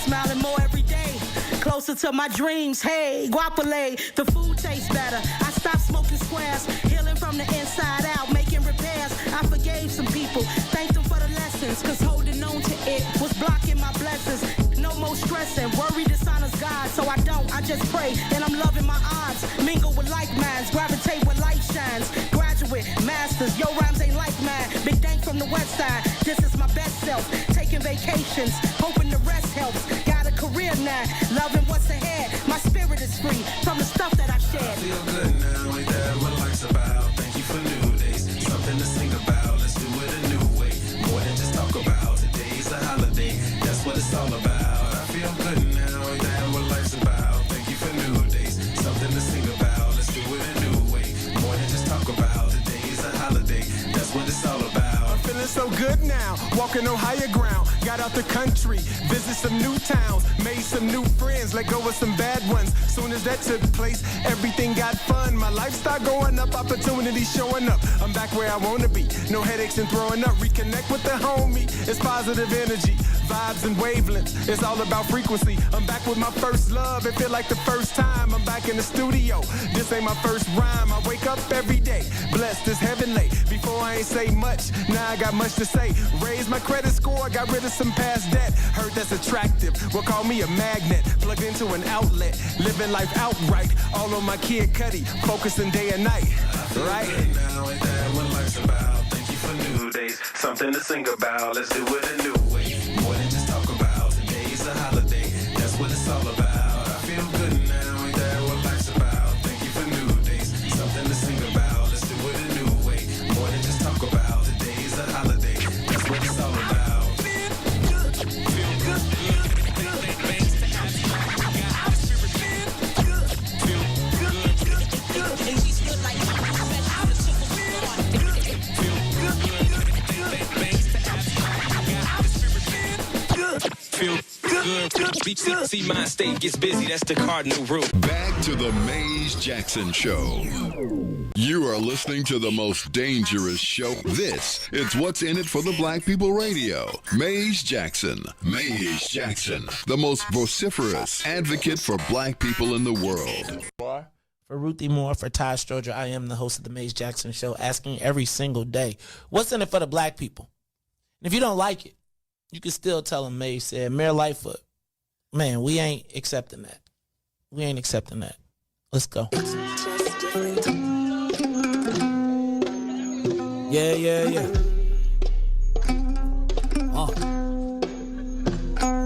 [SPEAKER 7] Smiling more every day, closer to my dreams. Hey, guapole, the food tastes better. I stopped smoking squares, healing from the inside out, making repairs. I forgave some people, thanked them for the lessons, cause holding on to it was blocking my blessings. No more stressing, worry dishonors God, so I just pray, and I'm loving my odds. Mingle with like minds, gravitate where light shines. Graduate, masters, your rhymes ain't like mine. Big dank from the west side, this is my best self. Taking vacations, hoping the rest helps. Got a career now, loving what's ahead. My spirit is free from the stuff that I shared.
[SPEAKER 11] I feel good now, ain't that what life's about? Thank you for new days, something to sing about. Let's do it a new way, more than just talk about. Today's a holiday, that's what it's all about. I feel good now, ain't that what life's about? Thank you for new days, something to sing about. Let's do it a new way, more than just talk about. Today's a holiday, that's what it's all about.
[SPEAKER 22] I'm feeling so good now, walking on higher ground. Got out the country, visit some new towns, made some new friends, let go of some bad ones. Soon as that took place, everything got fun. My life started going up, opportunities showing up. I'm back where I wanna be, no headaches and throwing up. Reconnect with the homie, it's positive energy, vibes and wavelengths. It's all about frequency. I'm back with my first love, it feel like the first time. I'm back in the studio, this ain't my first rhyme. I wake up every day, blessed as heavenly. Before I ain't say much, now I got much to say. Raise my credit score, got rid of some past debt. Heard that's attractive, well call me a magnet. Plugged into an outlet, living life outright. All on my Kid Cudi, focusing day and night. Right?
[SPEAKER 11] Now ain't that what life's about? Thank you for new days, something to sing about. Let's do it a new way, more than just talk about. Today's a holiday, that's what it's all about. I feel good now, ain't that what life's about? Thank you for new days, something to sing about. Let's do it a new way, more than just talk about. Today's a holiday, that's what it's all about.
[SPEAKER 23] Feel good. See, my state gets busy. That's the cardinal rule.
[SPEAKER 3] Back to the Maze Jackson Show. You are listening to the most dangerous show. This is What's in It for the Black People Radio. Maze Jackson. Maze Jackson, the most vociferous advocate for black people in the world.
[SPEAKER 4] For Ruthie Moore, for Ty Stroger, I am the host of the Maze Jackson Show, asking every single day, what's in it for the black people? And if you don't like it, you can still tell them Maze said, Mayor Lightfoot, man, we ain't accepting that. We ain't accepting that. Let's go. Yeah.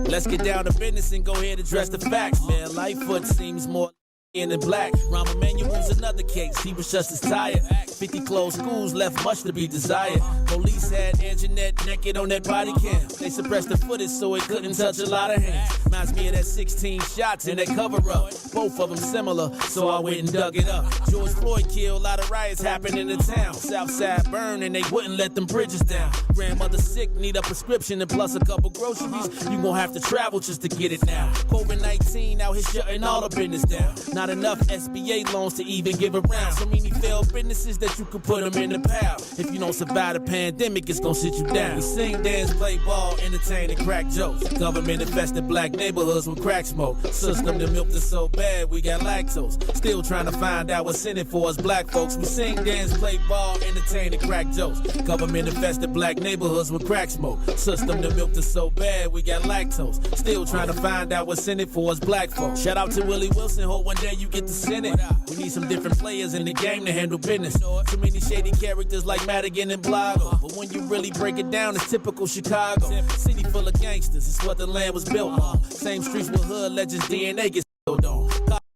[SPEAKER 9] Let's get down to business and go ahead and address the facts, man. Lightfoot seems more in black. Rahm Emanuel's another case. He was just as tired. 50 closed schools left much to be desired. Police had Anjanette naked on that body cam. They suppressed the footage so it couldn't touch a lot of hands. Reminds me of that 16 shots in that cover-up. Both of them similar, so I went and dug it up. George Floyd killed, a lot of riots happened in the town. Southside burned and they wouldn't let them bridges down. Grandmother sick, need a prescription and plus a couple groceries. You gon' have to travel just to get it now. COVID-19 out here shutting all the business down. not enough SBA loans to even give around. So many failed businesses that you could put them in the pile. If you don't survive the pandemic, it's gonna sit you down. We sing, dance, play ball, entertain, and crack jokes. Government infested black neighborhoods with crack smoke. System that milked us so bad, we got lactose. Still trying to find out what's in it for us black folks. We sing, dance, play ball, entertain, and crack jokes. Government infested black neighborhoods with crack smoke. System that milked us so bad, we got lactose. Still trying to find out what's in it for us black folks. Shout out to Willie Wilson, hope one day you get to Senate. We need some different players in the game to handle business. Too many shady characters like Madigan and Blago. But when you really break it down, it's typical Chicago. City full of gangsters, it's what the land was built on. Same streets with hood legends, DNA gets spilled on.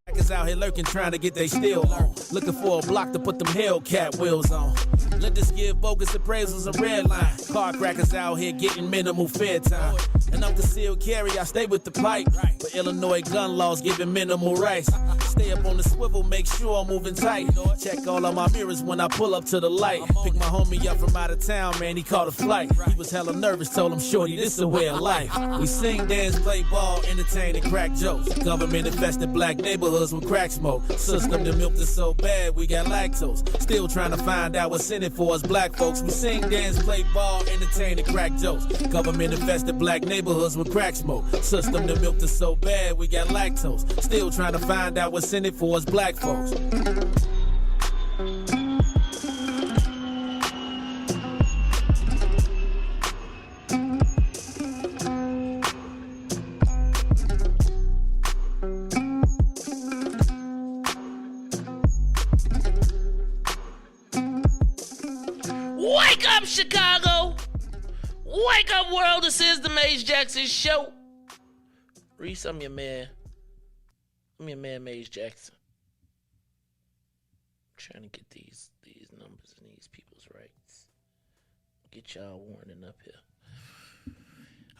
[SPEAKER 9] Crackers out here lurking, trying to get they steel on. Looking for a block to put them Hellcat wheels on. Let us give bogus appraisals a red line. Car crackers out here getting minimal fair time. And I'm concealed carry, I stay with the pipe. But Illinois gun laws giving minimal rights. Stay up on the swivel, make sure I'm moving tight. Check all of my mirrors when I pull up to the light. Pick my homie up from out of town, man, he caught a flight. He was hella nervous, told him, shorty, this is a way of life. We sing, dance, play ball, entertain, and crack jokes. Government infested black neighborhoods with crack smoke. System that milked us so bad, we got lactose. Still trying to find out what's in it for us black folks. We sing, dance, play ball, entertain, and crack jokes. Government infested black neighborhoods with crack smoke. System that milked us so bad, we got lactose. Still trying to find out what's in it for us black folks.
[SPEAKER 10] Wake up, Chicago! Wake up, world! This is the Maze Jackson Show. Reis, I'm your man. I'm your man, Maze Jackson. I'm trying to get these numbers and these people's rights. Get y'all warning up here.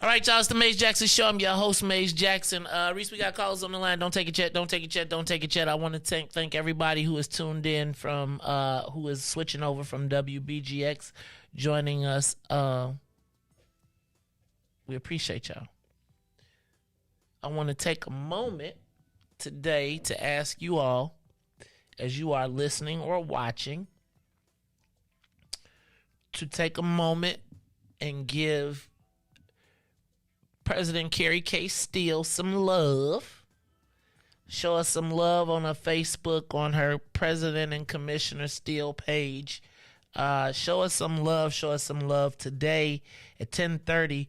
[SPEAKER 10] All right, y'all, it's the Maze Jackson Show. I'm your host, Maze Jackson. Reis, we got callers on the line. Don't take it yet. Don't take it yet. Don't take it yet. I want to thank everybody who is tuned in from, who is switching over from WBGX, joining us. We appreciate y'all. I want to take a moment today to ask you all, as you are listening or watching, to take a moment and give President Carrie K. Steele some love. Show us some love on her Facebook, on her President and Commissioner Steele page. Show us some love. Show us some love today at 10:30.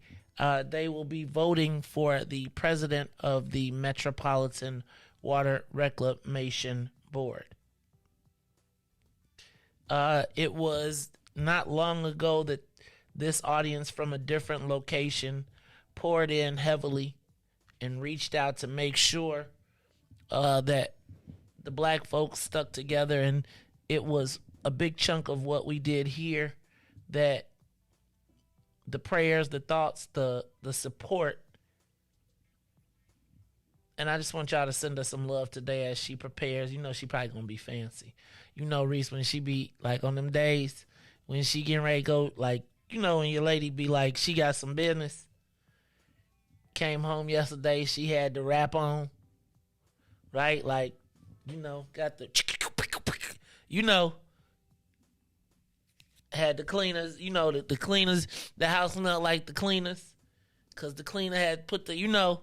[SPEAKER 10] They will be voting for the president of the Metropolitan Water Reclamation Board. It was not long ago that this audience from a different location poured in heavily and reached out to make sure that the black folks stuck together, and it was a big chunk of what we did here, that the prayers, the thoughts, the support. And I just want y'all to send her some love today as she prepares. You know she probably gonna be fancy. You know, Reis, when she be like on them days when she getting ready to go, like, you know, when your lady be like, she got some business. Came home yesterday, she had the rap on, right? Like, you know, got the, you know, had the cleaners, you know, the cleaners, the house smelled like the cleaners, because the cleaner had put the, you know,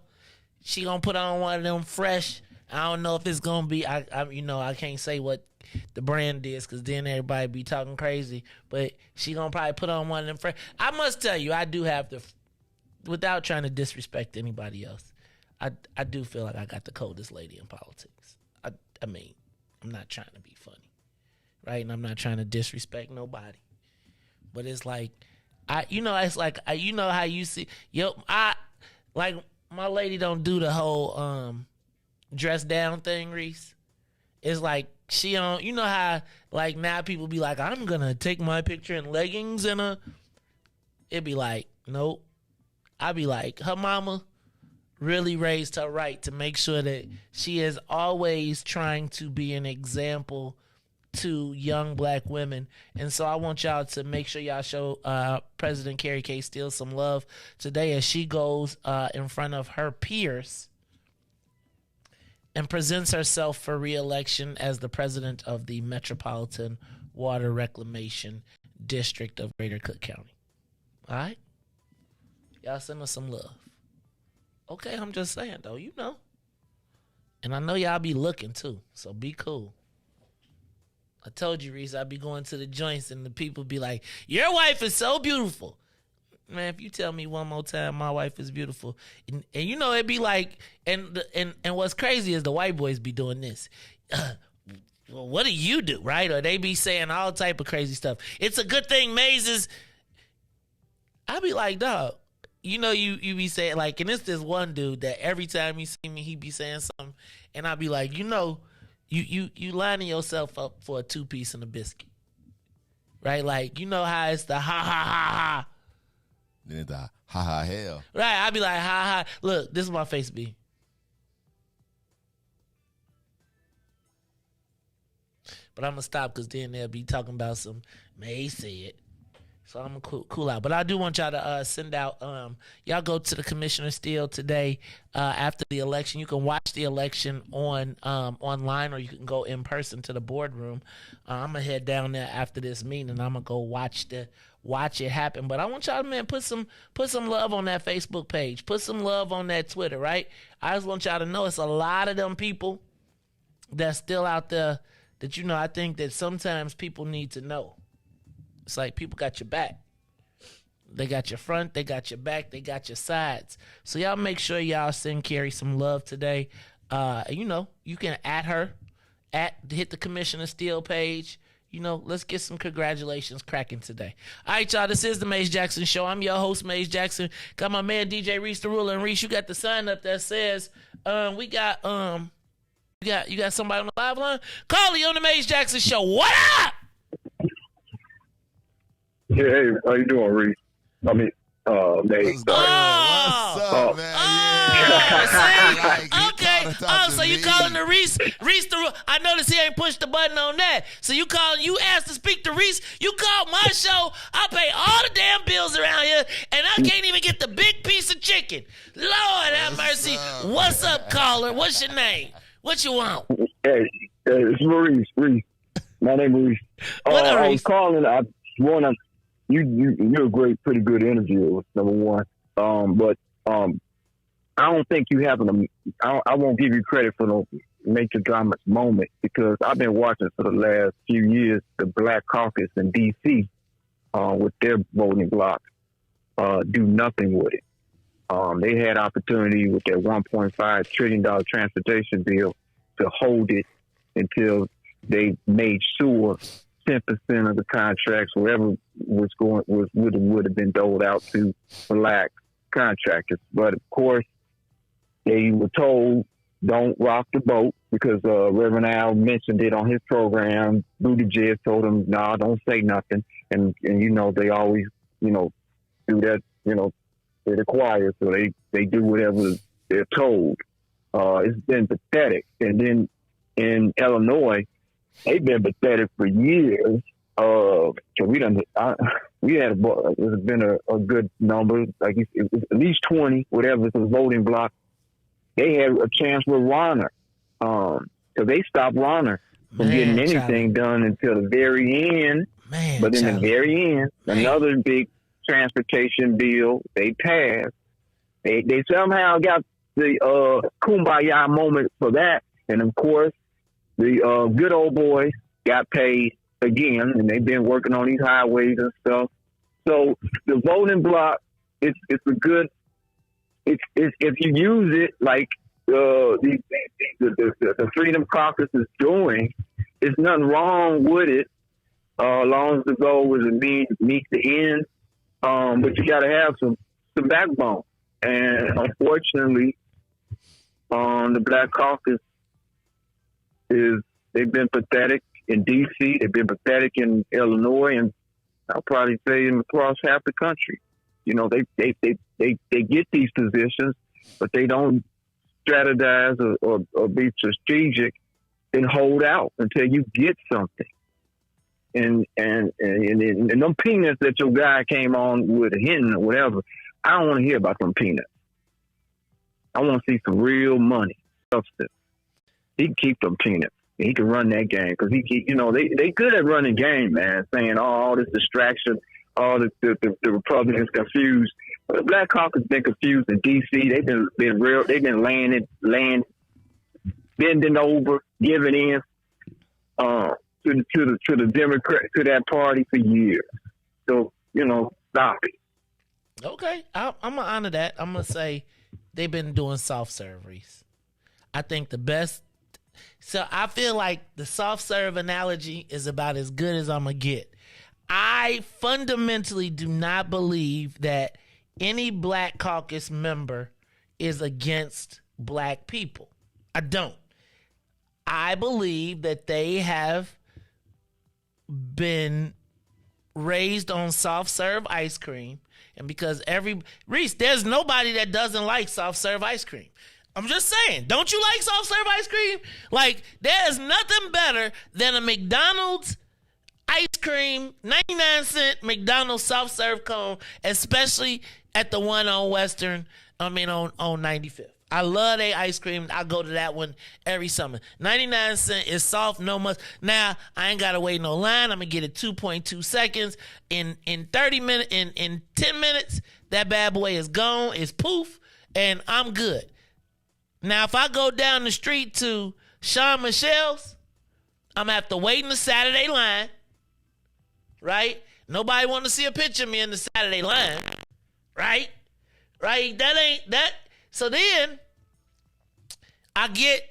[SPEAKER 10] she gonna put on one of them fresh. I don't know if it's gonna be, I you know, I can't say what the brand is, because then everybody be talking crazy, but she gonna probably put on one of them fresh. I must tell you, I do have the, without trying to disrespect anybody else, I do feel like I got the coldest lady in politics. I mean, I'm not trying to be funny, right? And I'm not trying to disrespect nobody. But it's like, it's like, you know how you see, like, my lady don't do the whole dress down thing, Reis. It's like, she don't, you know how, like, now people be like, I'm gonna take my picture in leggings and it'd be like, nope. I'd be like, her mama really raised her right to make sure that she is always trying to be an example to young black women. And so I want y'all to make sure y'all show President Carrie K. Steele some love today as she goes in front of her peers and presents herself for re-election as the president of the Metropolitan Water Reclamation District of Greater Cook County. All right? Y'all send us some love. Okay, I'm just saying, though, you know. And I know y'all be looking, too, so be cool. I told you, Reese, I'd be going to the joints and the people be like, your wife is so beautiful. Man, if you tell me one more time my wife is beautiful, and you know, it'd be like, and what's crazy is the white boys be doing this. Well, what do you do, right? Or they be saying all type of crazy stuff. It's a good thing Maze is. I be like, dog, you know, you be saying, like, and it's this one dude that every time he see me, he be saying something, and I be like, you know, you lining yourself up for a 2-piece and a biscuit, right? Like, you know how it's the ha ha ha ha.
[SPEAKER 2] Then it's the ha ha hell.
[SPEAKER 10] Right, I be like, ha ha. Look, this is my face be. But I'm going to stop because then they'll be talking about some May said. So I'm going to cool out. But I do want y'all to send out, y'all go to the Commissioner Steele today after the election. You can watch the election online, or you can go in person to the boardroom. I'm going to head down there after this meeting, and I'm going to go watch it happen. But I want y'all to, man, put some love on that Facebook page. Put some love on that Twitter, right? I just want y'all to know it's a lot of them people that's still out there that, you know, I think that sometimes people need to know. It's like people got your back. They got your front, they got your back, they got your sides. So y'all make sure y'all send Carrie some love today. You know, you can hit the Commissioner Steele page. You know, let's get some congratulations cracking today. All right, y'all, this is the Maze Jackson Show. I'm your host, Maze Jackson. Got my man DJ Reese the Ruler, and Reese, you got the sign up that says you got somebody on the live line? Carly on the Maze Jackson Show. What up?
[SPEAKER 5] Yeah, hey, how you doing, Reese? I mean, Nate.
[SPEAKER 2] What's up, man?
[SPEAKER 10] Okay. So you calling the Reese the? I noticed he ain't pushed the button on that. So you asked to speak to Reese. You called my show. I pay all the damn bills around here, and I can't even get the big piece of chicken. Lord have mercy. What's up, caller? What's your name? What you want?
[SPEAKER 5] Hey, it's Reese. My name is Reese. I was calling. I want to. You're a pretty good interviewer, number one. But I don't think you have I won't give you credit for no major drama moment, because I've been watching for the last few years the Black Caucus in D.C. With their voting bloc do nothing with it. They had opportunity with their $1.5 trillion transportation bill to hold it until they made sure 10% of the contracts, whatever would have been doled out to Black contractors. But of course, they were told don't rock the boat, because Reverend Al mentioned it on his program. Buttigieg told him, "Nah, don't say nothing." And you know, they always, you know, do that. You know, they're the choir, so they do whatever they're told. It's been pathetic. And then in Illinois, they've been pathetic for years. So there's been a good number, like at least 20, whatever, the voting block. They had a chance with Ronner. So they stopped Ronner from getting anything done until the very end. But in the very end, another big transportation bill they passed. They somehow got the kumbaya moment for that. And of course, the good old boys got paid again, and they've been working on these highways and stuff. So the voting block, it's a good. It's if you use it like the Freedom Caucus is doing, there's nothing wrong with it, as long as the goal is to meet the end. But you got to have some backbone, and unfortunately, the Black Caucus they've been pathetic in D.C., they've been pathetic in Illinois, and I'll probably say across half the country. You know, they get these positions, but they don't strategize or be strategic and hold out until you get something. And them peanuts that your guy came on with a hint or whatever, I don't want to hear about them peanuts. I want to see some real money, substance. he can keep them peanuts. He can run that game because they good at running game, man. Saying all this distraction, all the Republicans confused. But the Black Caucus been confused in D.C. They've been real. They've been bending over, giving in to the Democrat, to that party for years. So stop it.
[SPEAKER 10] Okay, I'm gonna honor that. I'm gonna say they've been doing soft serve, Reis. I think the best. So I feel like the soft serve analogy is about as good as I'm gonna get. I fundamentally do not believe that any Black Caucus member is against Black people. I don't. I believe that they have been raised on soft serve ice cream, and because Reis, there's nobody that doesn't like soft serve ice cream. I'm just saying, don't you like soft serve ice cream? Like, there's nothing better than a McDonald's ice cream, 99-cent McDonald's soft serve cone, especially at the one on on 95th. I love their ice cream. I go to that one every summer. 99 cents is soft, no must. Now, I ain't got to wait no line. I'm going to get it 2.2 seconds. In 30 minutes, in 10 minutes, that bad boy is gone, is poof, and I'm good. Now, if I go down the street to Sean Michelle's, I'm going to have to wait in the Saturday line, right? Nobody want to see a picture of me in the Saturday line, right? Right? That ain't that. So then I get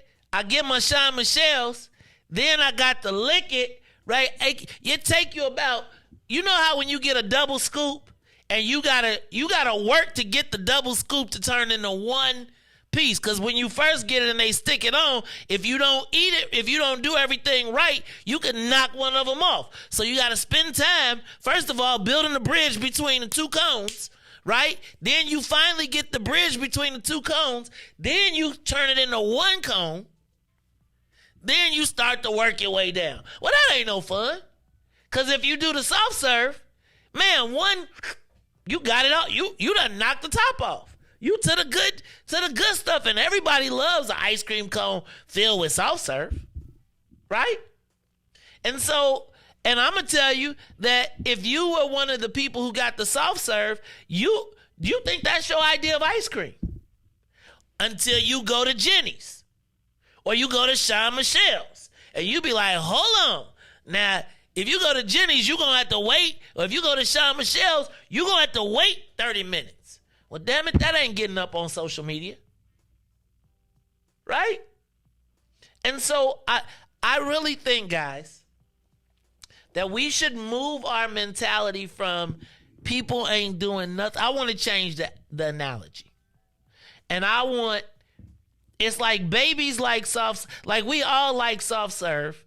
[SPEAKER 10] my Sean Michelle's, then I got to lick it, right? It take you about, you know how when you get a double scoop and you gotta work to get the double scoop to turn into one piece, because when you first get it and they stick it on, if you don't eat it, if you don't do everything right, you can knock one of them off. So you got to spend time, first of all, building the bridge between the two cones, right? Then you finally get the bridge between the two cones. Then you turn it into one cone. Then you start to work your way down. Well, that ain't no fun. Because if you do the soft serve, man, you got it all. You done knocked the top off. You to the good stuff, and everybody loves an ice cream cone filled with soft serve, right? And so, and I'm gonna tell you that if you were one of the people who got the soft serve, you think that's your idea of ice cream until you go to Jenny's or you go to Sean Michelle's, and you be like, hold on, now if you go to Jenny's, you're gonna have to wait, or if you go to Sean Michelle's, you're gonna have to wait 30 minutes. Well, damn it, that ain't getting up on social media. Right? And so I really think, guys, that we should move our mentality from people ain't doing nothing. I want to change the analogy. And it's like babies like we all like soft serve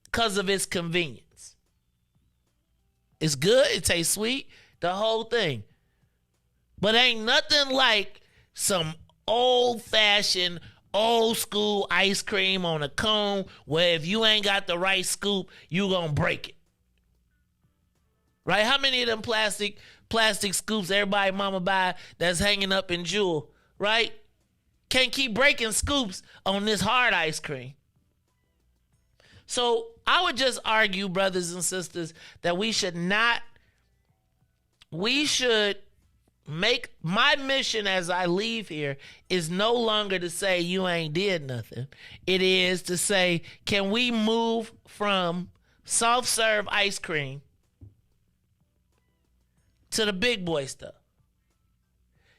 [SPEAKER 10] because of its convenience. It's good, it tastes sweet, the whole thing. But ain't nothing like some old-fashioned, old-school ice cream on a cone where if you ain't got the right scoop, you gonna break it. Right? How many of them plastic scoops everybody mama buy that's hanging up in Jewel, right? Can't keep breaking scoops on this hard ice cream. So I would just argue, brothers and sisters, that we should make my mission as I leave here is no longer to say you ain't did nothing. It is to say, can we move from soft serve ice cream to the big boy stuff?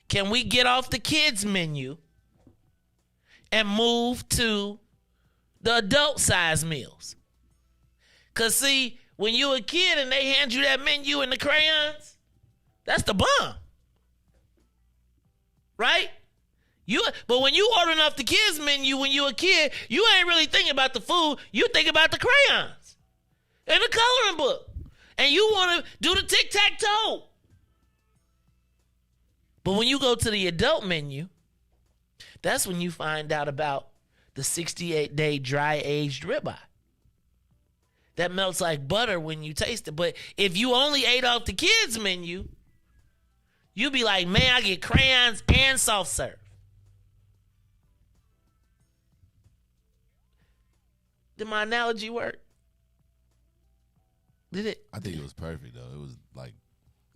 [SPEAKER 10] Can we get off the kids menu and move to the adult size meals? Cause see, when you a kid and they hand you that menu and the crayons, that's the bomb. Right? But when you ordering off the kids menu when you a kid, you ain't really thinking about the food. You think about the crayons and the coloring book. And you want to do the tic-tac-toe. But when you go to the adult menu, that's when you find out about the 68-day dry-aged ribeye. That melts like butter when you taste it. But if you only ate off the kids menu, you be like, man, I get crayons and soft serve. Did my analogy work? Did it?
[SPEAKER 2] I think it was perfect though. It was like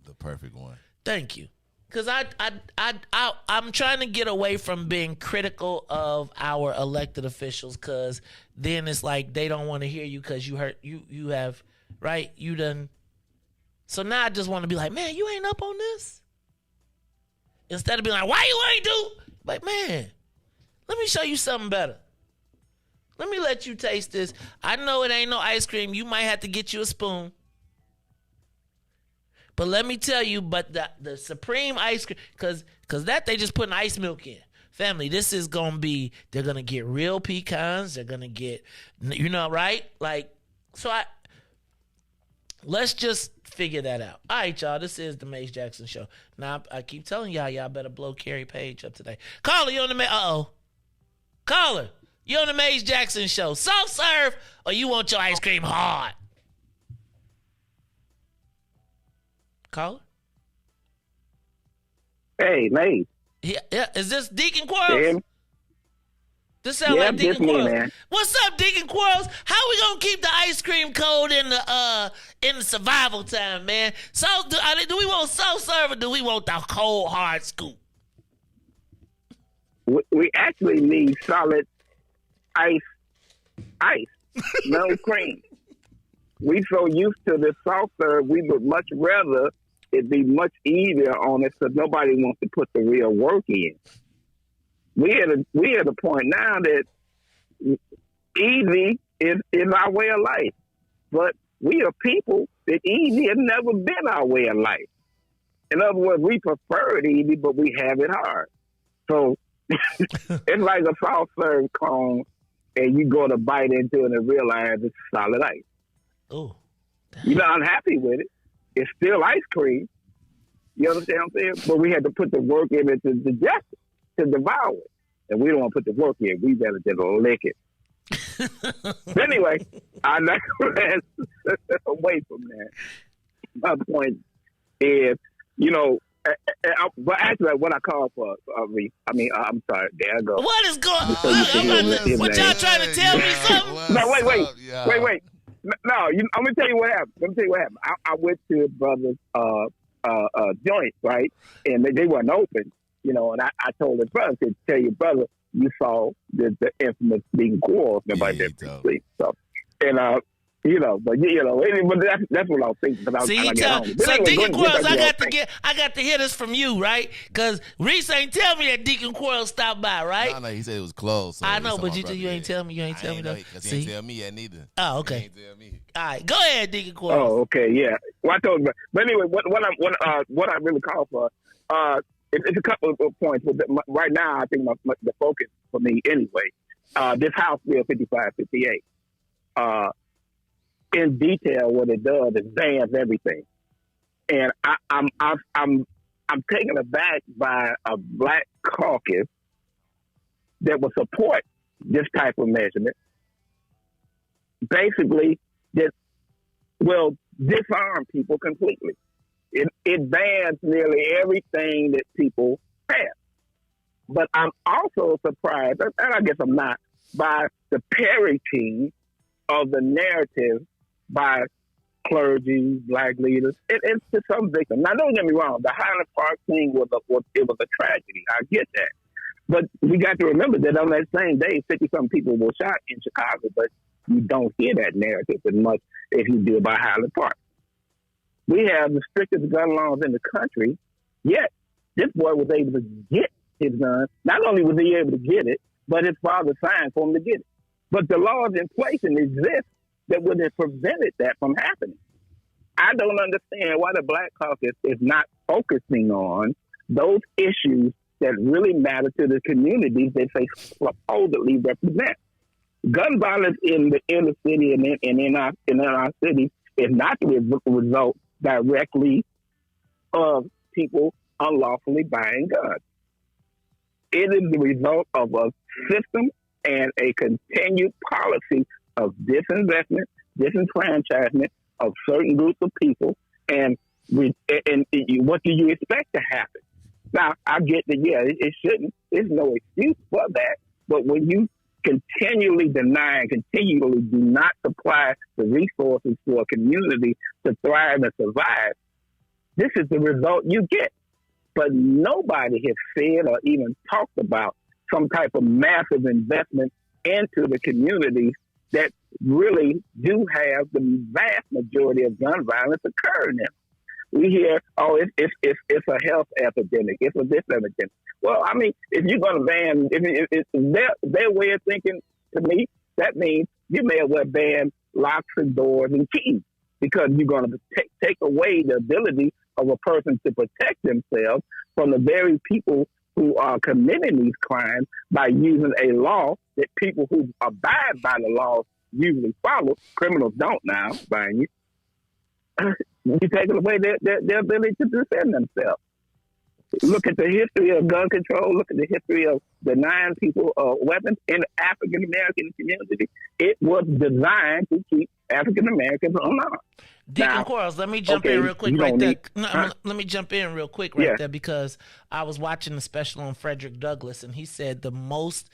[SPEAKER 2] the perfect one.
[SPEAKER 10] Thank you. Because I'm trying to get away from being critical of our elected officials, because then it's like they don't want to hear you because you have, right? You done. So now I just want to be like, man, you ain't up on this. Instead of being like, why you ain't do? Like, man, let me show you something better. Let me let you taste this. I know it ain't no ice cream. You might have to get you a spoon. But let me tell you, but the supreme ice cream, because that they just putting ice milk in. Family, this is going to be, they're going to get real pecans. They're going to get, right? Like, so let's just figure that out. All right, y'all, this is the Mace Jackson Show. Now, I keep telling y'all better blow Carrie Page up today. Caller, you on the, Caller, you on the Mace Jackson Show. Soft serve, or you want your ice cream hard? Caller?
[SPEAKER 16] Hey, Mace.
[SPEAKER 10] Yeah. Is this Deacon Quarles?
[SPEAKER 16] Yeah.
[SPEAKER 10] This sounds like Deacon
[SPEAKER 16] me,
[SPEAKER 10] Quarles.
[SPEAKER 16] Man.
[SPEAKER 10] What's up, Deacon Quarles? How we gonna keep the ice cream cold in the survival time, man? So do we want soft serve or do we want the cold hard scoop?
[SPEAKER 16] We actually need solid ice, no cream. We so used to the soft serve, we would much rather it be much easier on us because nobody wants to put the real work in. We at a point now that easy is our way of life, but we are people that easy has never been our way of life. In other words, we prefer it easy, but we have it hard. So it's like a soft serve cone, and you go to bite into it and realize it's solid ice.
[SPEAKER 10] Oh,
[SPEAKER 16] you're not unhappy with it. It's still ice cream. You understand what I'm saying? But we had to put the work in it to digest it, to devour it. And we don't want to put the work in. We better just lick it. But anyway, I digress away from that. My point is, but actually what I call for, Reis, I'm sorry, there I go.
[SPEAKER 10] What is going on? What y'all trying to tell me something?
[SPEAKER 16] No, wait. No, I'm gonna tell you what happened. I went to a brother's joint, right? And they weren't open, and I told his brother to tell your brother you saw the infamous Deacon Quarles. Nobody did sleep. So, and but that's what I was thinking.
[SPEAKER 10] So Deacon Quarles, I got to hear this from you, right? Because Reese ain't tell me that Deacon Quarles stopped by, right?
[SPEAKER 2] No, he said it was closed. So
[SPEAKER 10] I know, but you ain't tell me. You ain't tell me though.
[SPEAKER 2] Because he ain't tell me yet neither.
[SPEAKER 10] Oh, okay.
[SPEAKER 2] He ain't tell me.
[SPEAKER 10] All right, go ahead, Deacon Quarles.
[SPEAKER 16] Oh, okay, yeah. Well, I told you, but anyway, what I really call for, it's a couple of points. But right now, I think the focus for me, anyway, this House Bill 5558. In detail, what it does is bans everything, and I'm taken aback by a black caucus that will support this type of measurement. Basically, that will disarm people completely. It bans nearly everything that people have. But I'm also surprised, and I guess I'm not, by the parity of the narrative by clergy, black leaders, and to some victims. Now, don't get me wrong, the Highland Park thing was a tragedy. I get that. But we got to remember that on that same day, 50-something people were shot in Chicago, but you don't hear that narrative as much as you do about Highland Park. We have the strictest gun laws in the country, yet this boy was able to get his gun. Not only was he able to get it, but his father signed for him to get it. But the laws in place and exist that would have prevented that from happening. I don't understand why the Black Caucus is not focusing on those issues that really matter to the communities that they supposedly represent. Gun violence in the inner city and in our city is not the result directly of people unlawfully buying guns. It is the result of a system and a continued policy of disinvestment, disenfranchisement of certain groups of people, and what do you expect to happen? Now, I get that, it shouldn't. There's no excuse for that. But when you
[SPEAKER 5] continually deny and continually do not supply the resources for a community to thrive and survive, this is the result you get. But nobody has said or even talked about some type of massive investment into the communities that really do have the vast majority of gun violence occurring in. We hear, oh, it's a health epidemic. It's a this epidemic. Well, I mean, if you're going to ban, if their way of thinking, to me, that means you may as well ban locks and doors and keys, because you're going to take away the ability of a person to protect themselves from the very people who are committing these crimes by using a law that people who abide by the law usually follow. Criminals don't now, mind you. You're taking away their ability to defend themselves. Look at the history of gun control. Look at the history of denying people weapons in the African American community. It was designed to keep African Americans unarmed.
[SPEAKER 10] Deacon Quarles, let me jump in real quick right there. Let me jump in real quick there, because I was watching the special on Frederick Douglass, and he said the most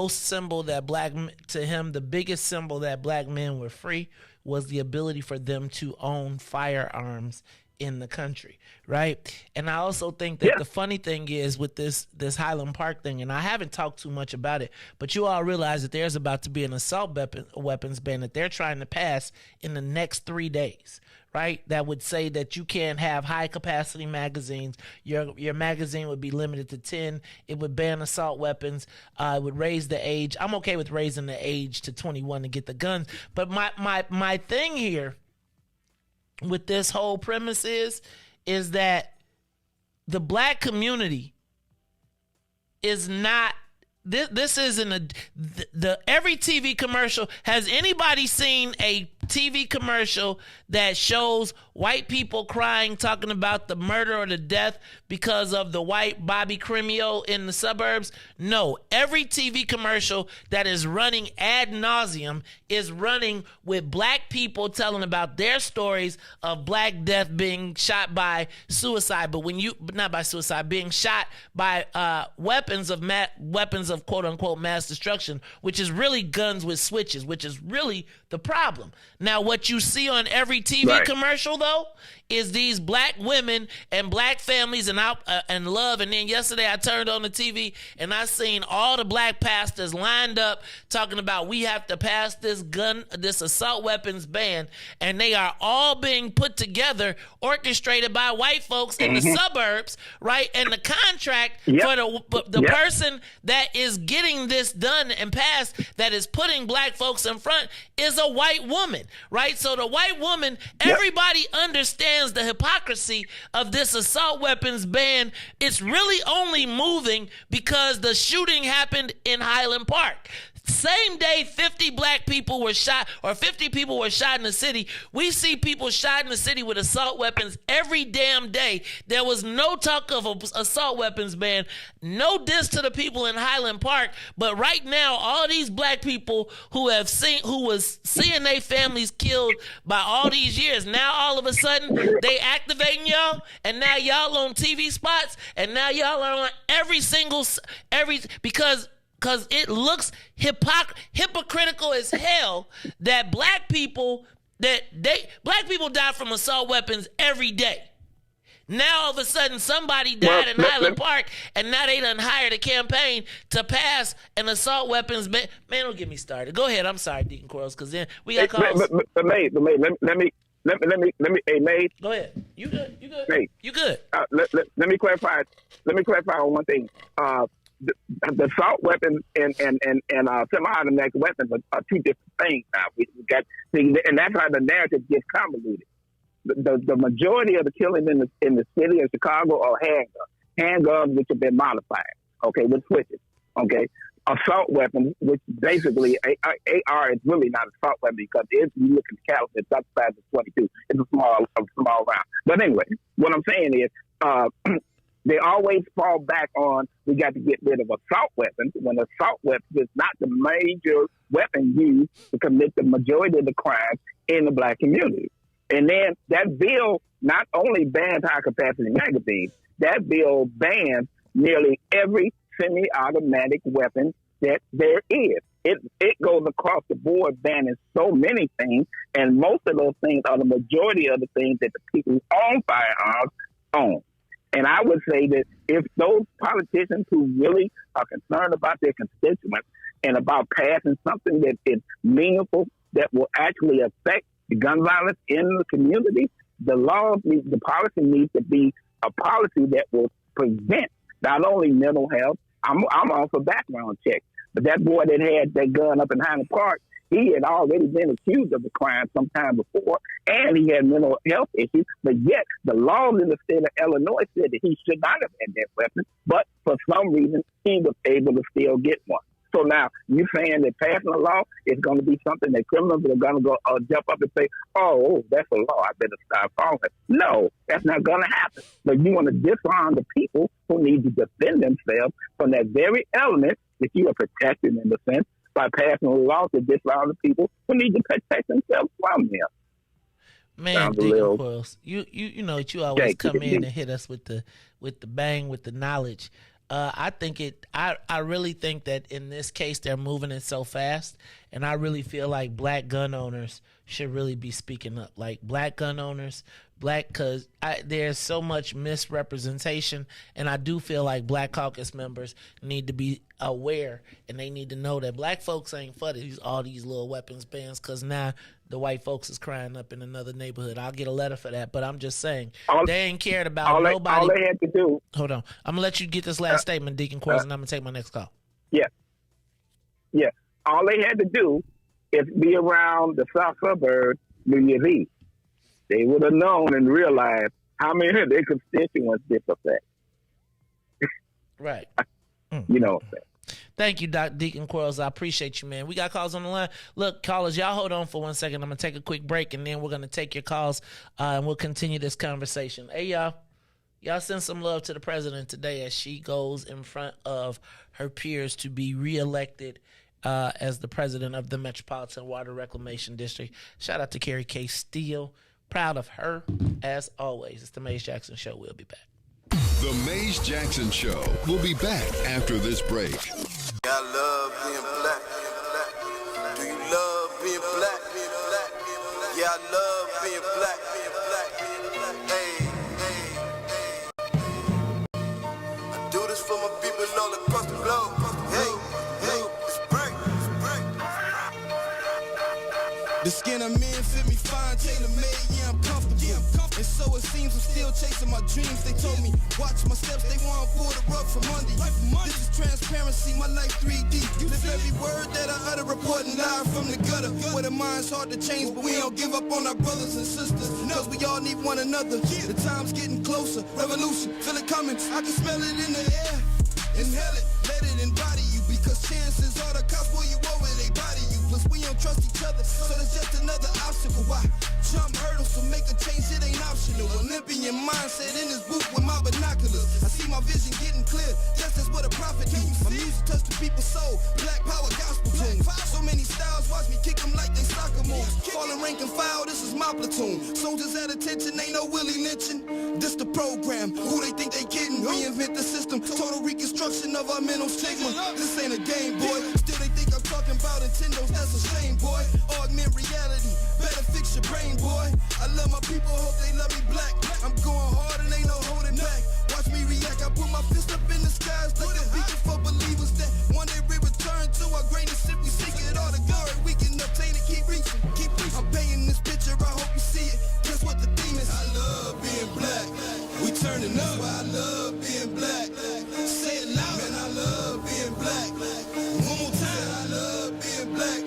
[SPEAKER 10] symbol that the biggest symbol that black men were free was the ability for them to own firearms in the country, right? And I also think that the funny thing is with this Highland Park thing, and I haven't talked too much about it, but you all realize that there's about to be an assault weapons ban that they're trying to pass in the next 3 days, right? That would say that you can't have high capacity magazines. Your magazine would be limited to 10. It would ban assault weapons. It would raise the age. I'm okay with raising the age to 21 to get the guns. But my thing here with this whole premise is that the black community is not. This isn't every TV commercial. Has anybody seen a TV commercial that shows white people crying, talking about the murder or the death because of the white Bobby Cremio in the suburbs? No. Every TV commercial that is running ad nauseum is running with black people telling about their stories of black death, being shot by suicide, but not by suicide, being shot by weapons of quote unquote mass destruction, which is really guns with switches, which is really the problem. Now, what you see on every TV commercial, though, is these black women and black families and love. And then yesterday I turned on the TV and I seen all the black pastors lined up talking about we have to pass this assault weapons ban, and they are all being put together, orchestrated by white folks in the suburbs, right? And the contract for the person that is getting this done and passed, that is putting black folks in front, is a white woman, right? So the white woman, everybody understands the hypocrisy of this assault weapons ban. It's really only moving because the shooting happened in Highland Park. Same day 50 black people were shot, or 50 people were shot in the city. We see people shot in the city with assault weapons every damn day. There was no talk of an assault weapons ban, no diss to the people in Highland Park. But right now, all these black people who was seeing their families killed by all these years, now all of a sudden they activating y'all, and now y'all on TV spots, and now y'all are on because it looks hypocritical as hell that black people die from assault weapons every day. Now all of a sudden somebody died in Highland Park, and now they done hired a campaign to pass an assault weapons ban. Man, don't get me started. Go ahead. I'm sorry, Deacon Quarles, because then we got calls.
[SPEAKER 5] But May, let me. Hey, May.
[SPEAKER 10] Go ahead. You good?
[SPEAKER 5] May.
[SPEAKER 10] You good?
[SPEAKER 5] Let me clarify. Let me clarify on one thing. The assault weapons and semi-automatic weapons are two different things now. We got, and that's how the narrative gets convoluted. The majority of the killings in the city of Chicago are handguns which have been modified, okay, with switches, okay. Assault weapons, which basically AR is really not an assault weapon, because if you look at the caliber, it's up size of 22. It's a small round. But anyway, what I'm saying is, they always fall back on, we got to get rid of assault weapons, when assault weapons is not the major weapon used to commit the majority of the crimes in the black community. And then that bill not only bans high-capacity magazines, that bill bans nearly every semi-automatic weapon
[SPEAKER 1] that there is. It goes across the board, banning so many things, and most of those things are the majority of the things that the people who own firearms own. And I would say that if those politicians who really are concerned about their constituents and about passing something that is meaningful, that will actually affect the gun violence in the community, the policy needs to be a policy that will prevent not only mental health. I'm also background check, but that boy that had that gun up in Highland Park, he had already been accused of a crime sometime before, and he had mental health issues. But yet, the laws in the state of Illinois said that he should not have had that weapon, but for some reason, he was able to still get one. So now, you saying that passing a law is going to be something that criminals are going to go jump up and say, oh, that's a law, I better start following it. No, that's not going to happen. But you want to disarm the people who need to defend themselves from that very element that you are protecting, in the sense, by passing a law to disarm the people who need to protect themselves from them.
[SPEAKER 10] Man, Deacon Quarles, you know that you always come in and hit us with the bang, with the knowledge. I really think that in this case they're moving it so fast, and I really feel like black gun owners should really be speaking up. Like black gun owners, because there's so much misrepresentation, and I do feel like Black Caucus members need to be aware, and they need to know that black folks ain't for all these little weapons bans, because now the white folks is crying up in another neighborhood. I'll get a letter for that, but I'm just saying they ain't cared about nobody.
[SPEAKER 1] All they had to do.
[SPEAKER 10] Hold on, I'm gonna let you get this last statement, Deacon Quarles, and I'm gonna take my next call.
[SPEAKER 1] Yeah. All they had to do is be around the south suburbs New Year's Eve. They would have known and realized how many of their constituents this affect.
[SPEAKER 10] Right.
[SPEAKER 1] You know what I'm saying?
[SPEAKER 10] Thank you, Deacon Quarles. I appreciate you, man. We got calls on the line. Look, callers, y'all hold on for 1 second. I'm going to take a quick break, and then we're going to take your calls, and we'll continue this conversation. Hey, y'all. Y'all send some love to the president today as she goes in front of her peers to be reelected as the president of the Metropolitan Water Reclamation District. Shout out to Carrie K. Steele. Proud of her, as always. It's the Maze Jackson Show. We'll be back.
[SPEAKER 3] The Maze Jackson Show will be back after this break.
[SPEAKER 6] I love being black. Do you love being black? Yeah, I love being black. I do this for my people all across the globe. It's break.
[SPEAKER 14] The skin I'm in fit me fine, tailor-made, yeah, I'm comfortable. And so it seems I'm still chasing my dreams. They told me, watch my steps, they want to pull the rug from under you. This is transparency, my life 3D. You live every word that I utter, reporting live from the gutter. Where the mind's hard to change, but we don't give up on our brothers and sisters. Cause we all need one another. The time's getting closer, revolution, feel it coming. I can smell it in the air. Inhale it, let it embody you. Because chances are the cops pull you over, they body you. Plus we don't trust each other, so there's just another obstacle. Why jump hurdles to make a change? It ain't optional. Olympian mindset in this booth with my binoculars. I see my vision getting clear, just as what a prophet do. My music touch the people's soul, black power gospel tunes. So many styles, watch me kick them like they soccer moves. Falling rank and file, this is my platoon. Soldiers at attention, ain't no Willie lynching. This the program, who they think they kidding? Reinvent the system, total reconstruction of our mental stigma. This ain't a game, boy. Still they think I'm talking about Nintendo's, that's a shame, boy. Augment reality, better fix your brain, boy. I love my people, hope they love me black. I'm going hard and ain't no holding back. Watch me react, I put my fist up in the skies like a beacon for believers that one day we return to our greatest if we seek it. All the glory we can obtain it, keep reaching. I'm painting this picture, I hope you see it. Guess what the theme is? I love being black. We turning up. I love being black. Say it loud. Man, I love being black. One more time. I love being black.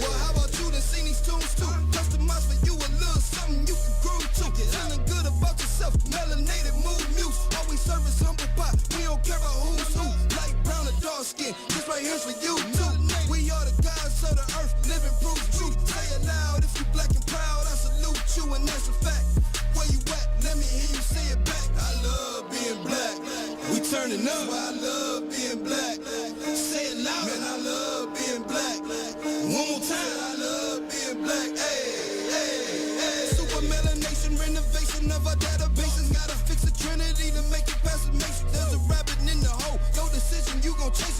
[SPEAKER 14] Well, how about you to sing these tunes too? Customize for you a little something you can groove to. Feeling good about yourself. Melanated mood muse. Always service humble pie. We don't care about who's who. Light brown or dark skin. This right here's for you too. We are the gods of the earth. Living proof truth. Say it loud. If you black and proud, I salute you, and that's a fact. Where you at? Let me hear you say it back. I love being black. We turning up. I love being black. Say it loud. Man, I love being black. One more time. I love being black. Super melanation, renovation of our databases. Gotta fix the trinity to make it past the matrix. There's a rabbit in the hole. No decision, you gon' chase it.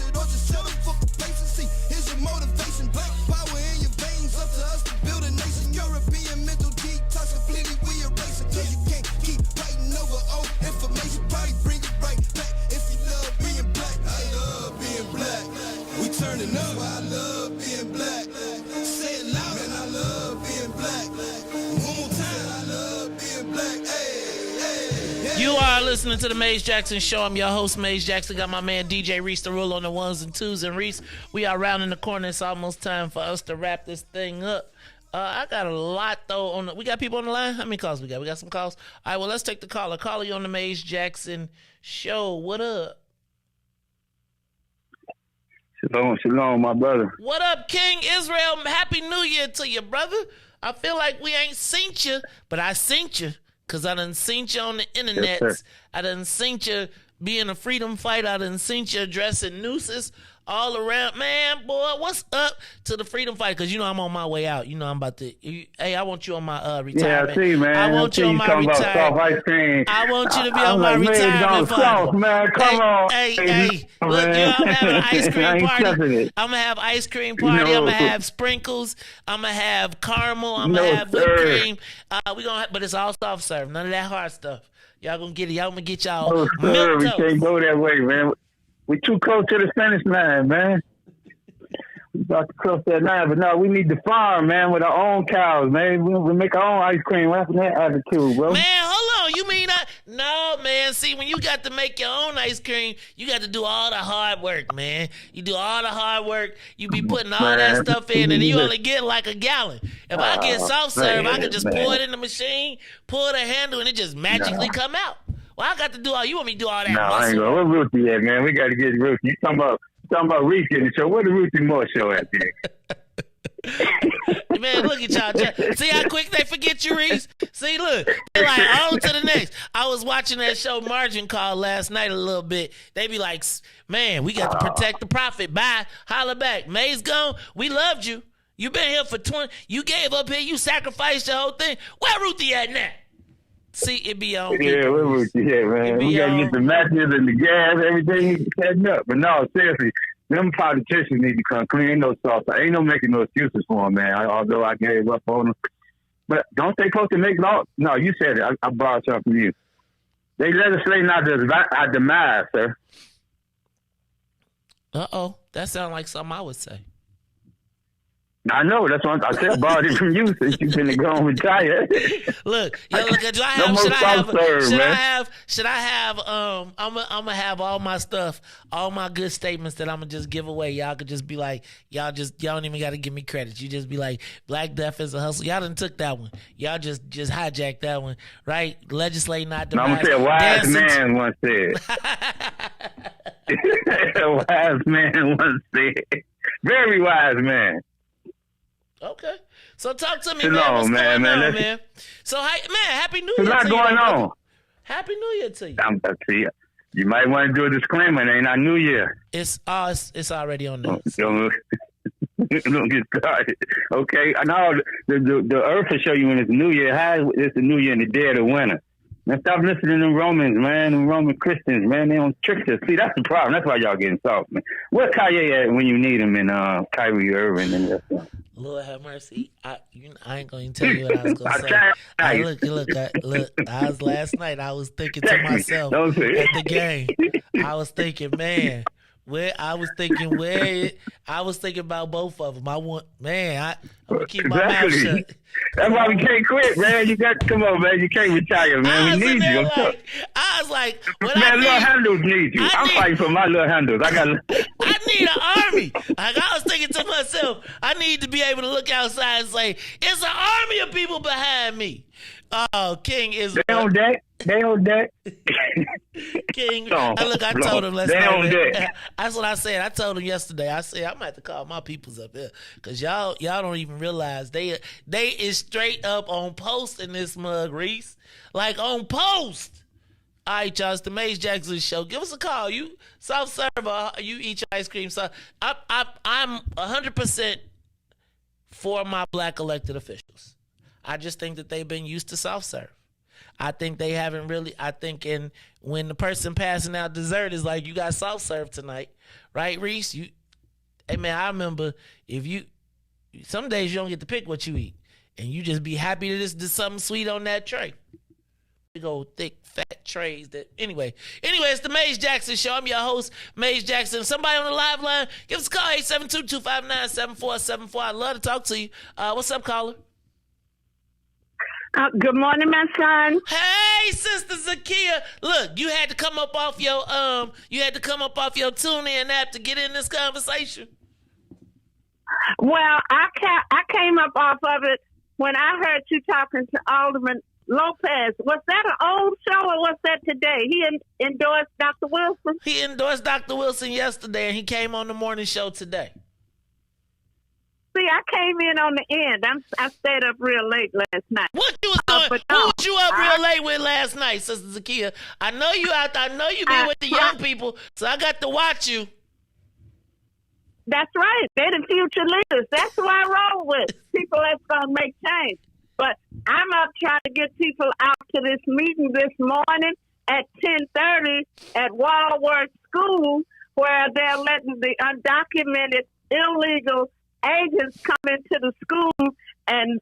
[SPEAKER 10] listening to the Maze Jackson Show. I'm your host, Maze Jackson. Got my man DJ Riis to roll on the ones and twos. And Riis, we are rounding the corner. It's almost time for us to wrap this thing up. I got a lot though. We got people on the line. How many calls we got? We got some calls. All right, well, let's take the caller. Caller, you on the Maze Jackson Show. What up?
[SPEAKER 5] Shalom, my brother.
[SPEAKER 10] What up, King Israel? Happy New Year to you, brother. I feel like we ain't seen you, but I seen you because I done seen you on the internet.
[SPEAKER 5] Yes,
[SPEAKER 10] I done seen you being a freedom fighter. I done seen you addressing nooses all around. Man, boy, what's up to the freedom fight? Because, you know, I'm on my way out. You know, I'm about to. Hey, I want you on my retirement.
[SPEAKER 5] Yeah, I see, man.
[SPEAKER 10] I want you on my retirement.
[SPEAKER 5] Ice cream.
[SPEAKER 10] I want you to be on my retirement
[SPEAKER 5] fund. Man, come on.
[SPEAKER 10] Hey. Look, you know, I'm having an ice cream party. I'm going to have ice cream party. I'm going to have sprinkles. I'm going to have caramel. I'm going to have whipped cream. But it's all soft serve. None of that hard stuff. Y'all going to get it. Y'all going to get y'all milk
[SPEAKER 5] We
[SPEAKER 10] toast.
[SPEAKER 5] can't go that way, man. We too close to the finish line, man. We about to cross that line, but no, we need to farm, man, with our own cows, man. We make our own ice cream. What happened to that attitude, bro?
[SPEAKER 10] Man, hold on. You mean that? No, man. See, when you got to make your own ice cream, you got to do all the hard work, man. You do all the hard work. You be putting all that stuff in, and you only get like a gallon. If I get soft serve, I can just pour it in the machine, pull the handle, and it just magically come out. Well, I got to do all. You want me to do all that?
[SPEAKER 5] No, I ain't going. Where Ruthie at, man? We got to get Ruthie. You talking about Riis getting the show? Where the Ruthie Moore show at, there?
[SPEAKER 10] Man, look at y'all. See how quick they forget you, Riis? See, look. They're like, on to the next. I was watching that show Margin Call last night a little bit. They be like, man, we got to protect the profit. Bye. Holla back. May's gone. We loved you. You been here for 20. You gave up here. You sacrificed the whole thing. Where Ruthie at now? See, it be on.
[SPEAKER 5] Yeah, where Ruthie at, man? We got to get the matches and the gas, everything setting up. But no, seriously. Them politicians need to come clean. Ain't no sauce. Ain't no making no excuses for them, man. Although I gave up on them. But don't they supposed to make law? No, you said it. I borrowed something from you. They legislate not our demise, sir.
[SPEAKER 10] Uh-oh. That sounds like something I would say.
[SPEAKER 5] I know. That's what I said. Borrowed it from you since you finna go and retire.
[SPEAKER 10] Look, do I have, I'm gonna have all my stuff, all my good statements that I'm gonna just give away. Y'all could just be like, y'all don't even gotta give me credit. You just be like, Black Death is a hustle. Y'all done took that one. Y'all just hijacked that one, right? Legislate not demise.
[SPEAKER 5] I'm gonna say a wise man once said. A wise man once said. Very wise man.
[SPEAKER 10] Okay. So talk to me,
[SPEAKER 5] man.
[SPEAKER 10] What's going on,
[SPEAKER 5] man?
[SPEAKER 10] Man? So, Happy New Year to you.
[SPEAKER 5] What's going on?
[SPEAKER 10] Happy New Year to you.
[SPEAKER 5] You might want to do a disclaimer. It ain't our New Year.
[SPEAKER 10] It's already on there.
[SPEAKER 5] Don't get started. Okay. I know the earth will show you when it's New Year. How it's the New Year in the dead of winter. Man, stop listening to them Romans, man. Them Roman Christians, man. They don't trick us. See, that's the problem. That's why y'all getting soft, man. Where's Kanye at when you need him in Kyrie Irving and that stuff?
[SPEAKER 10] Lord have mercy. I ain't going to tell you what I was going to say. Look. I was last night. I was thinking to myself at the game. I was thinking, man. I was thinking about both of them. I'm gonna keep my mouth shut.
[SPEAKER 5] That's why we can't quit, man. You got to come on, man. You can't retire, man. We need you.
[SPEAKER 10] I was like,
[SPEAKER 5] little handles need you. I'm fighting for my little handles. I
[SPEAKER 10] need an army. Like, I was thinking to myself, I need to be able to look outside and say, it's an army of people behind me. Oh, King is.
[SPEAKER 5] They on deck.
[SPEAKER 10] King, look, I told him last night. That's what I said. I told him yesterday. I said I'm gonna have to call my peoples up here because y'all don't even realize they is straight up on post in this mug, Riis. Like on post. All right, y'all. It's the Maze Jackson Show. Give us a call. You soft serve. You eat your ice cream. So I'm 100% for my black elected officials. I just think that they've been used to soft serve. I think they haven't really. I think when the person passing out dessert is like, you got soft serve tonight, right, Riis? Hey man, I remember some days you don't get to pick what you eat, and you just be happy that there's something sweet on that tray. Big old thick fat trays. Anyway, it's the Maze Jackson Show. I'm your host, Maze Jackson. Somebody on the live line, give us a call 872-259-7474. I'd love to talk to you. What's up, caller?
[SPEAKER 8] Good morning, my son.
[SPEAKER 10] Hey, Sister Zakia. Look, you had to come up off your TuneIn app to get in this conversation.
[SPEAKER 8] Well, I came up off of it when I heard you talking to Alderman Lopez. Was that an old show or was that today? He endorsed Dr. Wilson?
[SPEAKER 10] He endorsed Dr. Wilson yesterday, and he came on the morning show today.
[SPEAKER 8] See, I came in on the end. I stayed up real late last night.
[SPEAKER 10] What you was doing? Who was you up real late with last night, Sister Zakia? I know you out there. I know you be with the young people, so I got to watch you.
[SPEAKER 8] That's right. They're the future leaders. That's who I roll with. People that's going to make change. But I'm up trying to get people out to this meeting this morning at 10:30 at Walworth School, where they're letting the undocumented, illegal agents come into the school and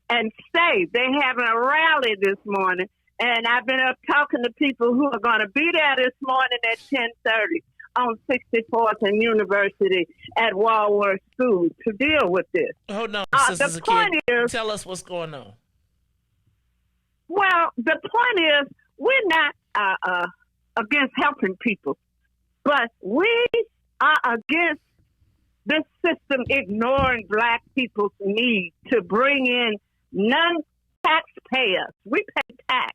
[SPEAKER 8] stay. They're having a rally this morning, and I've been up talking to people who are going to be there this morning at 10:30 on 64th and University at Walworth School to deal with this.
[SPEAKER 10] Hold on,
[SPEAKER 8] the point is,
[SPEAKER 10] tell us what's going on.
[SPEAKER 8] Well, the point is, we're not against helping people, but we are against this system ignoring black people's need to bring in non-taxpayers. We pay tax.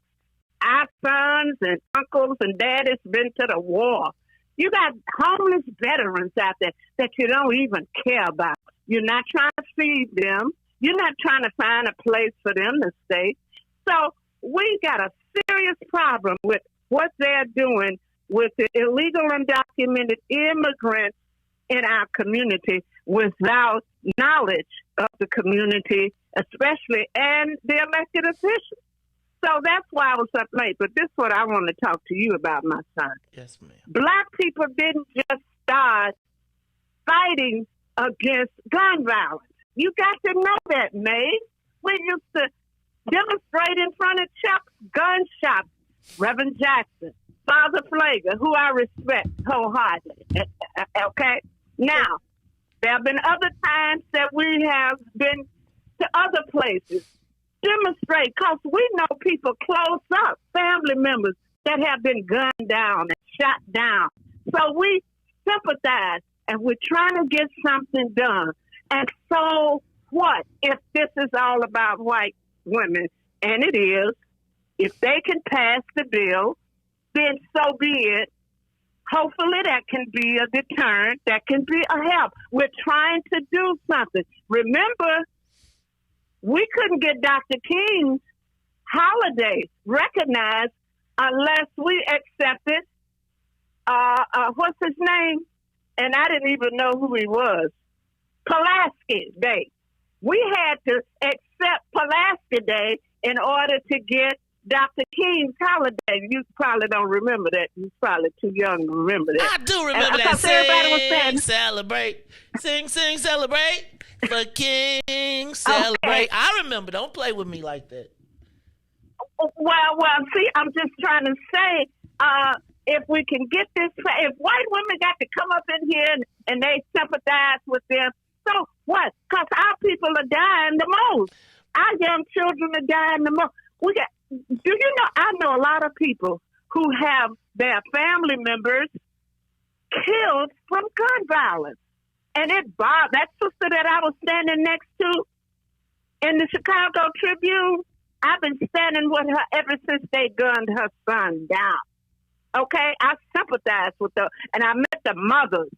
[SPEAKER 8] Our sons and uncles and daddies been to the war. You got homeless veterans out there that you don't even care about. You're not trying to feed them. You're not trying to find a place for them to stay. So we got a serious problem with what they're doing with the illegal undocumented immigrants in our community without knowledge of the community, especially, and the elected officials. So that's why I was up late. But this is what I want to talk to you about, my son.
[SPEAKER 10] Yes, ma'am.
[SPEAKER 8] Black people didn't just start fighting against gun violence. You got to know that, May. We used to demonstrate in front of Chuck's gun shop. Reverend Jackson, Father Flager, who I respect wholeheartedly. Okay? Now, there have been other times that we have been to other places, demonstrate, because we know people close up, family members that have been gunned down and shot down. So we sympathize, and we're trying to get something done. And so what if this is all about white women? And it is. If they can pass the bill, then so be it. Hopefully that can be a deterrent. That can be a help. We're trying to do something. Remember, we couldn't get Dr. King's holiday recognized unless we accepted, what's his name? And I didn't even know who he was. Pulaski Day. We had to accept Pulaski Day in order to get Dr. King's holiday. You probably don't remember that. You're probably too young to remember that.
[SPEAKER 10] I do remember that. Sing, celebrate. Sing, celebrate. For King, celebrate. Okay. I remember. Don't play with me like that.
[SPEAKER 8] Well, see, I'm just trying to say, if we can get this, if white women got to come up in here and they sympathize with them, so what? Because our people are dying the most. Our young children are dying the most. Do you know, I know a lot of people who have their family members killed from gun violence. And it bothered that sister that I was standing next to in the Chicago Tribune. I've been standing with her ever since they gunned her son down. Okay? I sympathize with her. And I met the mothers.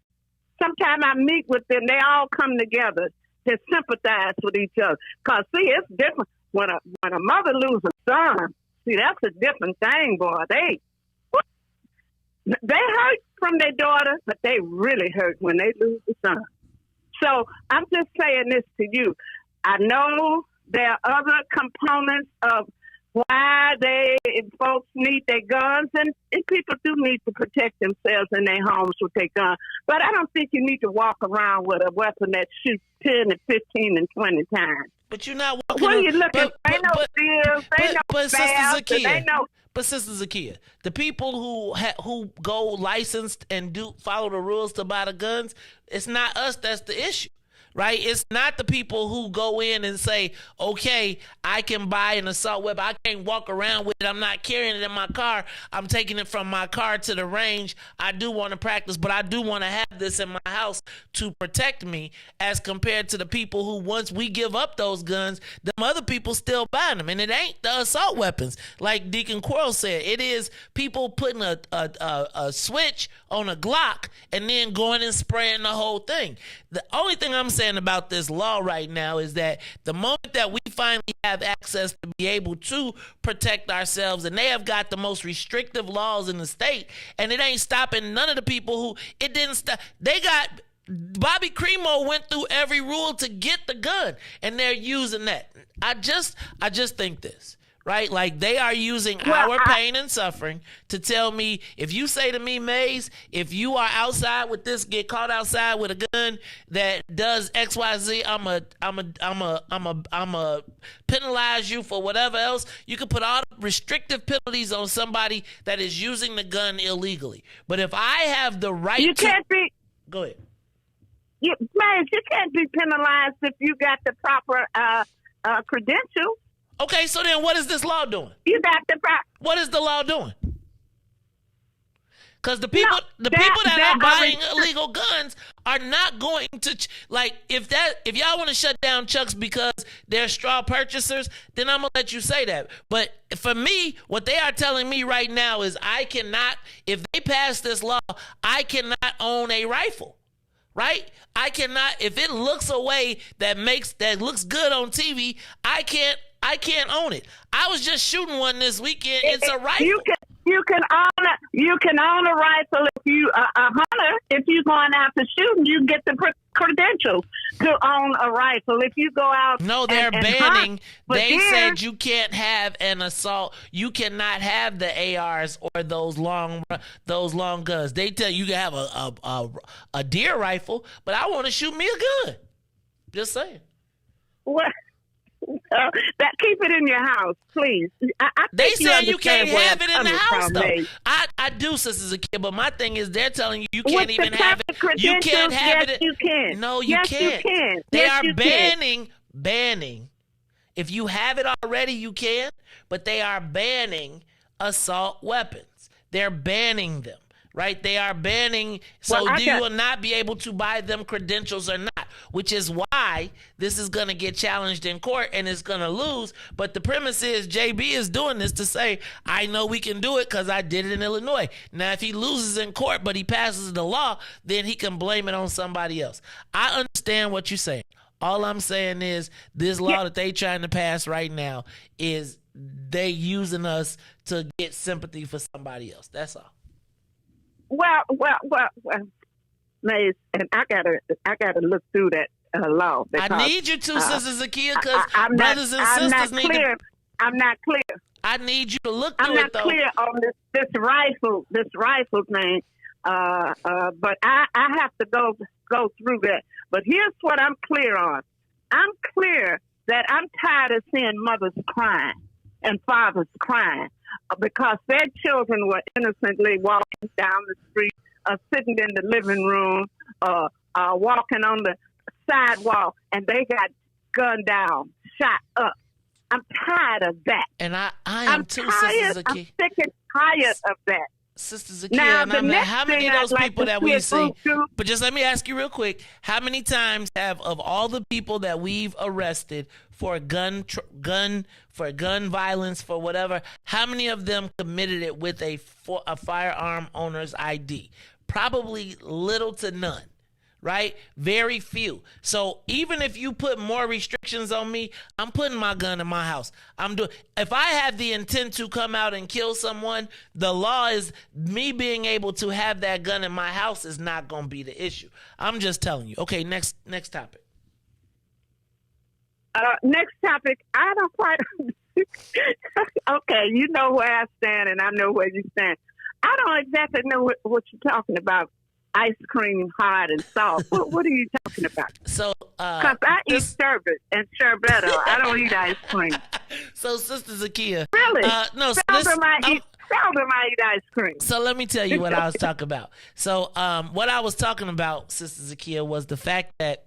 [SPEAKER 8] Sometimes I meet with them. They all come together to sympathize with each other. Because, see, it's different. When a mother loses a son, see, that's a different thing, boy. They hurt from their daughter, but they really hurt when they lose a son. So I'm just saying this to you. I know there are other components of why folks need their guns, and people do need to protect themselves in their homes with their guns. But I don't think you need to walk around with a weapon that shoots 10 and 15 and 20 times.
[SPEAKER 10] But you're not walking.
[SPEAKER 8] What are you looking? Ain't no bills. Ain't no
[SPEAKER 10] Sister
[SPEAKER 8] Zakia.
[SPEAKER 10] But Sister Zakia, the people who go licensed and do follow the rules to buy the guns, it's not us that's the issue. right? It's not the people who go in and say, okay, I can buy an assault weapon. I can't walk around with it. I'm not carrying it in my car. I'm taking it from my car to the range. I do want to practice, but I do want to have this in my house to protect me, as compared to the people who, once we give up those guns, them other people still buying them. And it ain't the assault weapons. Like Deacon Quarles said, it is people putting a switch on a Glock and then going and spraying the whole thing. The only thing I'm saying about this law right now is that the moment that we finally have access to be able to protect ourselves, and they have got the most restrictive laws in the state, and it ain't stopping none of the people who it didn't stop. They got Bobby Cremo went through every rule to get the gun, and they're using that. I just think this. Right? Like, they are using our pain and suffering to tell me, if you say to me, Maze, if you are outside with this, get caught outside with a gun that does XYZ, I'm a penalize you for whatever else. You can put all the restrictive penalties on somebody that is using the gun illegally. But if I have the right
[SPEAKER 8] you can't be.
[SPEAKER 10] Go ahead.
[SPEAKER 8] Maze, you can't be penalized if you got the proper credentials.
[SPEAKER 10] Okay, so then what is this law doing?
[SPEAKER 8] You got the
[SPEAKER 10] What is the law doing? Because the people that are buying illegal guns are not going to if y'all want to shut down Chuck's because they're straw purchasers, then I'm gonna let you say that. But for me, what they are telling me right now is I cannot. If they pass this law, I cannot own a rifle. Right? I cannot. If it looks a way that looks good on TV, I can't own it. I was just shooting one this weekend. It's a rifle.
[SPEAKER 8] You can own a rifle if you a hunter. If you're going out to shooting, you get the credentials to own a rifle. If you go out,
[SPEAKER 10] no, they're banning. They said you can't have an assault. You cannot have the ARs or those long guns. They tell you can have a deer rifle, but I want to shoot me a gun. Just saying.
[SPEAKER 8] What? That keep it in your house, please.
[SPEAKER 10] They say you can't have it in the house, though. I do, Sister Zakia, but my thing is they're telling you can't even have it. You can't have it.
[SPEAKER 8] You can.
[SPEAKER 10] No, you can't.
[SPEAKER 8] You can.
[SPEAKER 10] They are banning. If you have it already, you can, but they are banning assault weapons. They're banning them. Right? They are banning, so you will not be able to buy them credentials or not, which is why this is going to get challenged in court and it's going to lose. But the premise is JB is doing this to say, I know we can do it because I did it in Illinois. Now, if he loses in court but he passes the law, then he can blame it on somebody else. I understand what you're saying. All I'm saying is this law that they trying to pass right now is they using us to get sympathy for somebody else. That's all.
[SPEAKER 8] Well, Maze, and I gotta look through that law.
[SPEAKER 10] I need you to, Sister Zakia, because brothers and sisters need to.
[SPEAKER 8] I'm not clear.
[SPEAKER 10] I need you to look through it, though.
[SPEAKER 8] I'm not clear on this rifle thing. But I have to go through that. But here's what I'm clear on. I'm clear that I'm tired of seeing mothers crying and fathers crying because their children were innocently walking down the street, sitting in the living room, walking on the sidewalk, and they got gunned down, shot up. I'm tired of that.
[SPEAKER 10] And I am too, Sister Zakia.
[SPEAKER 8] I'm sick and tired of that.
[SPEAKER 10] Sister Zakia, how many of those people that we see? But just let me ask you real quick: how many times of all the people that we've arrested for gun violence, for whatever, how many of them committed it with a firearm owner's ID? Probably little to none. Right? Very few. So even if you put more restrictions on me, I'm putting my gun in my house. If I have the intent to come out and kill someone, the law is me being able to have that gun in my house is not going to be the issue. I'm just telling you. Okay, next topic.
[SPEAKER 8] Next topic. I don't quite. Okay, you know where I stand, and I know where you stand. I don't exactly know what you're talking about. Ice cream, hard and soft. What are you talking about?
[SPEAKER 10] So,
[SPEAKER 8] because I eat sherbet and sherbetto. I don't eat ice cream.
[SPEAKER 10] So, Sister Zakia.
[SPEAKER 8] Really?
[SPEAKER 10] No.
[SPEAKER 8] Seldom I eat ice cream.
[SPEAKER 10] So let me tell you what I was talking about. So, what I was talking about, Sister Zakia, was the fact that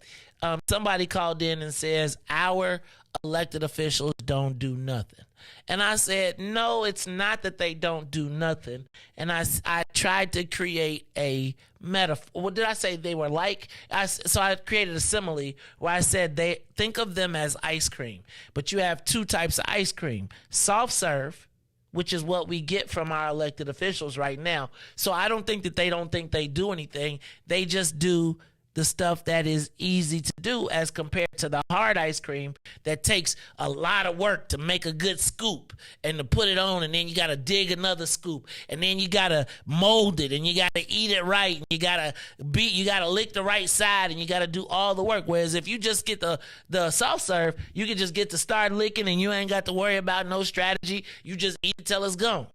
[SPEAKER 10] somebody called in and says, our elected officials don't do nothing. And I said, no, it's not that they don't do nothing. And I tried to create a metaphor. What did I say they were like? So I created a simile where I said, they think of them as ice cream. But you have two types of ice cream. Soft serve, which is what we get from our elected officials right now. So I don't think that they don't think they do anything. They just do the stuff that is easy to do as compared to the hard ice cream that takes a lot of work to make a good scoop and to put it on, and then you got to dig another scoop, and then you got to mold it, and you got to eat it right, and you got to lick the right side, and you got to do all the work. Whereas if you just get the soft serve, you can just get to start licking, and you ain't got to worry about no strategy. You just eat it till it's gone.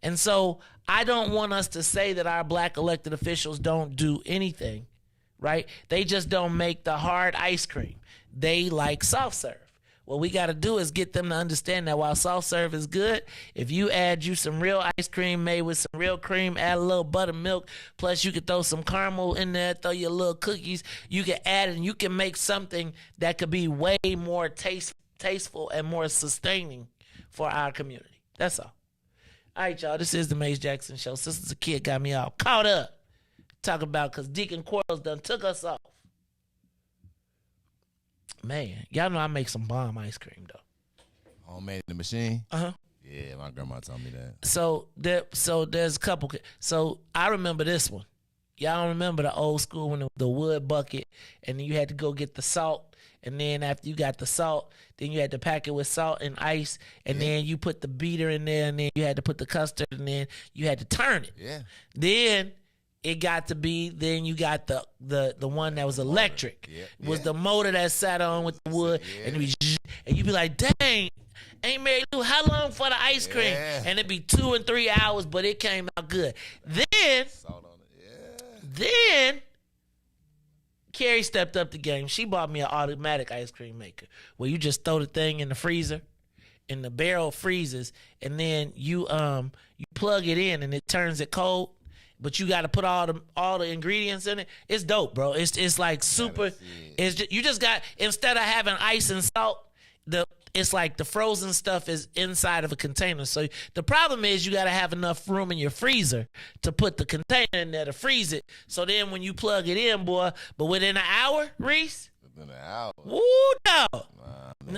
[SPEAKER 10] And so I don't want us to say that our black elected officials don't do anything. Right? They just don't make the hard ice cream. They like soft serve. What we got to do is get them to understand that while soft serve is good, if you add you some real ice cream made with some real cream, add a little buttermilk, plus you could throw some caramel in there, throw your little cookies, you can add it, and you can make something that could be way more tasteful and more sustaining for our community. That's all. All right, y'all, this is the Maze Jackson Show. Sister's a Kid got me all caught up. Talk about because Deacon Quarles done took us off. Man, y'all know I make some bomb ice cream though.
[SPEAKER 2] Homemade in the machine?
[SPEAKER 10] Uh-huh.
[SPEAKER 2] Yeah, my grandma told me that.
[SPEAKER 10] So there's a couple. So I remember this one. Y'all remember the old school when the wood bucket, and then you had to go get the salt, and then after you got the salt, then you had to pack it with salt and ice, and then you put the beater in there, and then you had to put the custard, and then you had to turn it.
[SPEAKER 2] Yeah.
[SPEAKER 10] Then it got to be, then you got the one that was electric. It was the motor that sat on with the wood, and you'd be like, dang, Aunt Mary Lou, how long for the ice cream? And it'd be 2 and 3 hours, but it came out good. Then Carrie stepped up the game. She bought me an automatic ice cream maker where you just throw the thing in the freezer, and the barrel freezes, and then you plug it in, and it turns it cold. But you got to put all the ingredients in it. It's dope, bro. It's like super. It's just, you just got, instead of having ice and salt, it's like the frozen stuff is inside of a container. So the problem is you got to have enough room in your freezer to put the container in there to freeze it. So then when you plug it in, boy, but within an hour, Reese.
[SPEAKER 2] Within an hour.
[SPEAKER 10] Woo, no.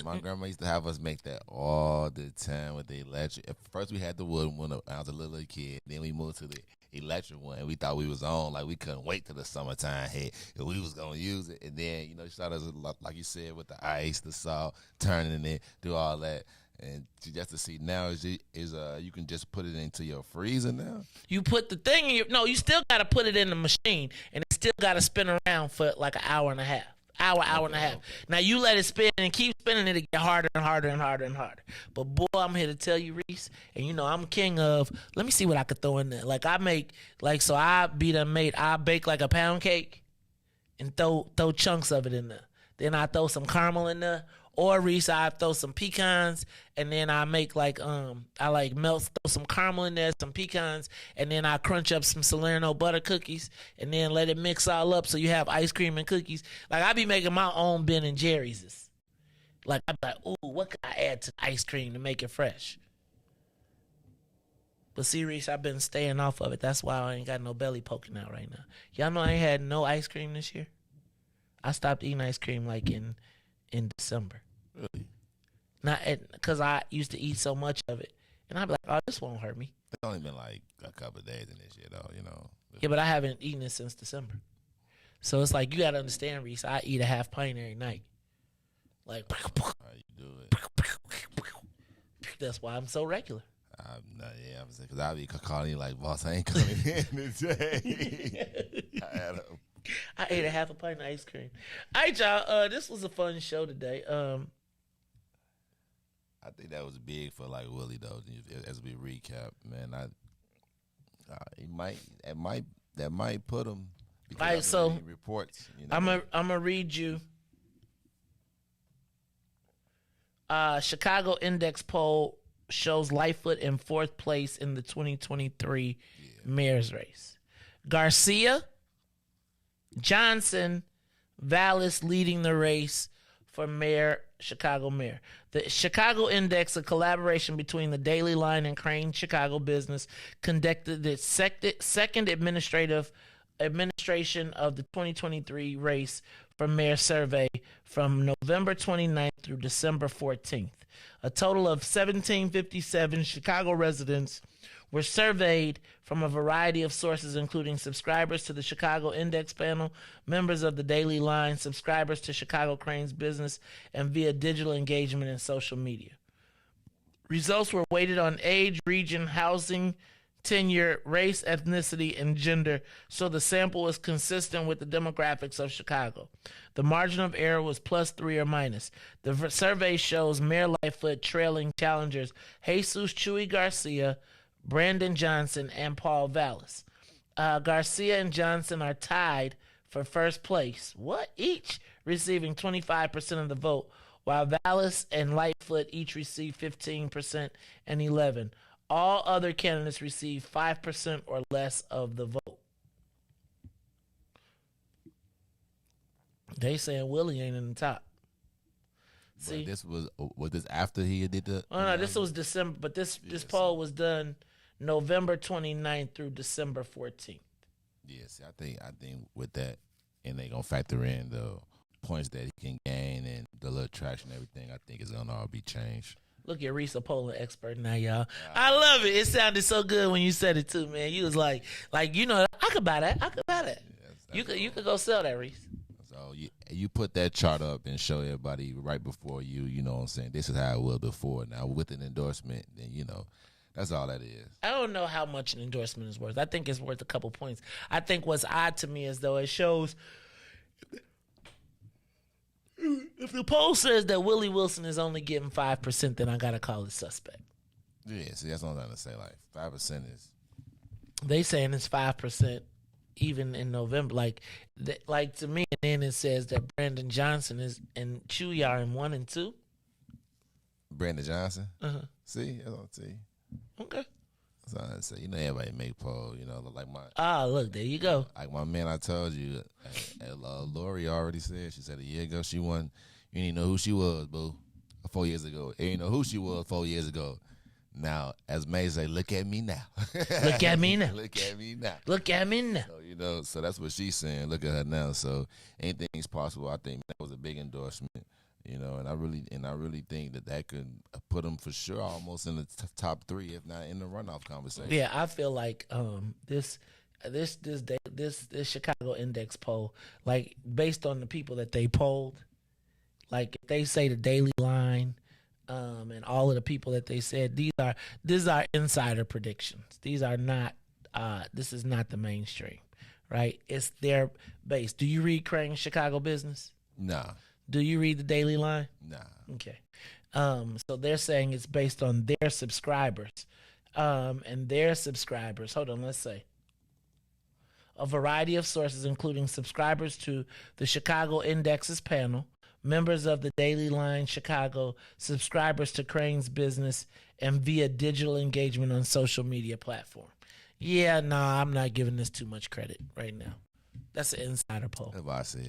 [SPEAKER 2] My grandma used to have us make that all the time with the electric. At first we had the wood one when I was a little kid. Then we moved to the electric one. We thought we was on. Like, we couldn't wait till the summertime hit if we was going to use it. And then, you started, like you said, with the ice, the salt, turning it, do all that. And just to see now is you can just put it into your freezer now.
[SPEAKER 10] You put the thing in you still got to put it in the machine, and it still got to spin around for like an hour and a half. Hour and a half. Okay. Now you let it spin and keep spinning it, get harder and harder and harder and harder. But boy, I'm here to tell you, Reese, and I'm king of, let me see what I could throw in there. Like I make, so I bake like a pound cake and throw chunks of it in there. Then I throw some caramel in there. Or Reese, I throw some pecans, and then I make throw some caramel in there, some pecans, and then I crunch up some Salerno butter cookies, and then let it mix all up so you have ice cream and cookies. Like I be making my own Ben and Jerry's. Like I'm like, ooh, what can I add to the ice cream to make it fresh? But see, Reese, I've been staying off of it. That's why I ain't got no belly poking out right now. Y'all know I ain't had no ice cream this year. I stopped eating ice cream like in December.
[SPEAKER 2] Really?
[SPEAKER 10] Not because I used to eat so much of it, and I'd be like, "Oh, this won't hurt me."
[SPEAKER 2] It's only been like a couple of days in this year, though.
[SPEAKER 10] Yeah, but I haven't eaten it since December, so it's like you gotta understand, Reese. I eat a half pint every night. Like,
[SPEAKER 2] how you do it?
[SPEAKER 10] That's why I'm so regular.
[SPEAKER 2] Because I'll be calling you like, boss, I ain't coming in today.
[SPEAKER 10] I ate a half a pint of ice cream. All right, y'all. This was a fun show today.
[SPEAKER 2] I think that was big for like Willie though. As we recap, man, that might put him.
[SPEAKER 10] All right, so
[SPEAKER 2] reports.
[SPEAKER 10] I'm gonna read you. Chicago Index poll shows Lightfoot in 4th place in the 2023 mayor's race. Garcia, Johnson, Vallis leading the race for mayor, Chicago mayor. The Chicago Index, a collaboration between the Daily Line and Crane Chicago Business, conducted its second administration of the 2023 race for mayor survey from November 29th through December 14th. A total of 1,757 Chicago residents were surveyed from a variety of sources, including subscribers to the Chicago Index panel, members of the Daily Line, subscribers to Chicago Crane's Business, and via digital engagement and social media. Results were weighted on age, region, housing, tenure, race, ethnicity, and gender, so the sample was consistent with the demographics of Chicago. The margin of error was +3 or minus. The survey shows Mayor Lightfoot trailing challengers Jesus Chuy Garcia, Brandon Johnson, and Paul Vallis. Garcia and Johnson are tied for first place, each receiving 25% of the vote, while Vallis and Lightfoot each received 15% and 11%. All other candidates received 5% or less of the vote. They saying Willie ain't in the top. See,
[SPEAKER 2] but this was this after he did the?
[SPEAKER 10] Oh no, this was December, but this poll was done November 29th through December 14th.
[SPEAKER 2] Yes, I think with that, and they gonna factor in the points that he can gain and the little traction and everything. I think it's gonna all be changed.
[SPEAKER 10] Look at Riis, a polling expert now, y'all. I love it. It sounded so good when you said it too, man. You was like I could buy that. I could buy that. Yes, you could go sell that, Riis.
[SPEAKER 2] So you put that chart up and show everybody right before you know what I'm saying, this is how it was before. Now with an endorsement, then that's all that is.
[SPEAKER 10] I don't know how much an endorsement is worth. I think it's worth a couple points. I think what's odd to me is though it shows if the poll says that Willie Wilson is only getting 5%, then I gotta call it suspect.
[SPEAKER 2] Yeah, see that's what I'm trying to say. Like 5% is.
[SPEAKER 10] They saying it's 5%. Even in November, like to me, and then it says that Brandon Johnson is and Chuy are in 1 and 2.
[SPEAKER 2] Brandon Johnson.
[SPEAKER 10] See,
[SPEAKER 2] that's what I'm saying.
[SPEAKER 10] Okay.
[SPEAKER 2] That's what I say. Everybody make polls. Like my.
[SPEAKER 10] Look, there you go.
[SPEAKER 2] Like my man, I told you. Lori already said. She said a year ago she won. You didn't know who she was, boo. 4 years ago, you didn't know who she was 4 years ago. Now, as May say, look at me now.
[SPEAKER 10] Look at me now.
[SPEAKER 2] Look at me now.
[SPEAKER 10] Look at me now.
[SPEAKER 2] So, so that's what she's saying. Look at her now. So anything's possible. I think that was a big endorsement. And I really think that could put them for sure almost in the top 3, if not in the runoff conversation.
[SPEAKER 10] Yeah, I feel like this Chicago Index poll, like based on the people that they polled, like if they say the Daily Line. And all of the people that they said, these are insider predictions. These are not. This is not the mainstream, right? It's their base. Do you read Crane's Chicago Business?
[SPEAKER 2] Nah.
[SPEAKER 10] Do you read the Daily Line?
[SPEAKER 2] Nah.
[SPEAKER 10] Okay. So they're saying it's based on their subscribers, and their subscribers. Hold on. Let's say a variety of sources, including subscribers to the Chicago Indexes panel, members of the Daily Line Chicago, subscribers to Crane's Business, and via digital engagement on social media platform. Yeah, nah, I'm not giving this too much credit right now. That's an insider poll.
[SPEAKER 2] That's why I said,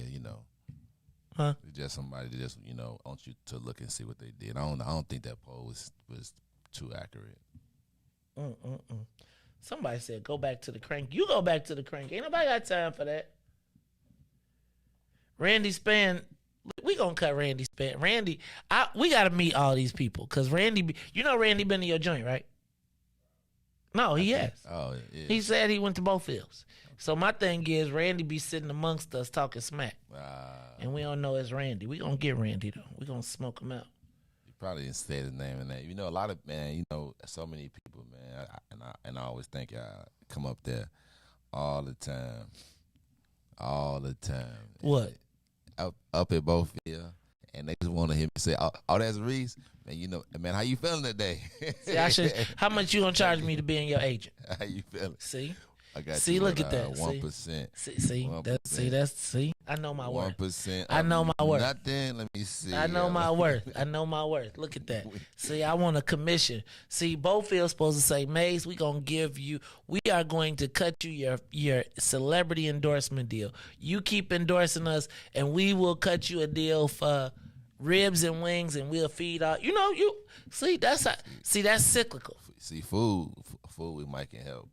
[SPEAKER 10] Huh?
[SPEAKER 2] Just somebody to just, want you to look and see what they did. I don't think that poll was too accurate.
[SPEAKER 10] Somebody said go back to the crank. You go back to the crank. Ain't nobody got time for that. Randy Spann. We gonna cut Randy Spann. Randy, we gotta meet all these people because Randy, Randy been to your joint, right? No, he has.
[SPEAKER 2] Oh, yeah.
[SPEAKER 10] He said he went to both fields. So my thing is, Randy be sitting amongst us talking smack, and we don't know it's Randy. We gonna get Randy though. We gonna smoke him out.
[SPEAKER 2] You probably didn't say his name and that. A lot of so many people, man, and I always think y'all come up there all the time.
[SPEAKER 10] What?
[SPEAKER 2] Up at both fields, and they just want to hear me say, "Oh, that's Riis." Man, how you feeling today?
[SPEAKER 10] See, how much you gonna charge me to be your agent?
[SPEAKER 2] How you feeling?
[SPEAKER 10] See,
[SPEAKER 2] I got
[SPEAKER 10] see,
[SPEAKER 2] you
[SPEAKER 10] look
[SPEAKER 2] at,
[SPEAKER 10] at that.
[SPEAKER 2] 1%.
[SPEAKER 10] See, I know my worth.
[SPEAKER 2] 1%.
[SPEAKER 10] I know my worth.
[SPEAKER 2] Nothing. Let me see.
[SPEAKER 10] I know my worth. I know my worth. Look at that. See, I want a commission. See, Bofield's supposed to say, Maze, we are going to cut you your celebrity endorsement deal. You keep endorsing us, and we will cut you a deal for ribs and wings, and we'll feed out. That's cyclical.
[SPEAKER 2] See, food we might can help.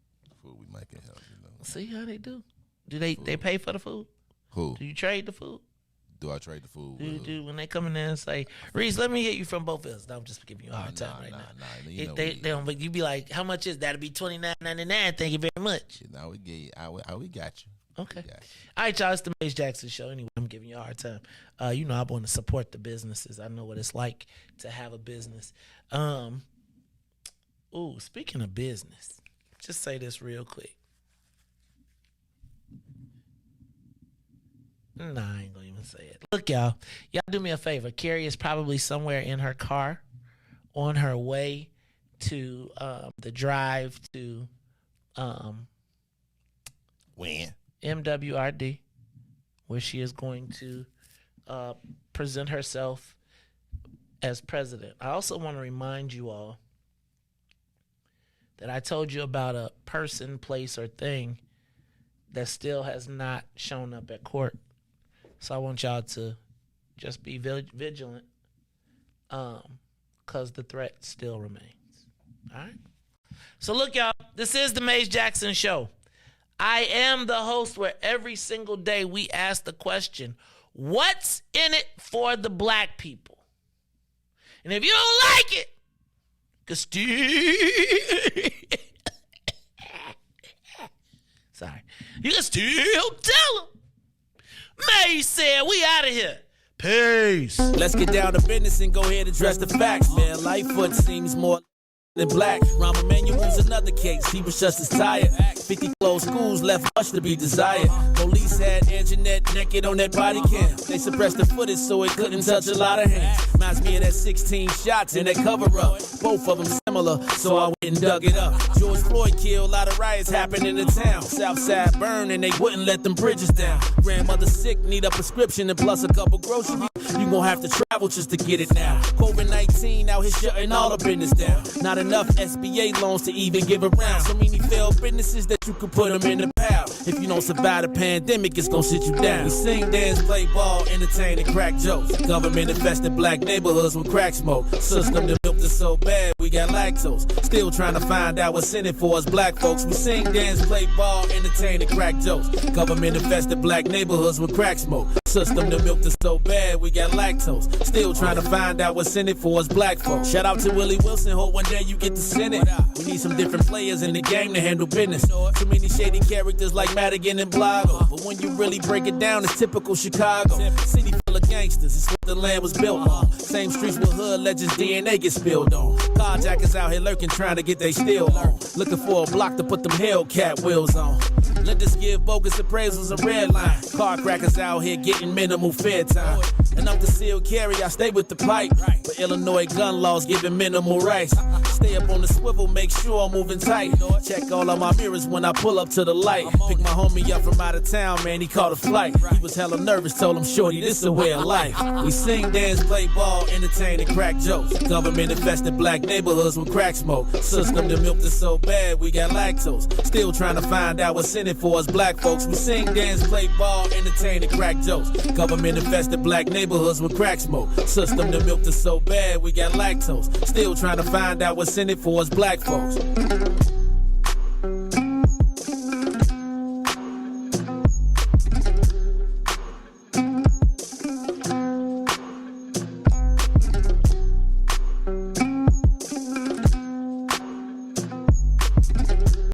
[SPEAKER 10] See how they do. Do they pay for the food?
[SPEAKER 2] Who?
[SPEAKER 10] Do you trade the food?
[SPEAKER 2] Do I trade the food?
[SPEAKER 10] Do when they come in there and say, Reis, let me hit you from both ends. No, I'm just giving you a hard time now. They don't. But you be like, how much is that? That'll be $29.99. Thank you very much.
[SPEAKER 2] Now we got you.
[SPEAKER 10] Okay. All right, y'all. It's the Maze Jackson Show. Anyway, I'm giving you a hard time. I want to support the businesses. I know what it's like to have a business. Speaking of business, just say this real quick. Nah, I ain't gonna even say it. Look, y'all do me a favor. Carrie is probably somewhere in her car on her way to the drive to MWRD, where she is going to present herself as president. I also want to remind you all that I told you about a person, place, or thing that still has not shown up at court. So I want y'all to just be vigilant because the threat still remains. All right? So look, y'all, this is the Maze Jackson Show. I am the host where every single day we ask the question, what's in it for the black people? And if you don't like it, you can still tell them. Maze said we out of here. Peace.
[SPEAKER 9] Let's get down to business and go ahead and address the facts, man. Lightfoot seems more than black. Rahm Emanuel's another case. He was just as tired. 50 closed schools left much to be desired. Police had Anjanette naked on that body cam. They suppressed the footage so it couldn't touch a lot of hands. Reminds me of that 16 shots in that cover-up. Both of them similar, so I went and dug it up. George Floyd killed, a lot of riots happened in the town. Southside burned and they wouldn't let them bridges down. Grandmother sick, need a prescription and plus a couple groceries. You gon' have to travel just to get it now. COVID-19 out here shutting all the business down. Not enough SBA loans to even give around. So many failed businesses that you could put them in the pile. If you don't survive the pandemic, it's gon' sit you down. We sing, dance, play ball, entertain, and crack jokes. Government infested black neighborhoods with crack smoke. System that milked us so bad, we got lactose. Still trying to find out what's in it for us black folks. We sing, dance, play ball, entertain, and crack jokes. Government infested black neighborhoods with crack smoke. System that milked us so bad, we got lactose. Still trying to find out what's in it for us black folks. Shout out to Willie Wilson, hope one day you get to send it. We need some different players in the game to handle business. Too many shady characters like Madigan and Blago. But when you really break it down, it's typical Chicago. City full of gangsters, it's what the land was built on. Same streets with hood legends, DNA gets spilled on. Carjackers out here lurking, trying to get they steal on. Looking for a block to put them Hellcat wheels on. Let us give bogus appraisals a red line. Car crackers out here getting minimal fair time. And I'm concealed carry, I stay with the pipe. But Illinois gun laws giving minimal rights. Stay up on the swivel, make sure I'm moving tight. Check all of my mirrors when I pull up to the light. Pick my homie up from out of town, man, he caught a flight. He was hella nervous, told him, shorty, this a way of life. We sing, dance, play ball, entertain, and crack jokes. Government infested black neighborhoods with crack smoke. System that milked us so bad, we got lactose. Still trying to find out what's in it for us black folks. We sing, dance, play ball, entertain, and crack jokes. Government infested black neighborhoods with crack smoke. System that milked us so bad, we got lactose. Still trying to find out what's in it for us black folks.